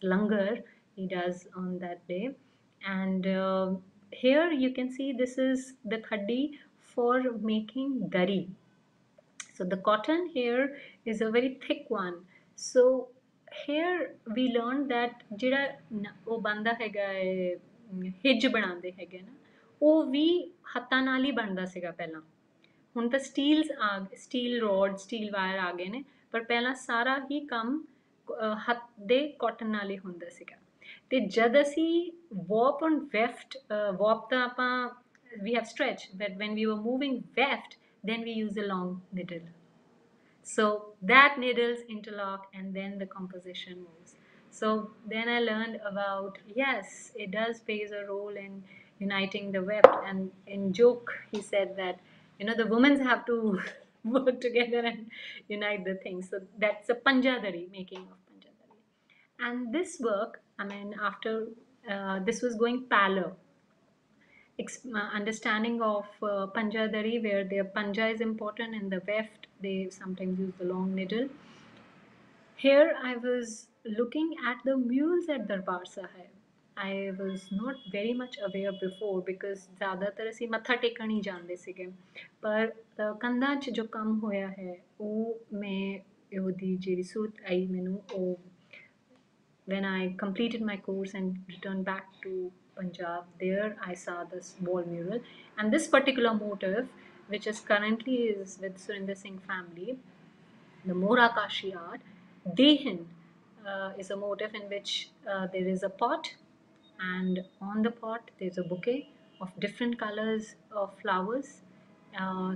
Langar he does on that day, and here you can see this is the khaddi for making dari. So the cotton here is a very thick one. So here we learned that ਜਿਹੜਾ ਉਹ ਬਣਦਾ ਹੈਗਾ ਹਿੱਜ ਬਣਾਉਂਦੇ ਹੈਗੇ ਨਾ, ਉਹ ਵੀ ਹੱਥਾਂ ਨਾਲ ਹੀ ਬਣਦਾ ਸੀਗਾ ਪਹਿਲਾਂ। ਹੁਣ ਤਾਂ ਸਟੀਲ ਰੋਡ, ਸਟੀਲ ਵਾਇਰ ਆ ਗਏ ਨੇ, ਪਰ ਪਹਿਲਾਂ ਸਾਰਾ ਹੀ ਕੰਮ ਹੱਥ ਦੇ ਕਾਟਨ ਨਾਲ ਹੀ ਹੁੰਦਾ ਸੀਗਾ। ਤੇ ਜਦ ਅਸੀਂ warp and weft, warp ਤਾਂ ਆਪਾਂ we have stretch, but when we were moving weft, then we use a long needle. So that needles interlock and then the composition moves. So then I learned about, yes, it does plays a role in uniting the web. And in joke, he said that, the women have to work together and unite the things. So that's a panjadari, making of panjadari. And this work, after this was going parallel, understanding of panjadari, where their panja is important and the weft, they sometimes use the long needle. Here I was looking at the mules at Darbār Sāhib. I was not very much aware before because ज़्यादातर ਅਸੀਂ ਮੱਥਾ ਟੇਕਣ ਹੀ ਜਾਂਦੇ ਸੀਗੇ ਪਰ ਕੰਧਾਂ 'ਚ ਜੋ ਕੰਮ ਹੋਇਆ ਹੈ ਉਹ ਮੈਂ ਉਹਦੀ ਜਿਹੜੀ ਸੂਰਤ ਆਈ ਮੈਨੂੰ ਉਹ when I completed my course and returned back to Punjab, there I saw this wall mural. And this particular motif, which is currently is with Surinder Singh family, the Murakashi Art, Dehin is a motif in which there is a pot, and on the pot there's a bouquet of different colors of flowers, uh,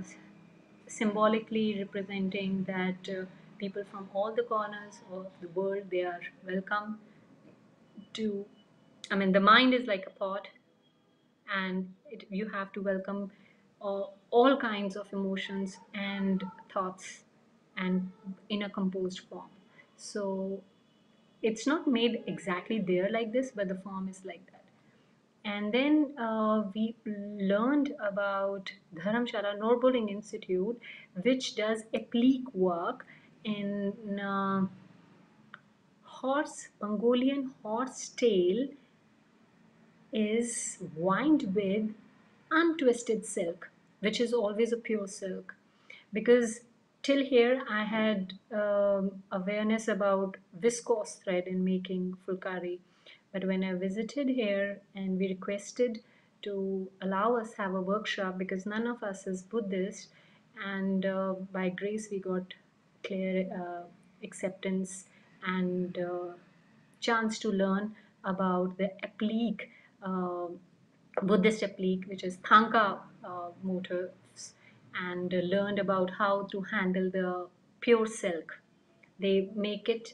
symbolically representing that people from all the corners of the world, they are welcome to, the mind is like a pot, and you have to welcome all kinds of emotions and thoughts and in a composed form. So it's not made exactly there like this, but the form is like that. And then we learned about Dharamshala Norboling Institute, which does applique work in Mongolian horse tail is wound with untwisted silk, which is always a pure silk. Because till here I had awareness about viscose thread in making fulkari. But when I visited here and we requested to allow us have a workshop, because none of us is Buddhist, and by grace we got clear acceptance and chance to learn about the applique, Buddhist applique, which is Thangka motifs, and learned about how to handle the pure silk. They make it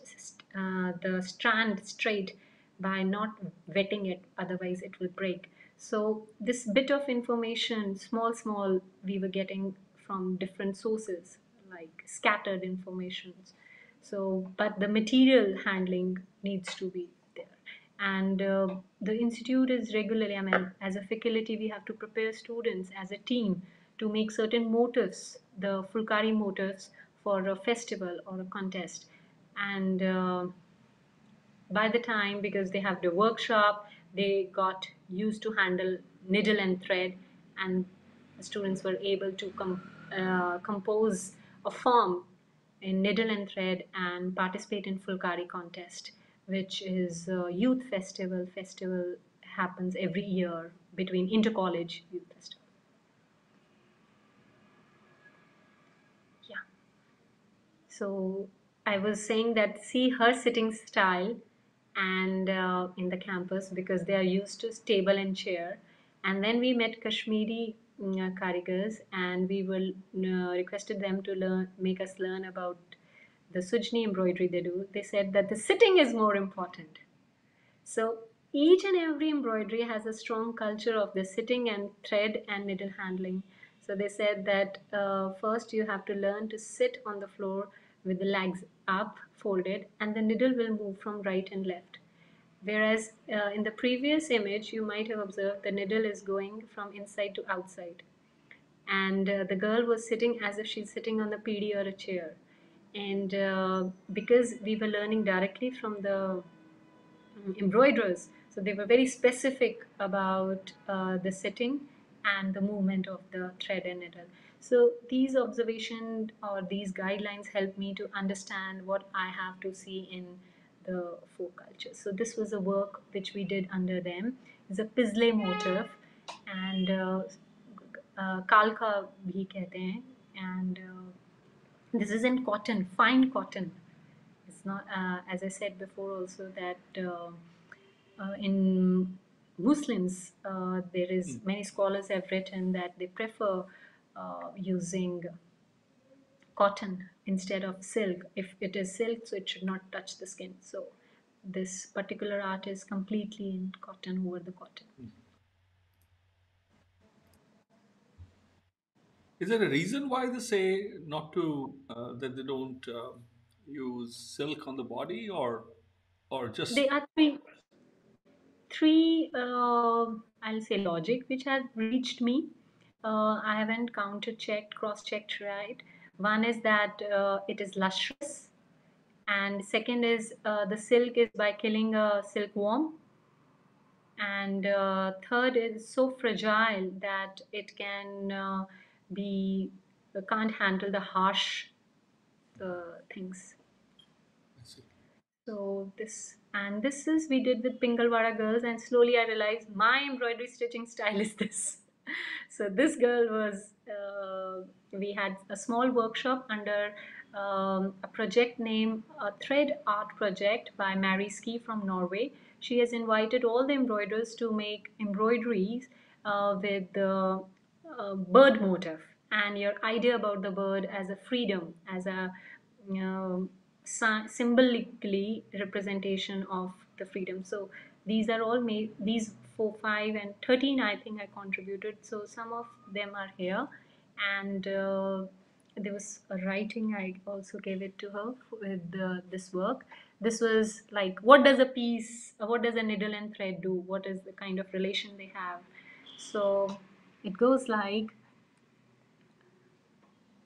the strand straight by not wetting it, otherwise it will break. So this bit of information, small, we were getting from different sources, like scattered informations. So, but the material handling needs to be there. And the institute is regularly, as a faculty, we have to prepare students as a team to make certain motifs, the Fulkari motifs, for a festival or a contest. And by the time, because they have the workshop, they got used to handle needle and thread, and the students were able to compose a form in needle and thread and participate in Fulkari contest, which is a youth festival. Festival happens every year between inter-college youth festival. Yeah. So I was saying that see her sitting style and in the campus, because they are used to table and chair. And then we met Kashmiri karigars, and we will requested them to make us learn about the Sujni embroidery they do. They said that the sitting is more important. So each and every embroidery has a strong culture of the sitting and thread and needle handling. So they said that first you have to learn to sit on the floor with the legs up, folded, and the needle will move from right and left. Whereas in the previous image, you might have observed the needle is going from inside to outside. And the girl was sitting as if she's sitting on the PD or a chair. And because we were learning directly from the embroiderers, so they were very specific about the setting and the movement of the thread and needle. So these observations or these guidelines help me to understand what I have to see in the folk culture. So this was a work which we did under them. It's a Pisle motif, and kalka bhi kehte hain, and this is in cotton, fine cotton. It's not, as I said before also, that in Muslims, there is many scholars have written that they prefer using cotton instead of silk. If it is silk, so it should not touch the skin. So this particular art is completely in cotton, over the cotton. Is there a reason why they say not to that they don't use silk on the body, or just There are three I'll say logic which have reached me. I haven't cross-checked right. One is that it is lustrous, and second is the silk is by killing a silkworm, and third is so fragile that it can be can't handle the harsh things. I see. So this is we did with Pingalwada girls, and slowly I realized my embroidery stitching style is this. So this girl was we had a small workshop under a project named Thread Art Project by Mary Ski from Norway. She has invited all the embroiderers to make embroideries with the bird motif, and your idea about the bird as a freedom, as a um, symbolically representation of the freedom. So these are all made, these 4, 5 and 13 I think I contributed. So some of them are here, and there was a writing I also gave it to her with this work. This was like, what does what does a needle and thread do? What is the kind of relation they have? So it goes like,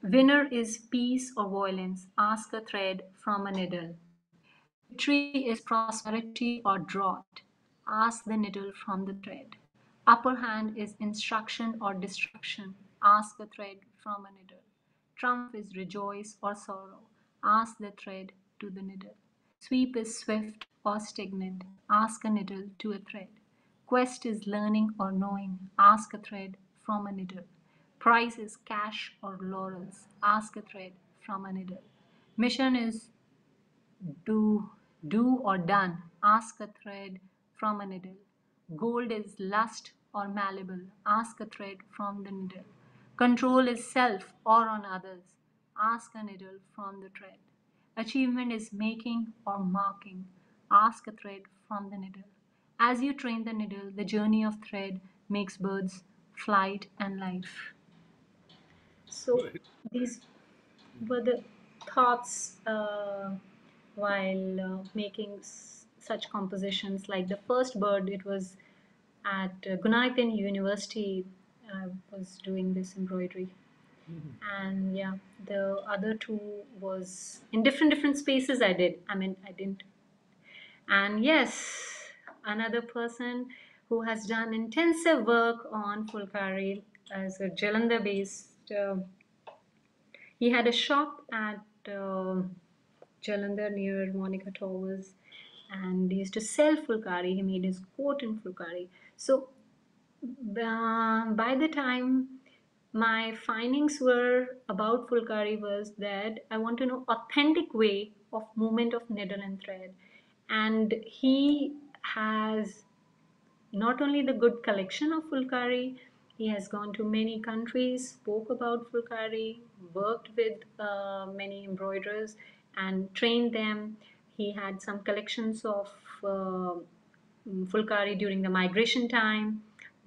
winner is peace or violence, ask a thread from a needle. Victory is prosperity or drought, ask the needle from the thread. Upper hand is instruction or destruction, ask a thread from a needle. Triumph is rejoice or sorrow, ask the thread to the needle. Sweep is swift or stagnant, ask a needle to a thread. Quest is learning or knowing, ask a thread from a needle. Prize is cash or laurels, ask a thread from a needle. Mission is do or done, ask a thread from a needle. Gold is lust or malleable, ask a thread from the needle. Control is self or on others, ask a needle from the thread. Achievement is making or marking, ask a thread from the needle. As you train the needle, the journey of thread makes birds flight and life. So Right. these were the thoughts while making such compositions. Like the first bird, it was at Gunanath University. I was doing this embroidery, and yeah, the other two was in different spaces. I did. I mean, I didn't. And yes, another person who has done intensive work on Fulkari as a Jalandhar based. He had a shop at Jalandhar near Monica Towers, and he used to sell Fulkari. He made his coat in Fulkari. So by the time my findings were about Fulkari was that I want to know authentic way of movement of needle and thread, and he has not only the good collection of Fulkari, he has gone to many countries, spoke about Fulkari, worked with many embroiderers and trained them. He had some collections of Fulkari during the migration time.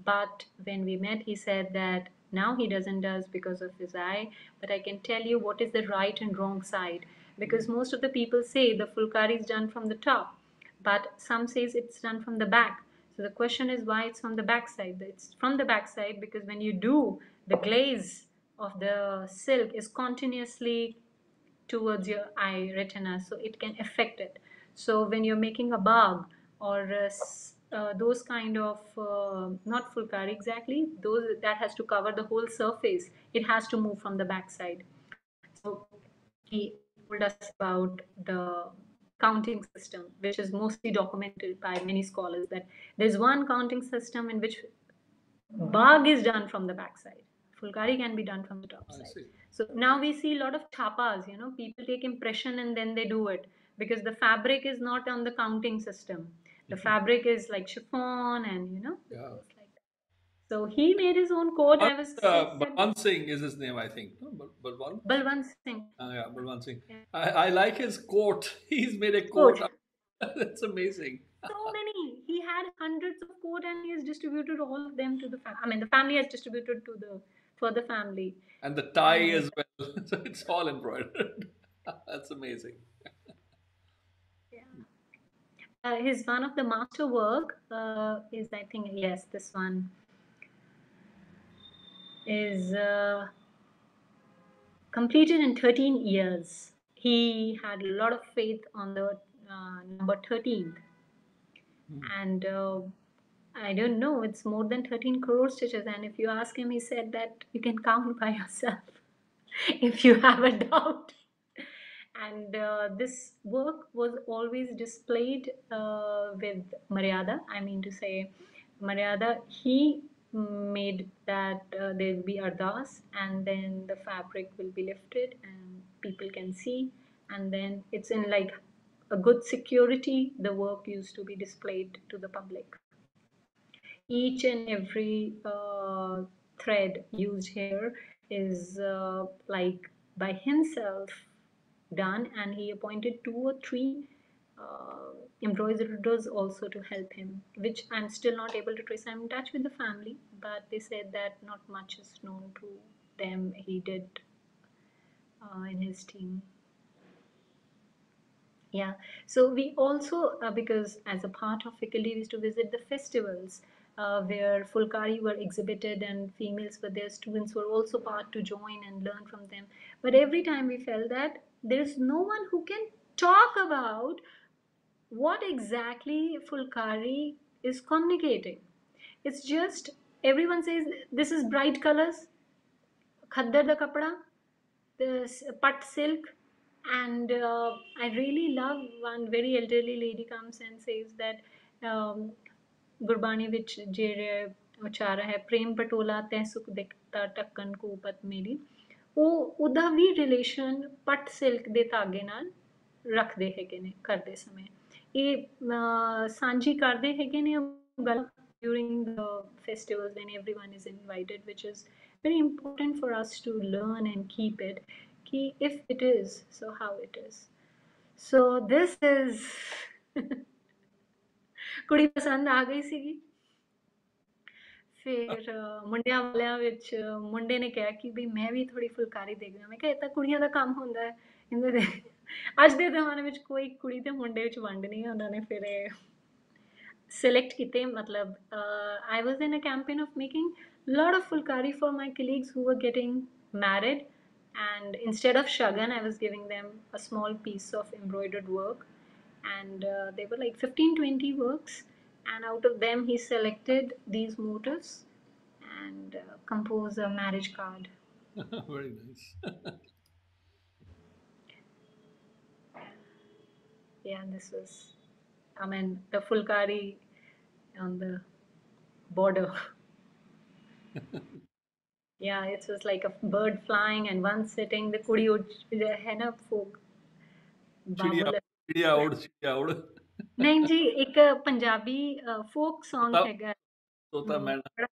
But when we met, he said that now he doesn't does because of his eye. But I can tell you what is the right and wrong side, because most of the people say the Fulkari is done from the top, but some says it's done from the back. So the question is why it's from the back side. It's from the back side because when you do, the glaze of the silk is continuously towards your eye retina, so it can affect it. So when you're making a bag or those kind of not fulkari exactly, those that has to cover the whole surface, it has to move from the back side. So he told us about the counting system, which is mostly documented by many scholars, that there's one counting system in which bag is done from the back side. Fulkari can be done from the top I side. see. So now we see a lot of chapas, people take impression and then they do it because the fabric is not on the counting system. The fabric is like chiffon and Yeah. goes like that. So he made his own coat. I was said Bhavan Singh is his name, I think. No? Balwan? Balwant Singh. Yeah, Balwan Singh. Yeah. I like his coat. He's made a Coat. coat. That's amazing. So many. He had hundreds of coat, and he has distributed all of them to the family. I mean, the family has distributed to the for the family. And the tie And as well. So it's all embroidered. That's amazing. yeah. His one of the master work is, I think, yes, this one is completed in 13 years. He had a lot of faith on the number 13th. And I don't know, it's more than 13 crore stitches. And if you ask him, he said that you can count by yourself if you have a doubt. And this work was always displayed with Maryada. I mean to say, Maryada, he made that there will be ardas, and then the fabric will be lifted and people can see, and then it's in like a good security. The work used to be displayed to the public. Each and every thread used here is like by himself done, and he appointed 2 or 3 embroiderers also to help him, which I'm still not able to trace. I'm in touch with the family, but they said that not much is known to them. He did in his team. Yeah, so we also, because as a part of faculty, we used to visit the festivals where Fulkari were exhibited and females were there, students were also part to join and learn from them. But every time we felt that there's no one who can talk about what exactly Fulkari is communicating. It's just everyone says this is bright colors, khaddar the kapda, this pat silk, and I really love one very elderly lady comes and says that Gurbani ਵਿੱਚ ਜਿਹੜੇ ਉਚਾਰ ਹੈ ਪ੍ਰੇਮ ਪਟੋਲਾ ਤੈ ਸੁਖ ਦਿੱਤਾ ਢੱਕਣ ਕੂਪਤ ਮੇਰੀ, ਉਹ ਉਹਦਾ ਵੀ ਰਿਲੇਸ਼ਨ ਪੱਟ ਸਿਲਕ ਦੇ ਧਾਗੇ ਨਾਲ ਰੱਖਦੇ ਹੈਗੇ ਨੇ ਕਰਦੇ ਸਮੇਂ। ਇਹ ਸਾਂਝੀ ਕਰਦੇ ਹੈਗੇ ਨੇ ਗੱਲ during the festivals when everyone is invited, which is very important for us to learn and keep it. Ki if it is, so how it is. So this is ਕੁੜੀ ਪਸੰਦ ਆ ਗਈ ਸੀਗੀ। ਫਿਰ ਮੁੰਡਿਆਂ ਵਾਲਿਆਂ ਵਿੱਚ ਮੁੰਡੇ ਨੇ ਕਿਹਾ ਕਿ ਵੀ ਮੈਂ ਵੀ ਥੋੜੀ ਫੁਲਕਾਰੀ ਦੇਖਦਾ। ਮੈਂ ਕਿਹਾ ਇਹ ਤਾਂ ਕੁੜੀਆਂ ਦਾ ਕੰਮ ਹੁੰਦਾ ਹੈ, ਇਹਨਾਂ ਦੇ ਅੱਜ ਦੇ ਜ਼ਮਾਨੇ ਵਿੱਚ ਕੋਈ ਕੁੜੀ ਤੇ ਮੁੰਡੇ ਵਿੱਚ ਵੰਡ ਨਹੀਂ। ਉਹਨਾਂ ਨੇ ਫਿਰ select kite, matlab, I was in a campaign of making a lot of fulkari for my colleagues who were getting married, and instead of shagan I was giving them a small piece of embroidered work, and they were like 15-20 works, and out of them he selected these motifs and composed a marriage card. Very nice. Yeah, this was, I mean, the fulkari on the border. Yeah, it was like a bird flying and one sitting. The kudi है ना folk चिड़िया चिड़िया उड़ चिड़िया उड़ नहीं जी, एक Punjabi folk song हैगा तोता मैना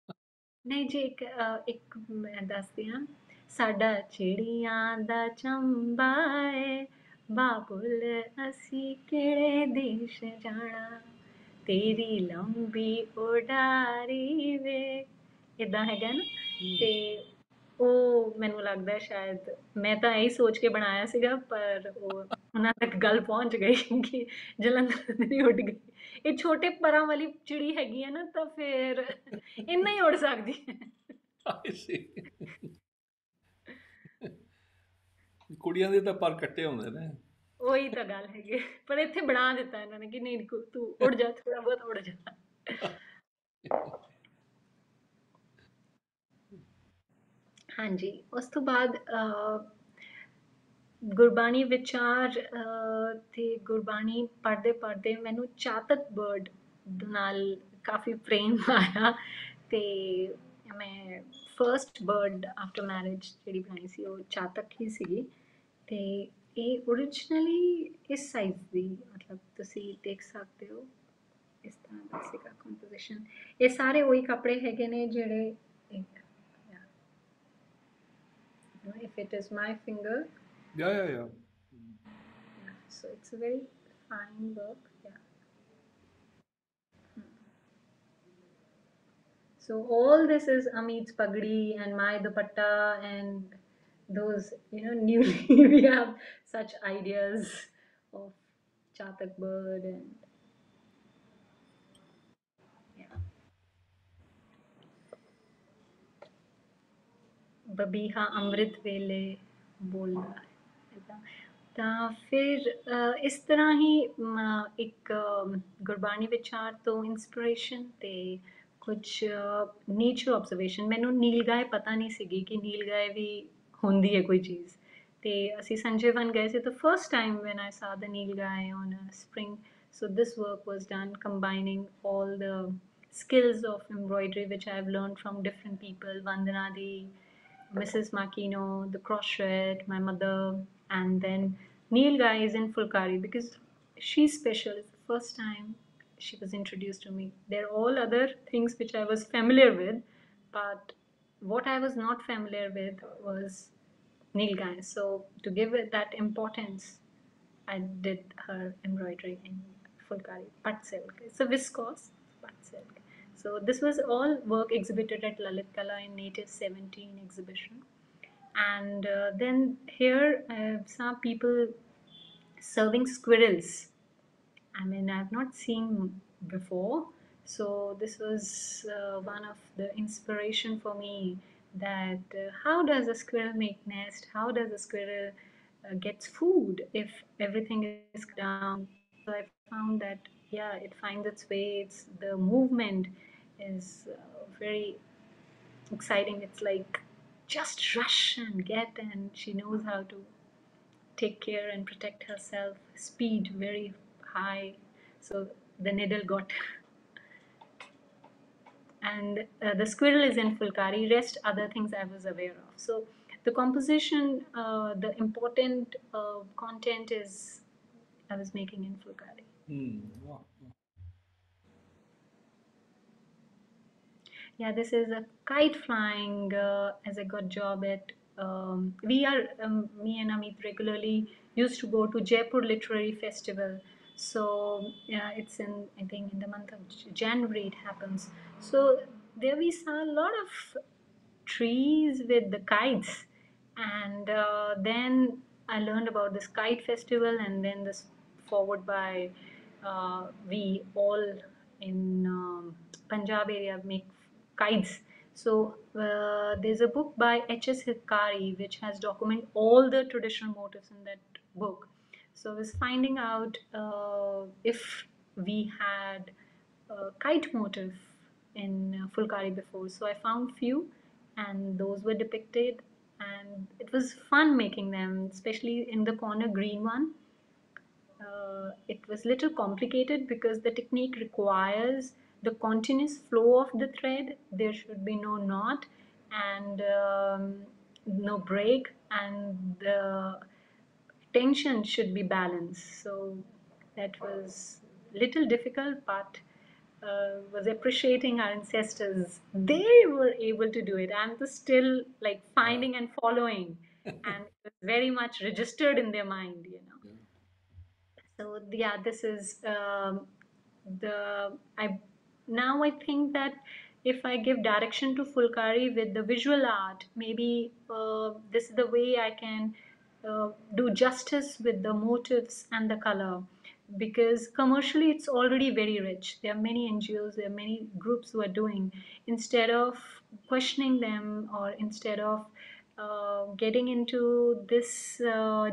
नहीं जी, एक मैं दसदी हां, साडा चिड़ियां दा चंबा है बाबुल असी केड़े देश जाना तेरी लंबी उडारी वे, इदां हैगा ना। ਤੇ ਉਹ ਮੈਨੂੰ ਲੱਗਦਾ ਸ਼ਾਇਦ ਮੈਂ ਤਾਂ ਇਹੀ ਸੋਚ ਕੇ ਬਣਾਇਆ ਸੀਗਾ, ਪਰ ਉਹ ਉਹਨਾਂ ਤੱਕ ਗੱਲ ਪਹੁੰਚ ਗਈ ਕਿ ਜਲੰਧਰ ਦੀ ਉੱਡ ਗਈ। ਇਹ ਛੋਟੇ ਪਰਾਂ ਵਾਲੀ ਚਿੜੀ ਹੈਗੀ ਹੈ ਨਾ, ਤਾਂ ਫਿਰ ਇੰਨਾ ਹੀ ਉੜ ਸਕਦੀ ਹੈ। ਕੁੜੀਆਂ ਦੇ ਤਾਂ ਪਰ ਕੱਟੇ ਹੁੰਦੇ ਨੇ। ਉਹੀ ਤਾਂ ਗੱਲ ਹੈਗੀ, ਪਰ ਇੱਥੇ ਬਣਾ ਦਿੱਤਾ ਇਹਨਾਂ ਨੇ ਕਿ ਨਹੀਂ ਤੂੰ ਉੜ ਜਾ, ਥੋੜਾ ਬਹੁਤ ਉੜ ਜਾ। ਹਾਂਜੀ, ਉਸ ਤੋਂ ਬਾਅਦ ਗੁਰਬਾਣੀ ਵਿਚਾਰ ਤੇ ਗੁਰਬਾਣੀ ਪੜ੍ਹਦੇ ਪੜ੍ਹਦੇ ਮੈਨੂੰ ਚਾਤਕ ਬਰਡ ਨਾਲ ਕਾਫੀ ਪ੍ਰੇਮ ਆਇਆ, ਤੇ ਮੈਂ ਫਰਸਟ ਬਰਡ ਆਫਟਰ ਮੈਰਿਜ ਜਿਹੜੀ ਬਣਾਈ ਸੀ ਉਹ ਚਾਤਕ ਹੀ ਸੀਗੀ। ਤੇ ਇਹ ਓਰੀਜਨਲੀ ਇਸ ਸਾਈਜ਼ ਦੀ, ਮਤਲਬ ਤੁਸੀਂ ਦੇਖ ਸਕਦੇ ਹੋ इस तरह का सीगा composition. ये सारे वही कपड़े हैगे ने जेड़े yeah. If it is my finger, Yeah. yeah. So it's a very fine work. Yeah. So all this is Amit's pagdi and my dupatta and those, newly we have such ideas of Chatak bird and yeah. बबीहा अमृत वेले बोलना है ਤਾਂ ਫਿਰ ਇਸ ਤਰ੍ਹਾਂ ਹੀ ਇੱਕ ਗੁਰਬਾਣੀ ਵਿਚਾਰ ਤੋਂ ਇਨਸਪੀਰੇਸ਼ਨ ਤੇ ਕੁਝ ਨੇਚਰ ਆਬਜ਼ਰਵੇਸ਼ਨ ਮੈਨੂੰ ਨੀਲਗਾਏ ਪਤਾ ਨਹੀਂ ਸੀਗੀ ਕਿ ਨੀਲਗਾਏ ਵੀ ਹੁੰਦੀ ਹੈ ਕੋਈ ਚੀਜ਼ ਤੇ ਅਸੀਂ ਸੰਜੇ ਵਨ ਗਏ ਸੀ the first time when I saw the ਨੀਲਗਾਏ on a spring so this work was done combining all the skills of embroidery which I have learned from different people Vandana di Mrs. Makino, the crochet, my mother, and then Neil Guy is in Fulkari because she's special. It's the first time she was introduced to me. There are all other things which I was familiar with, but what I was not familiar with was Neil Guy. So to give it that importance, I did her embroidery in Fulkari, pat silk. It's a viscose pat silk. So this was all work exhibited at Lalit Kala in Native 17 exhibition. And then here I saw people serving squirrels. I mean, I've not seen before. So this was one of the inspiration for me that how does a squirrel make nest? How does a squirrel gets food if everything is down? So I found that yeah, it finds its way. It's the movement is very exciting. It's like just rush and get, and she knows how to take care and protect herself. Speed very high. So the needle got, and the squirrel is in Fulkari. Rest other things I was aware of. So the composition, the important content is I was making in Fulkari. Wow. Yeah, this is a kite flying as I got job at. We are, me and Amit regularly used to go to Jaipur Literary Festival. So yeah, it's in, I think in the month of January it happens. So there we saw a lot of trees with the kites. And then I learned about this kite festival, and then this forward by we all in Punjab area make kites. So there's a book by H.S. Hikari which has documented all the traditional motifs in that book. So I was finding out if we had a kite motif in Fulkari before. So I found few, and those were depicted, and it was fun making them, especially in the corner green one. It was little complicated because the technique requires the continuous flow of the thread. There should be no knot and no break, and the tension should be balanced. So that was little difficult, but was appreciating our ancestors. They were able to do it. I'm just still like finding and following, and it was very much registered in their mind. So yeah, this is the I now I think that if I give direction to Fulkari with the visual art, maybe this is the way I can do justice with the motifs and the color, because commercially it's already very rich. There are many NGOs, there are many groups who are doing. Instead of questioning them, or instead of getting into this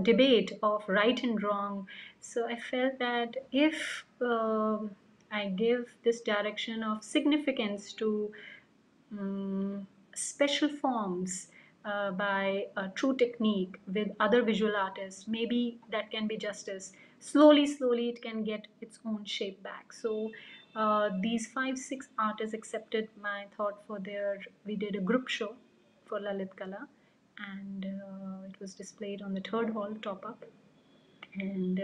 debate of right and wrong. So I felt that if I give this direction of significance to special forms by a true technique with other visual artists, maybe that can be justice. Slowly, it can get its own shape back. So these 5-6 artists accepted my thought for their, we did a group show for Lalit Kala, and it was displayed on the third hall top up. and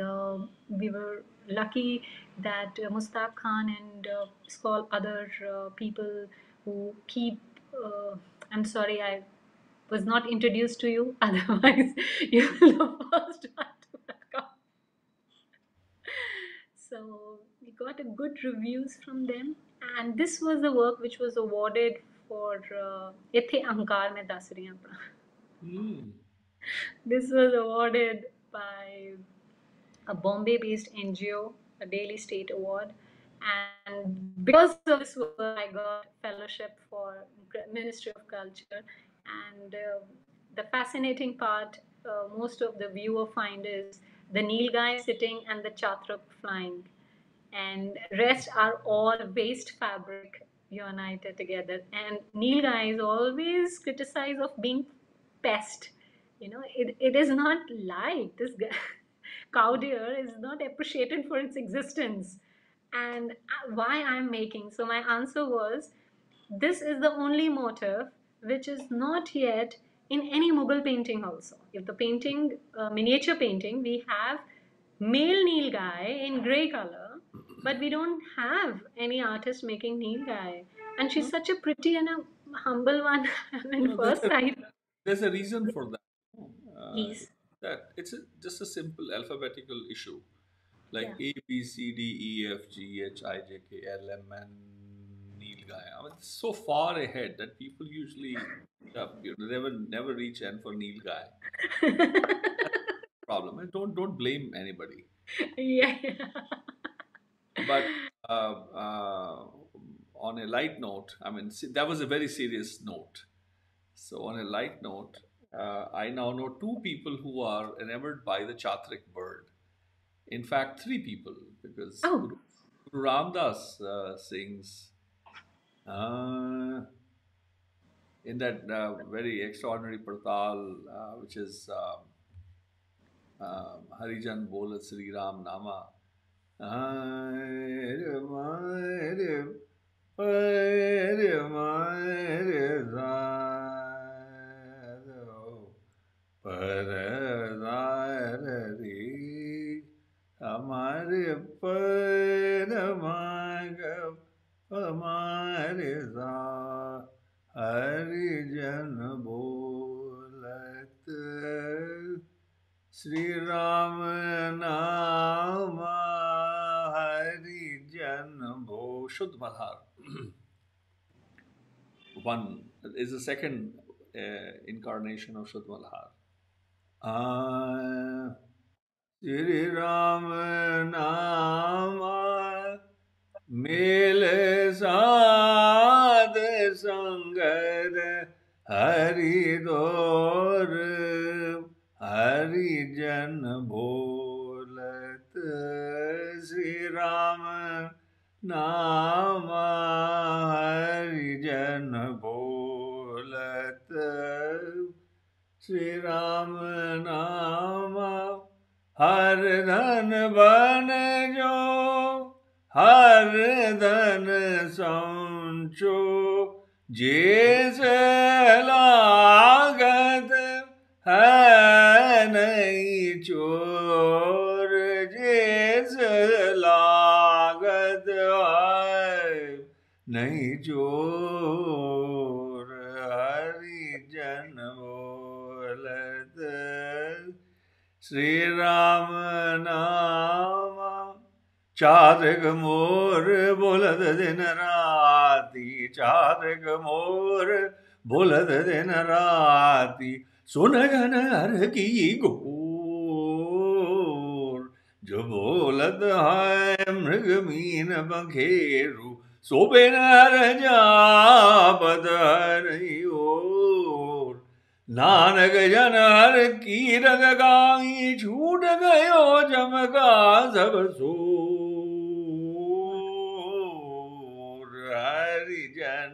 we were lucky that Mustaq Khan and other people who keep. I'm sorry, I was not introduced to you. Otherwise, you will the first one to welcome. So we got a good reviews from them, and this was the work which was awarded for ਇੱਥੇ ਅਹੰਕਾਰ ਮੈਂ ਦੱਸ ਰਹੀ ਹਾਂ ਆਪਣਾ. This was awarded by a Bombay-based NGO, a Daily State Award, and because of this work, I got fellowship for Ministry of Culture. And the fascinating part, most of the viewer find is the Nilgai sitting and the Chatrak flying, and rest are all waste fabric united together. And Nilgai is always criticized of being pest. It is not like this cow deer is not appreciated for its existence. And why I'm making, so my answer was, this is the only motif which is not yet in any Mughal painting also. If the painting, miniature painting, we have male Nilgai in grey color, but we don't have any artist making Nilgai. And she's such a pretty and a humble one. I mean, first sight. There's a reason for that. Yes. That it's just a simple alphabetical issue, like Yeah. A, B, C, D, E, F, G, H, I, J, K, L, M, N, Nilgai. I mean, it's so far ahead that people usually never reach N for Nilgai. Problem. And don't blame anybody. Yeah. But on a light note, I mean, that was a very serious note. So on a light note, I now know two people who are enamored by the Chatrik bird. In fact, three people, because Oh. Guru Ramdas sings in that very extraordinary Partal, which is Harijan Bola Sri Ram Nama. हमारे हमारे हरिजन बोलत श्री राम नाम हरिजन भो शुद्ध Malhar. One is the second incarnation of Shuddh Malhar. Sri Ram Nama Mēlā Sadh Sangad Hari Dor Hari Jan Bolat Sri Ram Nama Hari Jan Bolat Sri Ram Nama Har Dhan Ban Jo Har Dhan Sancho Jaise Lagat Hai Nahi Chor Jaise Lagat Hai Nahi Chor Hari Jan Bolat Sri Ram Nama Charak Mor Bolad Din Rati Charak Mor Bolad Din Rati Sunagan Har Ki Gor Jo Bolad Hai Mrig Meen Bankheru Soben Raja Badhari Or Nanak जन हर की रग गाई छूट गयो चमका सब सूर हरिजन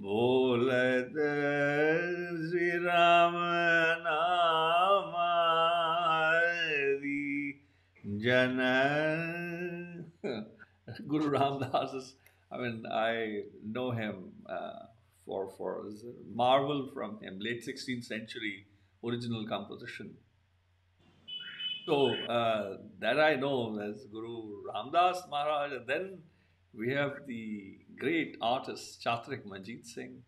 बोलत श्री राम नाम हरि जन. Guru Ramdas is, I mean, I know him for marvel from him, late 16th century original composition. So that I know as Guru Ramdas Maharaj, and then we have the great artist Chatrik Manjeet Singh,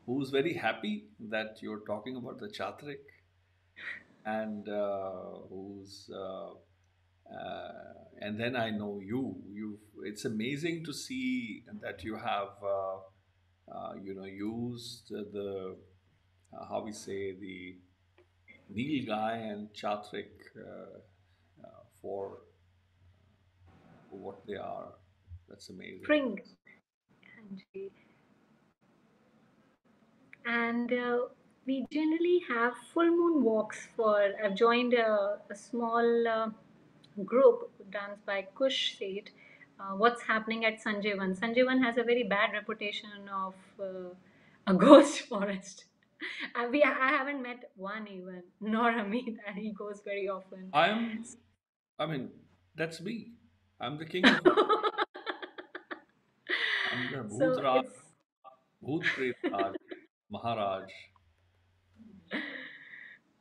who's very happy that you're talking about the Chatrik, and who's and then I know you. You. It's amazing to see that you have used the how we say the Nilgai and Chatrik for what they are. That's amazing. Spring. And we generally have full moon walks for. I've joined a small group done by Kush Seth. What's happening at Sanjeevan? Sanjeevan has a very bad reputation of a ghost forest. I haven't met one even, nor Amit, and he goes very often. I'm. I mean, that's me. I'm the king of. I'm the So Bhutraj, it's Bhoot Pret Raj, Maharaj.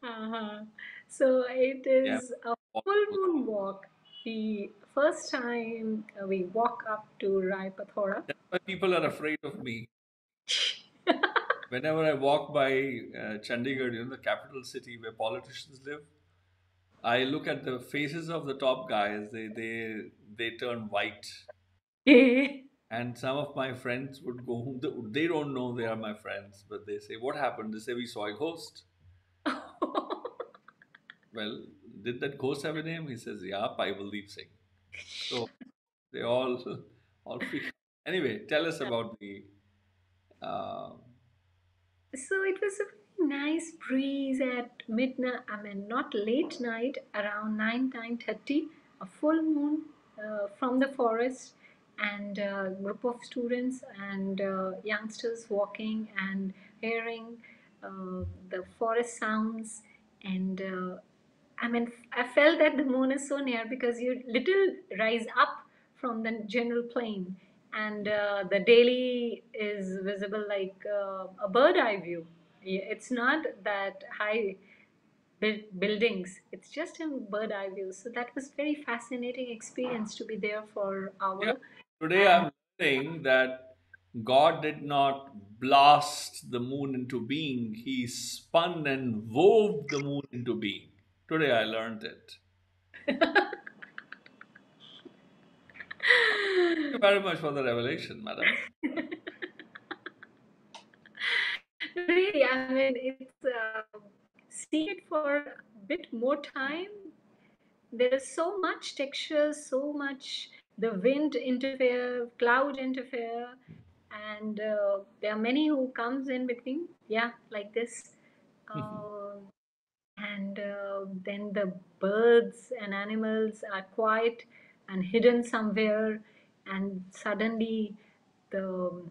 uh-huh. So it Yeah. is a full moon walk. The first time we walk up to Rai Pathoda. That's why people are afraid of me. Whenever I walk by Chandigarh, the capital city where politicians live, I look at the faces of the top guys. They turn white, and some of my friends would go home. They don't know they are my friends, but they say, "What happened?" They say, "We saw a ghost." Well, did that ghost have a name? He says, "Yeah, Bhai Baldeep Singh." So they all all freak. Anyway, tell us about the. Uh, So it was a very nice breeze at midnight. I mean, not late night, around 9:30. A full moon from the forest, and a group of students and youngsters walking and hearing the forest sounds. And I mean, I felt that the moon is so near because you little rise up from the general plane, and the daily is visible like a bird eye view. It's not that high buildings; it's just a bird eye view. So that was very fascinating experience to be there for yeah, hour. today And I'm learning that God did not blast the moon into being; He spun and wove the moon into being. Today I learned it. Thank you very much for the revelation, madam. really, I mean, it's seeing it for a bit more time. There is so much texture, so much the wind interfere, cloud interfere, and there are many who comes in between. Yeah, like this. Uh, and then the birds and animals are quiet and hidden somewhere, and suddenly the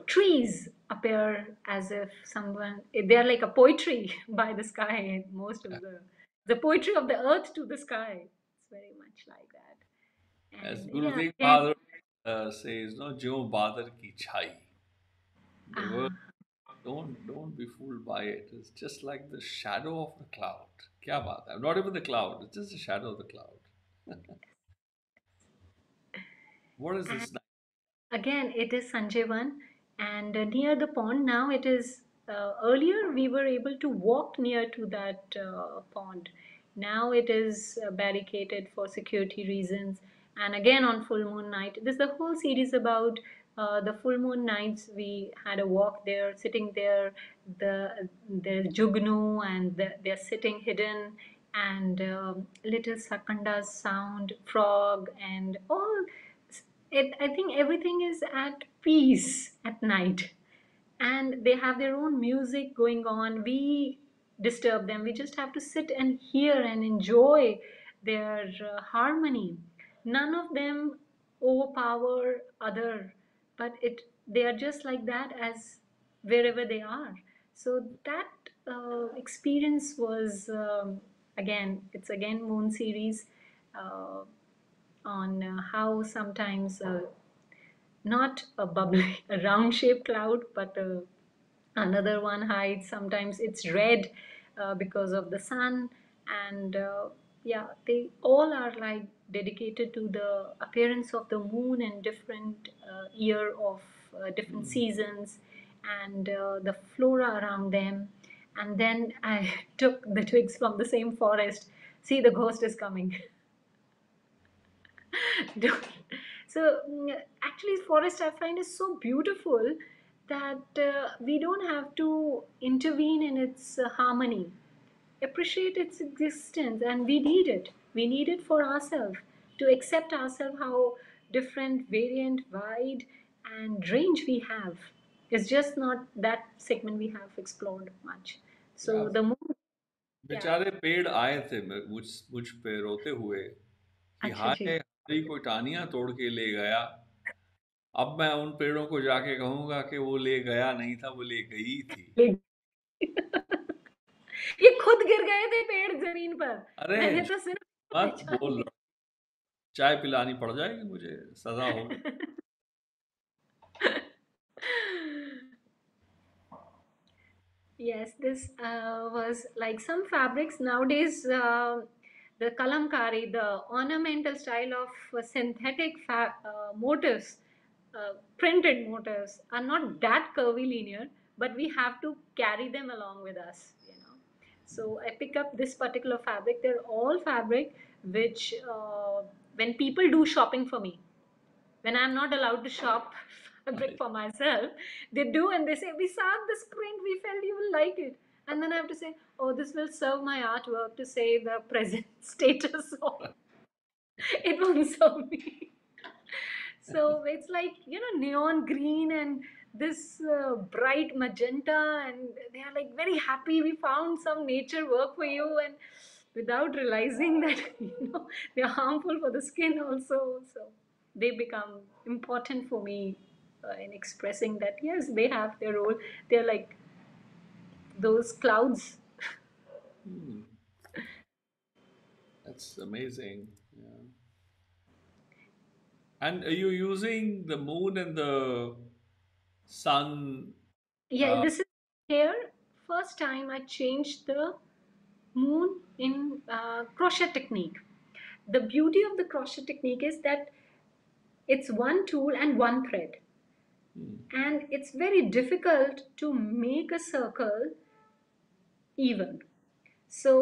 trees appear as if someone they're like a poetry by the sky. Most of the poetry of the earth to the sky, it's very much like that. As And Guru yeah, Tegh again, Bahadur says, no, "Jo badar ki chhai." The word uh, don't be fooled by it. It's just like the shadow of the cloud. Kya baat hai? Not even the cloud. It's just the shadow of the cloud. What is and this? again, it is Sanjeevan, and near the pond now. It is earlier we were able to walk near to that pond. Now it is barricaded for security reasons. And again on full moon night, this the whole series about the full moon nights. We had a walk there, sitting there. The jugnu and they're sitting hidden, and little sakandas sound, frog, and all I think everything is at peace at night, and they have their own music going on. We disturb them. We just have to sit and hear and enjoy their harmony. None of them overpower other, but they are just like that as wherever they are. So that experience was again. It's again Moon series. Uh, on how sometimes not a bubbly, a round shaped cloud, but another one hides. Sometimes it's red because of the sun, and Yeah, they all are like dedicated to the appearance of the moon in different year of different seasons, and the flora around them. And then I took the twigs from the same forest. See, the ghost is coming. Don't- so actually, forest I find is so beautiful that we don't have to intervene in its harmony, appreciate its existence, and we need it for ourselves, to accept ourselves how different, variant, wide and range we have. It's just not that segment we have explored much. Yeah, So the more, yeah. बेचारे पेड़ आए थे मुझ मुझ पे रोते हुए कि अच्छा हाय जी। हमारी कोई टाहनियां तोड़ के ले गया। अब मैं उन पेड़ों को जाके कहूंगा कि वो ले गया नहीं था, वो ले गई थी। ये खुद गिर गए थे पेड़ जमीन पर। अरे मैंने तो सिर्फ मत पहचान बोल, ली। चाय पिलानी पड़ जाएगी, मुझे सजा होगी। Yes, this was like some fabrics nowadays. The kalamkari, the ornamental style of synthetic motifs, printed motifs, are not that curvy linear, but we have to carry them along with us. So I pick up this particular fabric. They're all fabric which, when people do shopping for me, when I'm not allowed to shop fabric for myself, they do, and they say, "We saw this print, we felt you will like it." And then I have to say, "Oh, this will serve my artwork to say the present status of it won't serve me." So it's like, neon green and this bright magenta, and they are like very happy. We found some nature work for you, and without realizing that, they are harmful for the skin also. So they become important for me in expressing that yes, they have their role. They're like those clouds. Hmm, that's amazing. Yeah. And are you using the moon and the sun? Yeah, Uh, this is here. First time I changed the moon in crochet technique. The beauty of the crochet technique is that it's one tool and one thread, hmm, and it's very difficult to make a circle even. So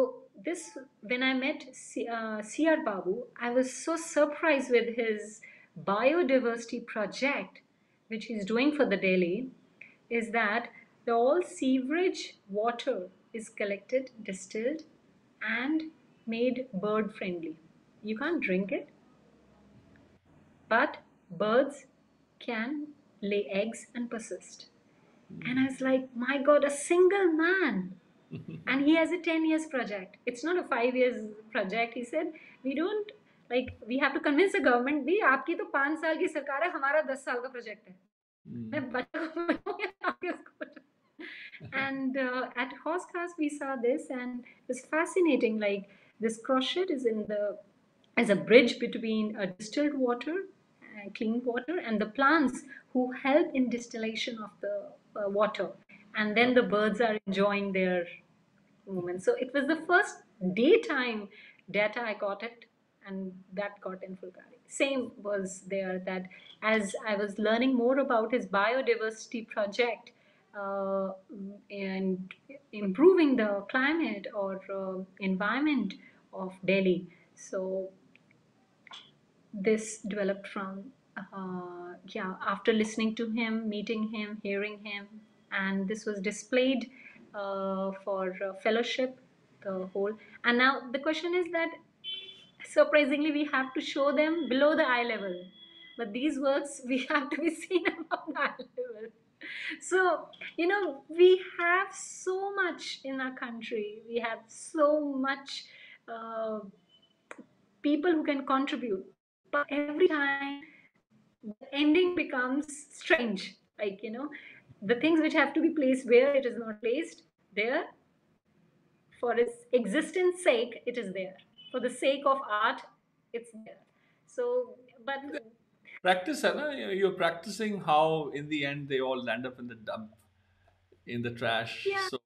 this, when I met C.R. Babu, I was so surprised with his biodiversity project, which he's doing for the Delhi, is that the all sewerage water is collected, distilled, and made bird friendly. You can't drink it, but birds can lay eggs and persist. And I was like, my God, a single man. And he has a 10 years project. It's not a 5 years project. He said, we don't, like, we have to convince the government, भी आपकी तो 5 साल की सरकार है, हमारा 10 साल का प्रोजेक्ट है. hmm. मैं बच्चों को बताऊंगी, आपके उसको. And at horse class we saw this, and it's fascinating. Like, this crochet is in the as a bridge between distilled water, clean water, and the plants who help in distillation of the water, and then the birds are enjoying their moment. So it was the first daytime data I got it, and that got in Fulkari. Same was there, that as I was learning more about his biodiversity project uh, and improving the climate or environment of Delhi. So this developed from yeah, after listening to him, meeting him, hearing him, and this was displayed for fellowship, the whole. And now the question is that surprisingly we have to show them below the eye level, but these works we have to be seen above the eye level. So we have so much in our country, we have so much uh, people who can contribute, but every time the ending becomes strange, like the things which have to be placed where it is not placed there, for its existence sake it is there, for the sake of art it's there. So but Practice है ना, you're practicing how in the end they all land up in the dump, in the trash. yeah, So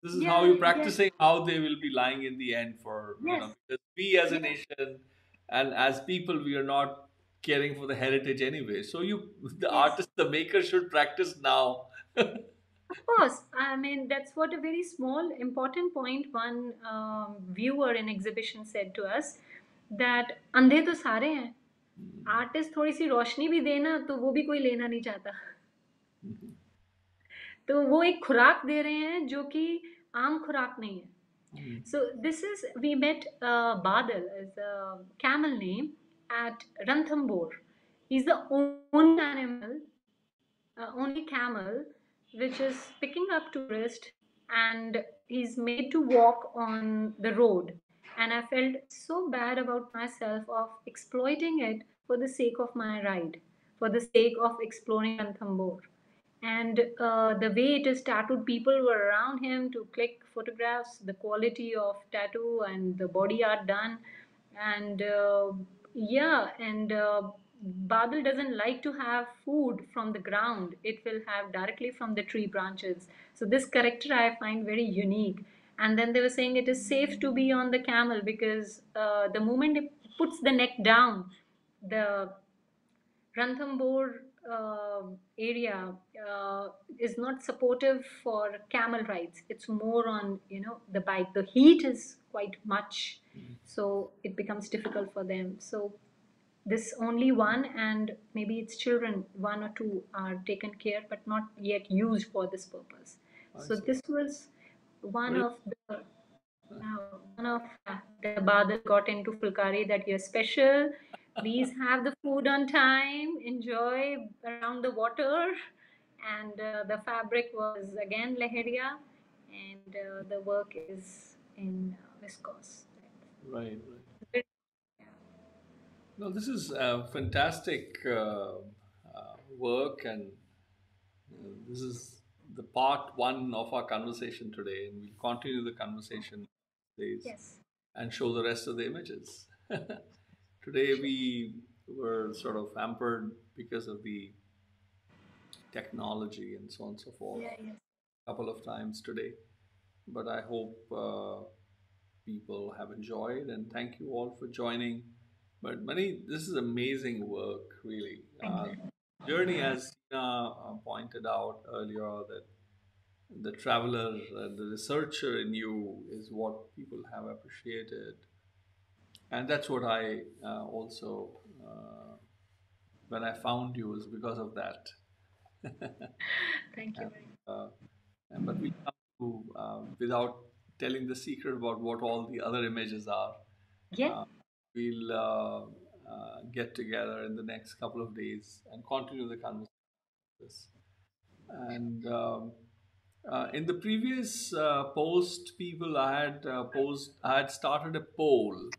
This is how Yeah, you're yes, practicing how they will be lying in the end for, yes, because we as a yes, nation and as people, we are not caring for the heritage anyway. So the yes. artist, the maker should practice now. Of course, I mean, that's what a very small, important point one viewer in exhibition said to us, that अंधे तो सारे हैं, artist थोड़ी सी रोशनी भी देना तो वो भी कोई लेना नहीं चाहता. तो वो एक खुराक दे रहे हैं जो कि आम खुराक नहीं है. So this is, we met Badal, is a camel name, at Ranthambore. He's the only animal, only camel, which is picking up tourists, and he's made to walk on the road. And I felt so bad about myself of exploiting it for the sake of my ride, for the sake of exploring Ranthambore. And the way it is tattooed, people were around him to click photographs, the quality of tattoo and the body art done. And yeah, and Badal doesn't like to have food from the ground. It will have directly from the tree branches. So this character I find very unique. And then they were saying it is safe to be on the camel because the moment it puts the neck down, the Ranthambore area is not supportive for camel rides. It's more on, the bike. The heat is quite much, so it becomes difficult for them. So this only one, and maybe its children, one or two, are taken care but not yet used for this purpose. I So see. this was one Very, of the one of the Badal got into Fulkari that you're special. Please have the food on time. Enjoy around the water. And the fabric was again Leheria, and the work is in viscose. right, right. No, this is fantastic work, and this is the part one of our conversation today, and we'll continue the conversation days Yes. and show the rest of the images. Today we were sort of hampered because of the technology and so on and so forth Yeah, yes. a couple of times today, but I hope people have enjoyed, and thank you all for joining. But Mani, this is amazing work, really. Thank you. Journey, as Tina pointed out earlier, that the traveler, the researcher in you is what people have appreciated, and that's what I also, when I found you, is because of that. Thank you And, very much. uh, but we come to, without telling the secret about what all the other images are. Yeah. Uh, we'll get together in the next couple of days and continue the conversation. And in the previous post, people I had started a poll.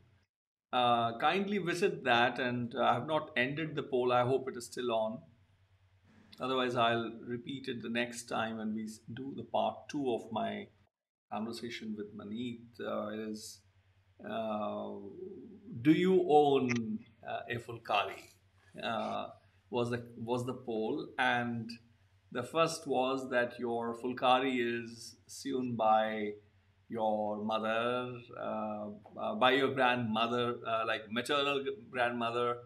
Kindly visit that, and I have not ended the poll. I hope it is still on. Otherwise, I'll repeat it the next time when we do the part two of my conversation with Maneet. It is, uh, do you own a Fulkari? Uh, was the poll, and the first was that your Fulkari is sewn by your mother, by your grandmother, like maternal grandmother.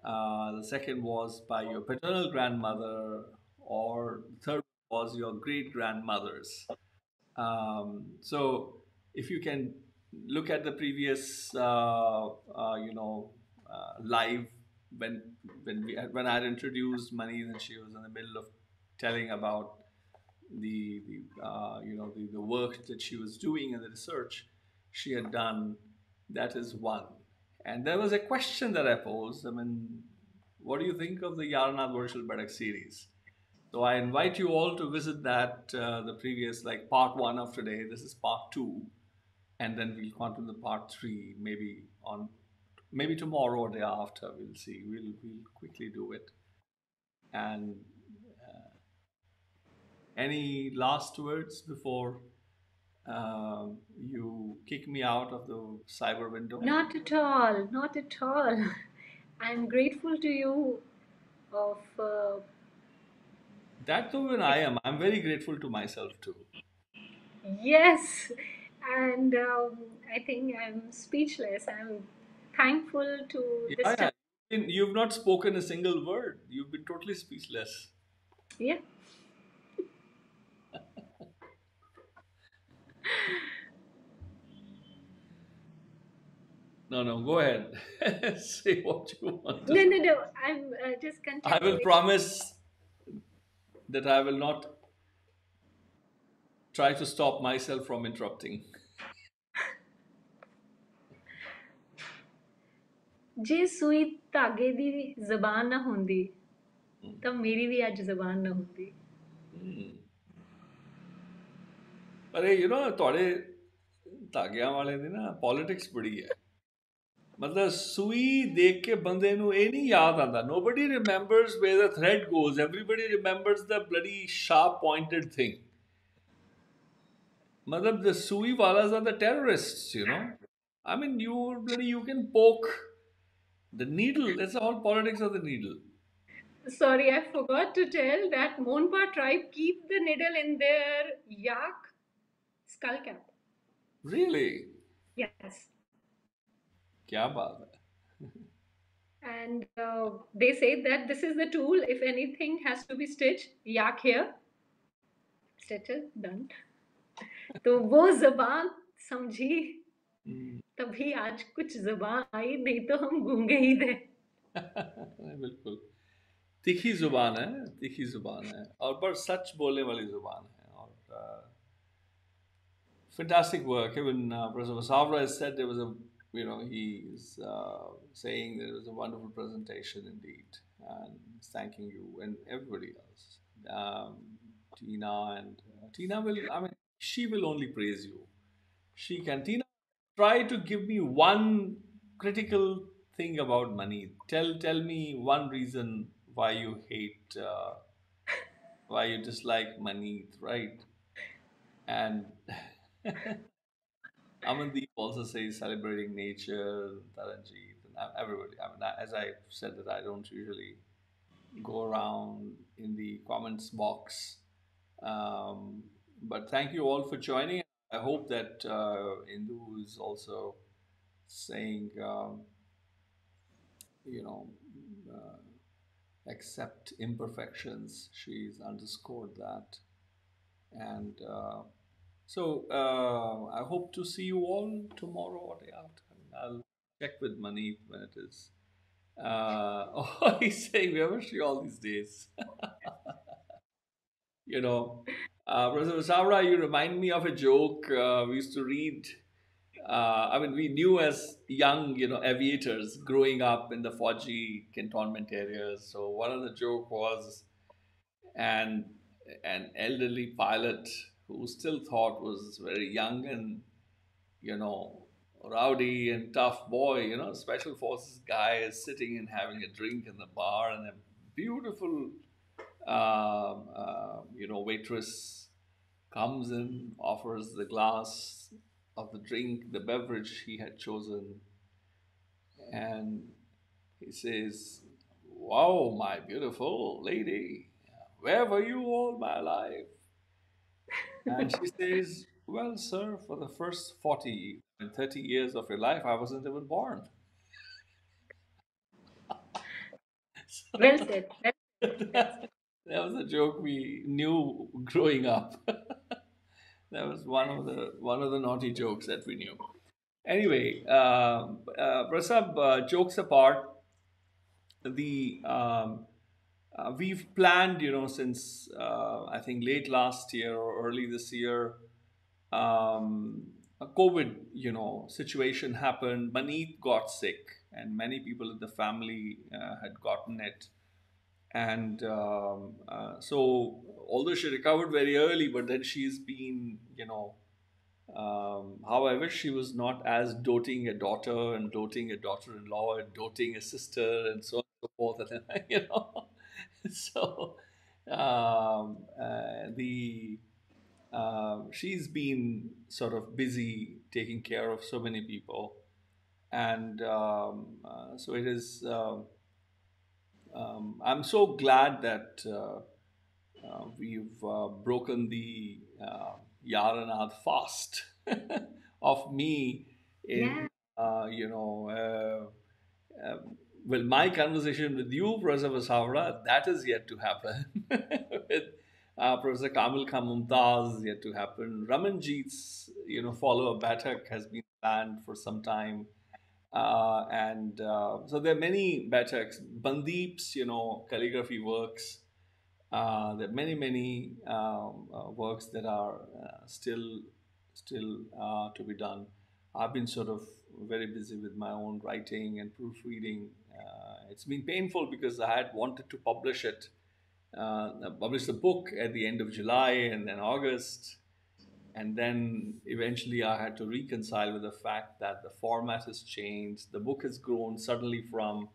The second was by your paternal grandmother, or the third was your great grandmother's. So if you can look at the previous, live, when when I had introduced Mani, and she was in the middle of telling about the work that she was doing and the research she had done. That is one. And there was a question that I posed. I mean, what do you think of the YaarAnād Virtual Baiṭhak series? So I invite you all to visit that, the previous, like part one of today. This is part two, and then we'll continue the part three, maybe tomorrow or day after. We'll see. We'll quickly do it. And any last words before you kick me out of the cyber window? Not at all. Not at all. I'm grateful to you of That though when I am, I'm very grateful to myself too. Yes, and I think I'm speechless. I'm thankful to this Yeah, time. yeah. You've not spoken a single word. You've been totally speechless. Yeah. No, no, go ahead. Say what you want to No, say. no, no. I'm just I will continuing. promise that I will not try to stop myself from interrupting. ਜੇ ਸੂਈ ਧਾਗੇ ਦੀ ਜ਼ਬਾਨ ਨਾ ਹੁੰਦੀ ਤਾਂ ਮੇਰੀ ਵੀ ਅੱਜ ਜ਼ਬਾਨ ਨਾ ਹੁੰਦੀ Hmm. अरे थोड़े धागियां वाले दी ना पॉलिटिक्स बड़ी है मतलब सूई देख के बंदे नु ਇਹ ਨਹੀਂ ਯਾਦ ਆਂਦਾ nobody remembers where the thread goes everybody remembers the bloody sharp pointed thing मतलब the सूई walas are the terrorists I mean you can poke the needle that's the whole politics of the needle. Sorry, I forgot to tell that Monpa tribe keep the needle in their yak skull cap. Really? Yes. क्या बात है And they say that this is the tool. If anything has to be stitched, yak here, stitches done. तो वो जबान समझी तभी आज कुछ जबान आई नहीं तो हम गूंगे ही थे बिल्कुल तीखी जुबान है और पर सच बोलने वाली जुबान है और fantastic work. Even Professor Savra has said there was a, he's saying there was a wonderful presentation indeed, and he's thanking you and everybody else. Tina and Tina will, I mean, she will only praise you. She can. Tina, try to give me one critical thing about money. Tell me one reason why you hate, why you dislike money, right? And Amandeep also says celebrating nature, Taranjeet, and everybody. I mean, as I said that I don't usually go around in the comments box. But thank you all for joining. I hope that Indu is also saying, you know, uh, accept imperfections. She's underscored that. And so I hope to see you all tomorrow or day after. I'll check with Maneet when it is. Oh, he's saying we haven't seen all these days. you know, Professor Savra, you remind me of a joke we used to read. I mean, we knew as young, aviators growing up in the Fauji cantonment areas. So one of the joke was, and an elderly pilot who still thought was very young and you know rowdy and tough boy, special forces guy is sitting and having a drink in the bar, and a beautiful waitress comes and offers the glass of the drink, the beverage he had chosen, and he says, "Wow, my beautiful lady, where were you all my life?" And she says, "Well, sir, for the first 40 and 30 years of your life, I wasn't even born." well said that's that, that was a joke we knew growing up. That was one of the naughty jokes that we knew. Anyway, Prasab, jokes apart, the we've planned, since I think late last year or early this year, a COVID, situation happened. Maneet got sick, and many people in the family had gotten it. And so, although she recovered very early, but then she's been, however, she was not as doting a daughter and doting a daughter-in-law and doting a sister and so on and so forth. And, so the she's been sort of busy taking care of so many people, and so it is. I'm so glad that we've broken the YaarAnād fast of me in, Yeah. well, my conversation with you, Professor Vasavra, that is yet to happen. With Professor 𝐘𝐚𝐚𝐫𝐀𝐧𝐚 is yet to happen. Ramanjeet's, follow a Baiṭhak has been planned for some time. And so there are many Baiṭhaks. Baldeep's, calligraphy works. There are many, many works that are still to be done. I've been sort of very busy with my own writing and proofreading. It's been painful because I had wanted to publish the book at the end of July and then August. And then eventually I had to reconcile with the fact that the format has changed. The book has grown suddenly from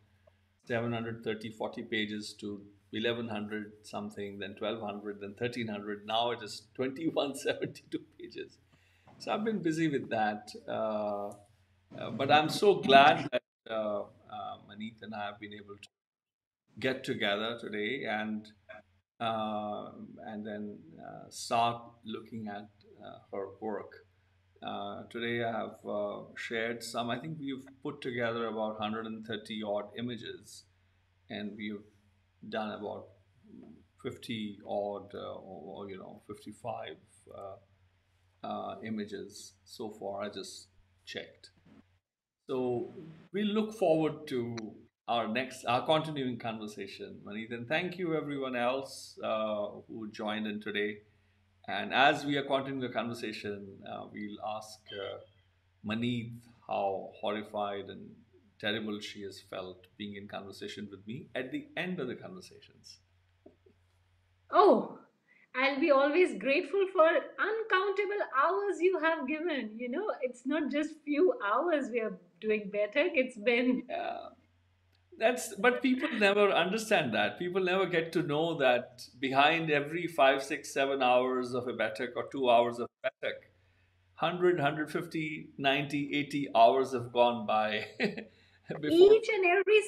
730, 40 pages to 1100 something, then 1200, then 1300. Now it is 2172 pages. So I've been busy with that. But I'm so glad that Maneet and I have been able to get together today and then start looking at her work. Today I have shared some, I think we've put together about 130 odd images, and we've done about 50 odd, 55 images so far. I just checked. So we look forward to our continuing conversation, Maneet. And thank you everyone else who joined in today. And as we are continuing the conversation, we'll ask Maneet how horrified and terrible she has felt being in conversation with me at the end of the conversations. Oh, I'll be always grateful for uncountable hours you have given. It's not just few hours we are doing better. It's been Yeah, but people never understand that. People never get to know that behind every 5, 6, 7 hours of a Baiṭhak or 2 hours of Baiṭhak, 100, 80 hours have gone by before. each and every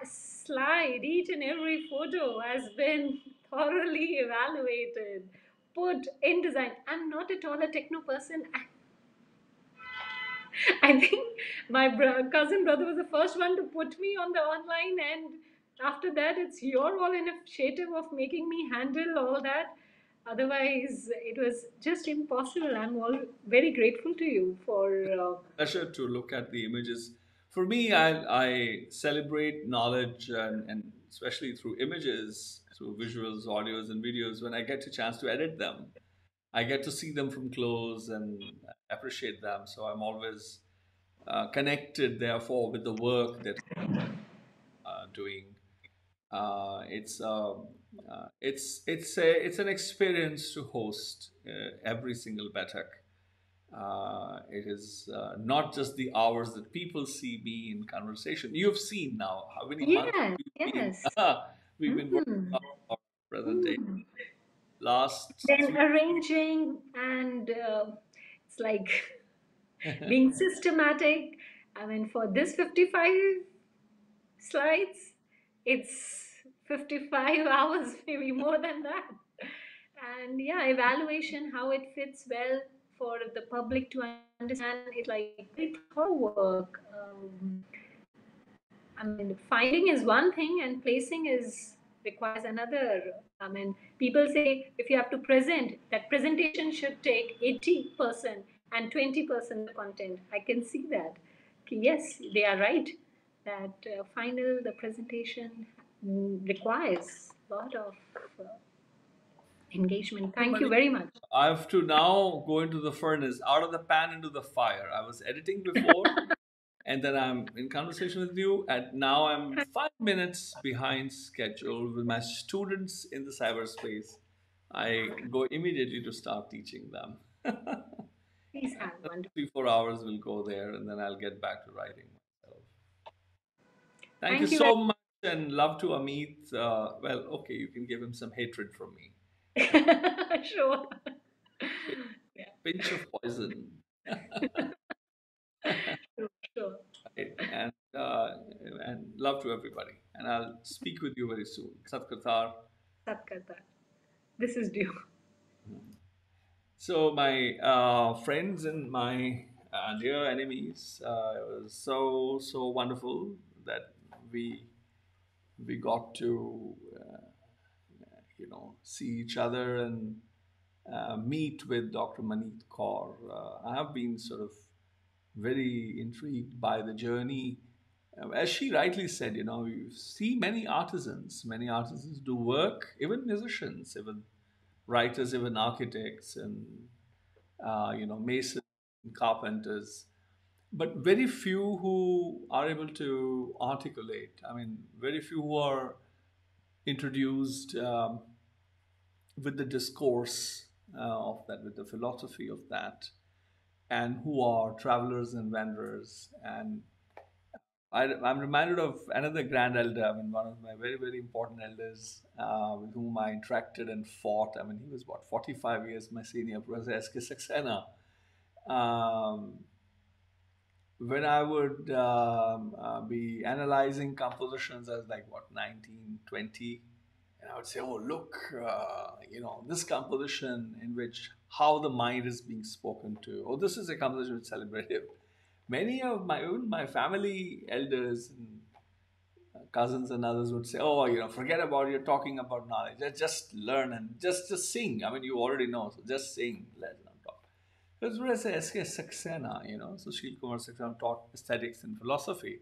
slide, each and every photo has been thoroughly evaluated, put in design. I'm not at all a techno person. I think my cousin brother was the first one to put me on the online, and after that, it's your all initiative of making me handle all that. Otherwise, it was just impossible. I'm all very grateful to you for. Pleasure to look at the images. For me, I celebrate knowledge and especially through images, through visuals, audios, and videos. When I get a chance to edit them, I get to see them from close and appreciate them. So I'm always connected, therefore, with the work that doing. It's an experience to host every single Baiṭhak. It is not just the hours that people see me in conversation. You've seen now how many months Yes, we've been yes. we've been working Mm. on our presentation. Mm. Last Then three. arranging, and it's like being systematic. I mean, for this 55 slides, it's 55 hours, maybe more than that. And yeah, evaluation, how it fits well for the public to understand. It's like very thorough work. I mean, finding is one thing, and placing is requires another. I mean, people say if you have to present, that presentation should take 80% and 20% content. I can see that. Okay, yes, they are right. That the presentation requires a lot of uh, engagement. Too Thank you many. very much. I have to now go into the furnace, out of the pan into the fire. I was editing before, and then I'm in conversation with you, and now I'm 5 minutes behind schedule with my students in the cyberspace. I go immediately to start teaching them. Please have wonderful. 3, 4 hours will go there, and then I'll get back to writing myself. Thank you Thank you very so much, and love to Amit. Well, okay, you can give him some hatred from me. sure. Yeah, Pinch of poison. sure, sure. Right. And love to everybody. And I'll speak with you very soon. Sat Katar. Sat karta. This is due. So my friends and my dear enemies, it was so wonderful that we we got to see each other and meet with Dr. Maneet Kaur. I have been sort of very intrigued by the journey. As she rightly said, you see many artisans do work, even musicians, even writers, even architects, and masons, carpenters, but very few who are able to articulate. I mean, very few who are introduced with the discourse of that, with the philosophy of that, and who are travelers and wanderers. And I'm reminded of another grand elder. I mean, one of my very important elders with whom I interacted and fought. I mean, he was what, 45 years my senior, Professor S.K. Saxena. Um, when I would be analyzing compositions as like what, 1920, and I would say, oh, look, this composition in which how the mind is being spoken to. Oh, this is a composition which is celebrative. Many of my family elders and cousins and others would say, oh, forget about you're talking about knowledge. Just learn and just sing. I mean, you already know, so just sing. Let's not talk. That's what I say, S.K. Saxena, so Srī Kumar Saxena taught aesthetics and philosophy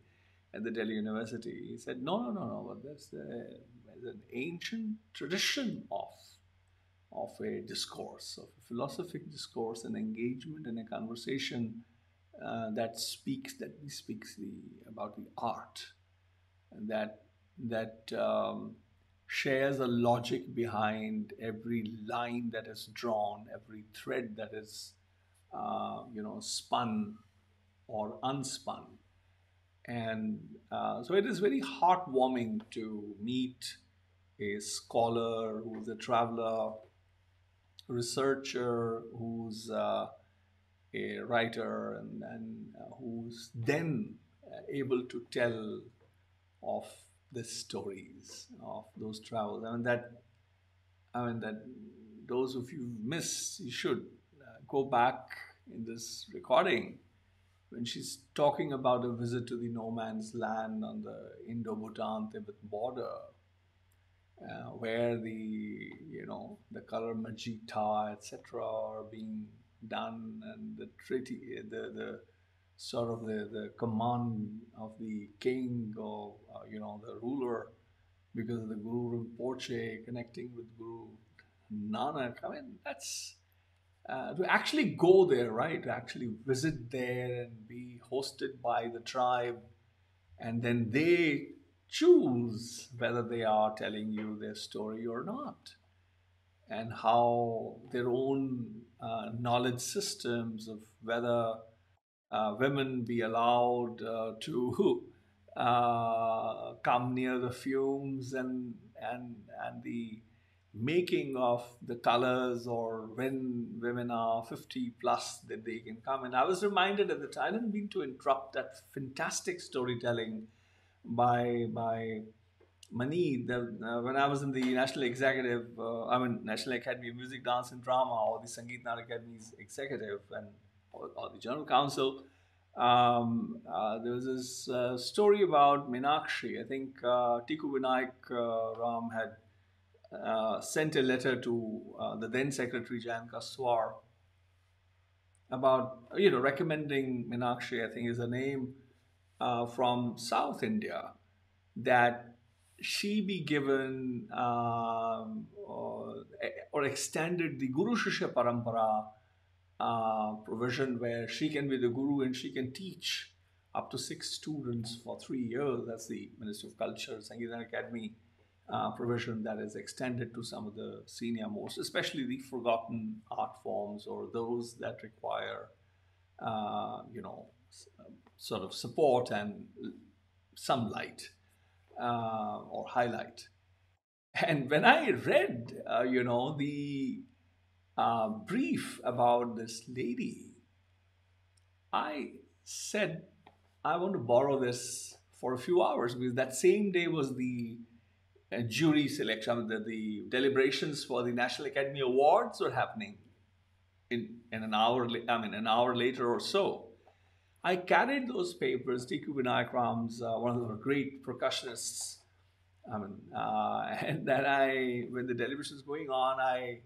at the Delhi University. He said, no, but there's an ancient tradition of a discourse, of a philosophic discourse, an engagement in a conversation that speaks about the art, and that shares a logic behind every line that is drawn, every thread that is spun or unspun. And so it is very heartwarming to meet a scholar who's a traveler, researcher who's a writer, and who's then able to tell of the stories of those travels. I mean that those of you missed, you should go back in this recording when she's talking about a visit to the no man's land on the Indo-Bhutan Tibet border, where the color magenta, etc., are being done, and the treaty, the sort of the command of the king, or the ruler, because of the Guru Rinpoche connecting with Guru Nanak. I mean, that's to actually go there, right? To actually visit there and be hosted by the tribe, and then they choose whether they are telling you their story or not, and how their own knowledge systems of whether women be allowed to come near the fumes, and the making of the colors, or when women are 50 plus that they can come. And I was reminded at the time, I didn't mean to interrupt that fantastic storytelling by Maneet, when I was in the National Executive, National Academy of Music, Dance and Drama, or the Sangeet Natak Academy's executive, or the General Council, there was this story about Meenakshi. I think Tiku Vinayak Ram had sent a letter to the then Secretary Jan Kaswar about recommending Meenakshi, I think is a name from South India, that she be given or extended the Guru Shishya Parampara provision, where she can be the Guru and she can teach up to 6 students for 3 years. That's the Ministry of Culture, Sangeet Academy provision that is extended to some of the senior most, especially the forgotten art forms, or those that require, sort of support and some light or highlight. And when I read, the brief about this lady, I said, I want to borrow this for a few hours, because that same day was the jury selection, the deliberations for the National Academy Awards were happening. in an hour, an hour later or so, I carried those papers. 𝐕𝐢𝐫𝐺, one of the great percussionists. And then when the television was going on, I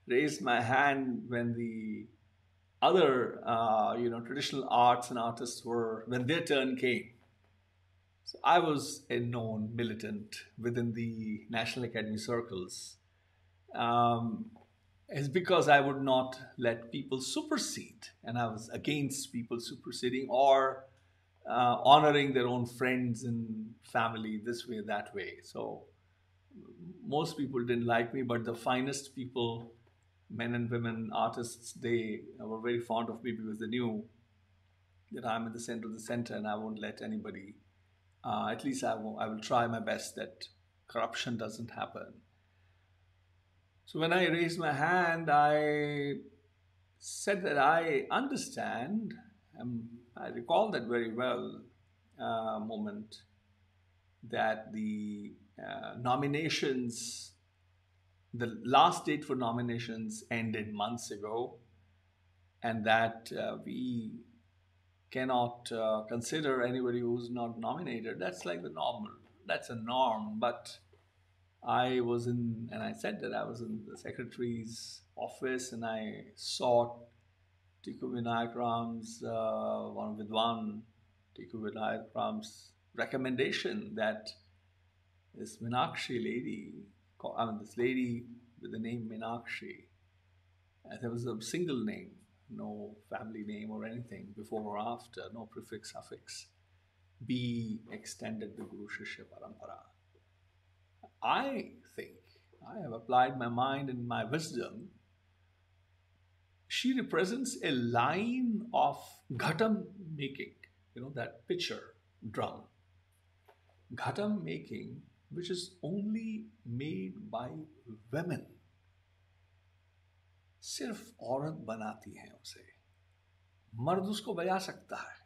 raised my hand when the other, traditional arts and artists when their turn came. So I was a known militant within the National Academy circles. Um, it's because I would not let people supersede, and I was against people superseding or honoring their own friends and family this way, that way. So most people didn't like me, but the finest people, men and women, artists, they were very fond of me because they knew that I'm in the center of the center and I won't let anybody, at least I will try my best that corruption doesn't happen. So when I raised my hand, I said that I understand. I recall that very well, moment that the nominations, the last date for nominations ended months ago, and that we cannot consider anybody who's not nominated. That's like the normal. That's a norm. But and I said that I was in the secretary's office, and I saw 𝐕𝐢𝐫𝐺, one Vidwan, 𝐕𝐢𝐫𝐺's recommendation that this Meenakshi lady, this lady with the name Meenakshi, there was a single name, no family name or anything before or after, no prefix, suffix, be extended the Guru Shishya Parampara. I think I have applied my mind and my wisdom. She represents a line of ghatam making, that pitcher drum. Ghatam making, which is only made by women. सिर्फ औरत बनाती है उसे, मर्द उसको बजा सकता है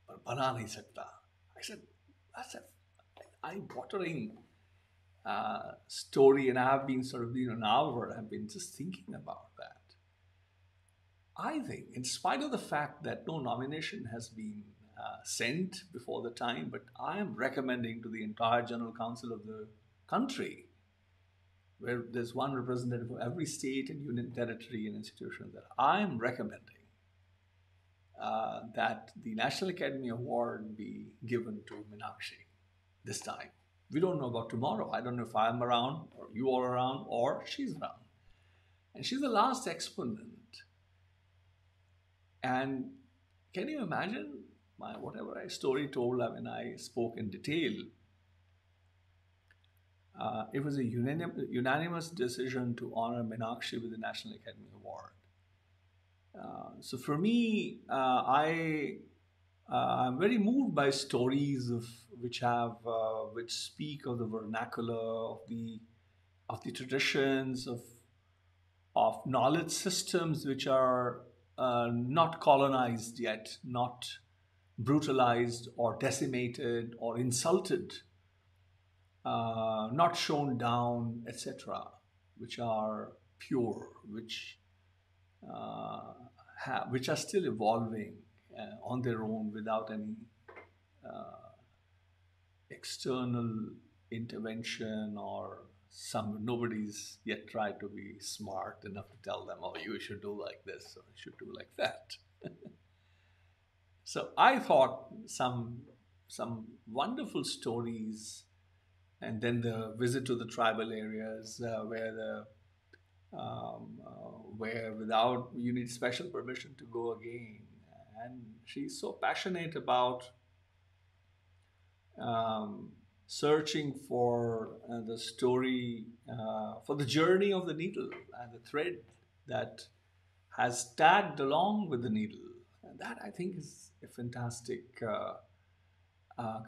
पर बना नहीं सकता. I said, that's an eye-watering story, and I have been sort of an hour. I've been just thinking about that. I think, in spite of the fact that no nomination has been sent before the time, but I am recommending to the entire General Council of the country, where there's one representative for every state and union territory and institution, that I'm recommending that the National Academy Award be given to Meenakshi this time. We don't know about tomorrow. I don't know if I'm around or you are around or she's around. And she's the last exponent. And can you imagine whatever story told when I spoke in detail? It was a unanimous decision to honor Meenakshi with the National Academy Award. So for me, I'm very moved by stories which speak of the vernacular, of the traditions, of knowledge systems which are not colonized yet, not brutalized or decimated or insulted, not shown down, etc., which are pure, which are still evolving on their own without any external intervention, or nobody's yet tried to be smart enough to tell them, oh, you should do like this or you should do like that. So I thought some wonderful stories, and then the visit to the tribal areas where without you need special permission to go again. And she's so passionate about searching for the story, for the journey of the needle and the thread that has tagged along with the needle. And that, I think, is a fantastic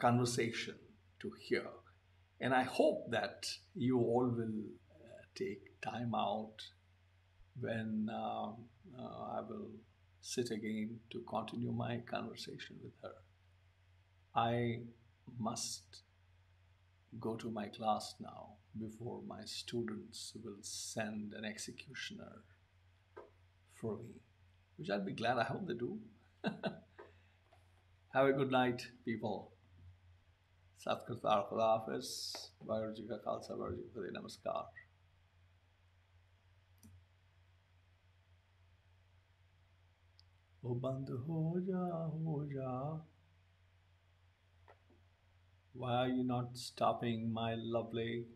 conversation to hear. And I hope that you all will take time out when I will sit again to continue my conversation with her. I must go to my class now before my students will send an executioner for me, which I'll be glad. I hope they do. Have a good night, people. Satkartar Khudafis. Vaheguru Ji Ka Khalsa, Vaheguru Ji Ki Fateh. Namaskar. Oh, band ho ja, ho ja. Why are you not stopping, my lovely?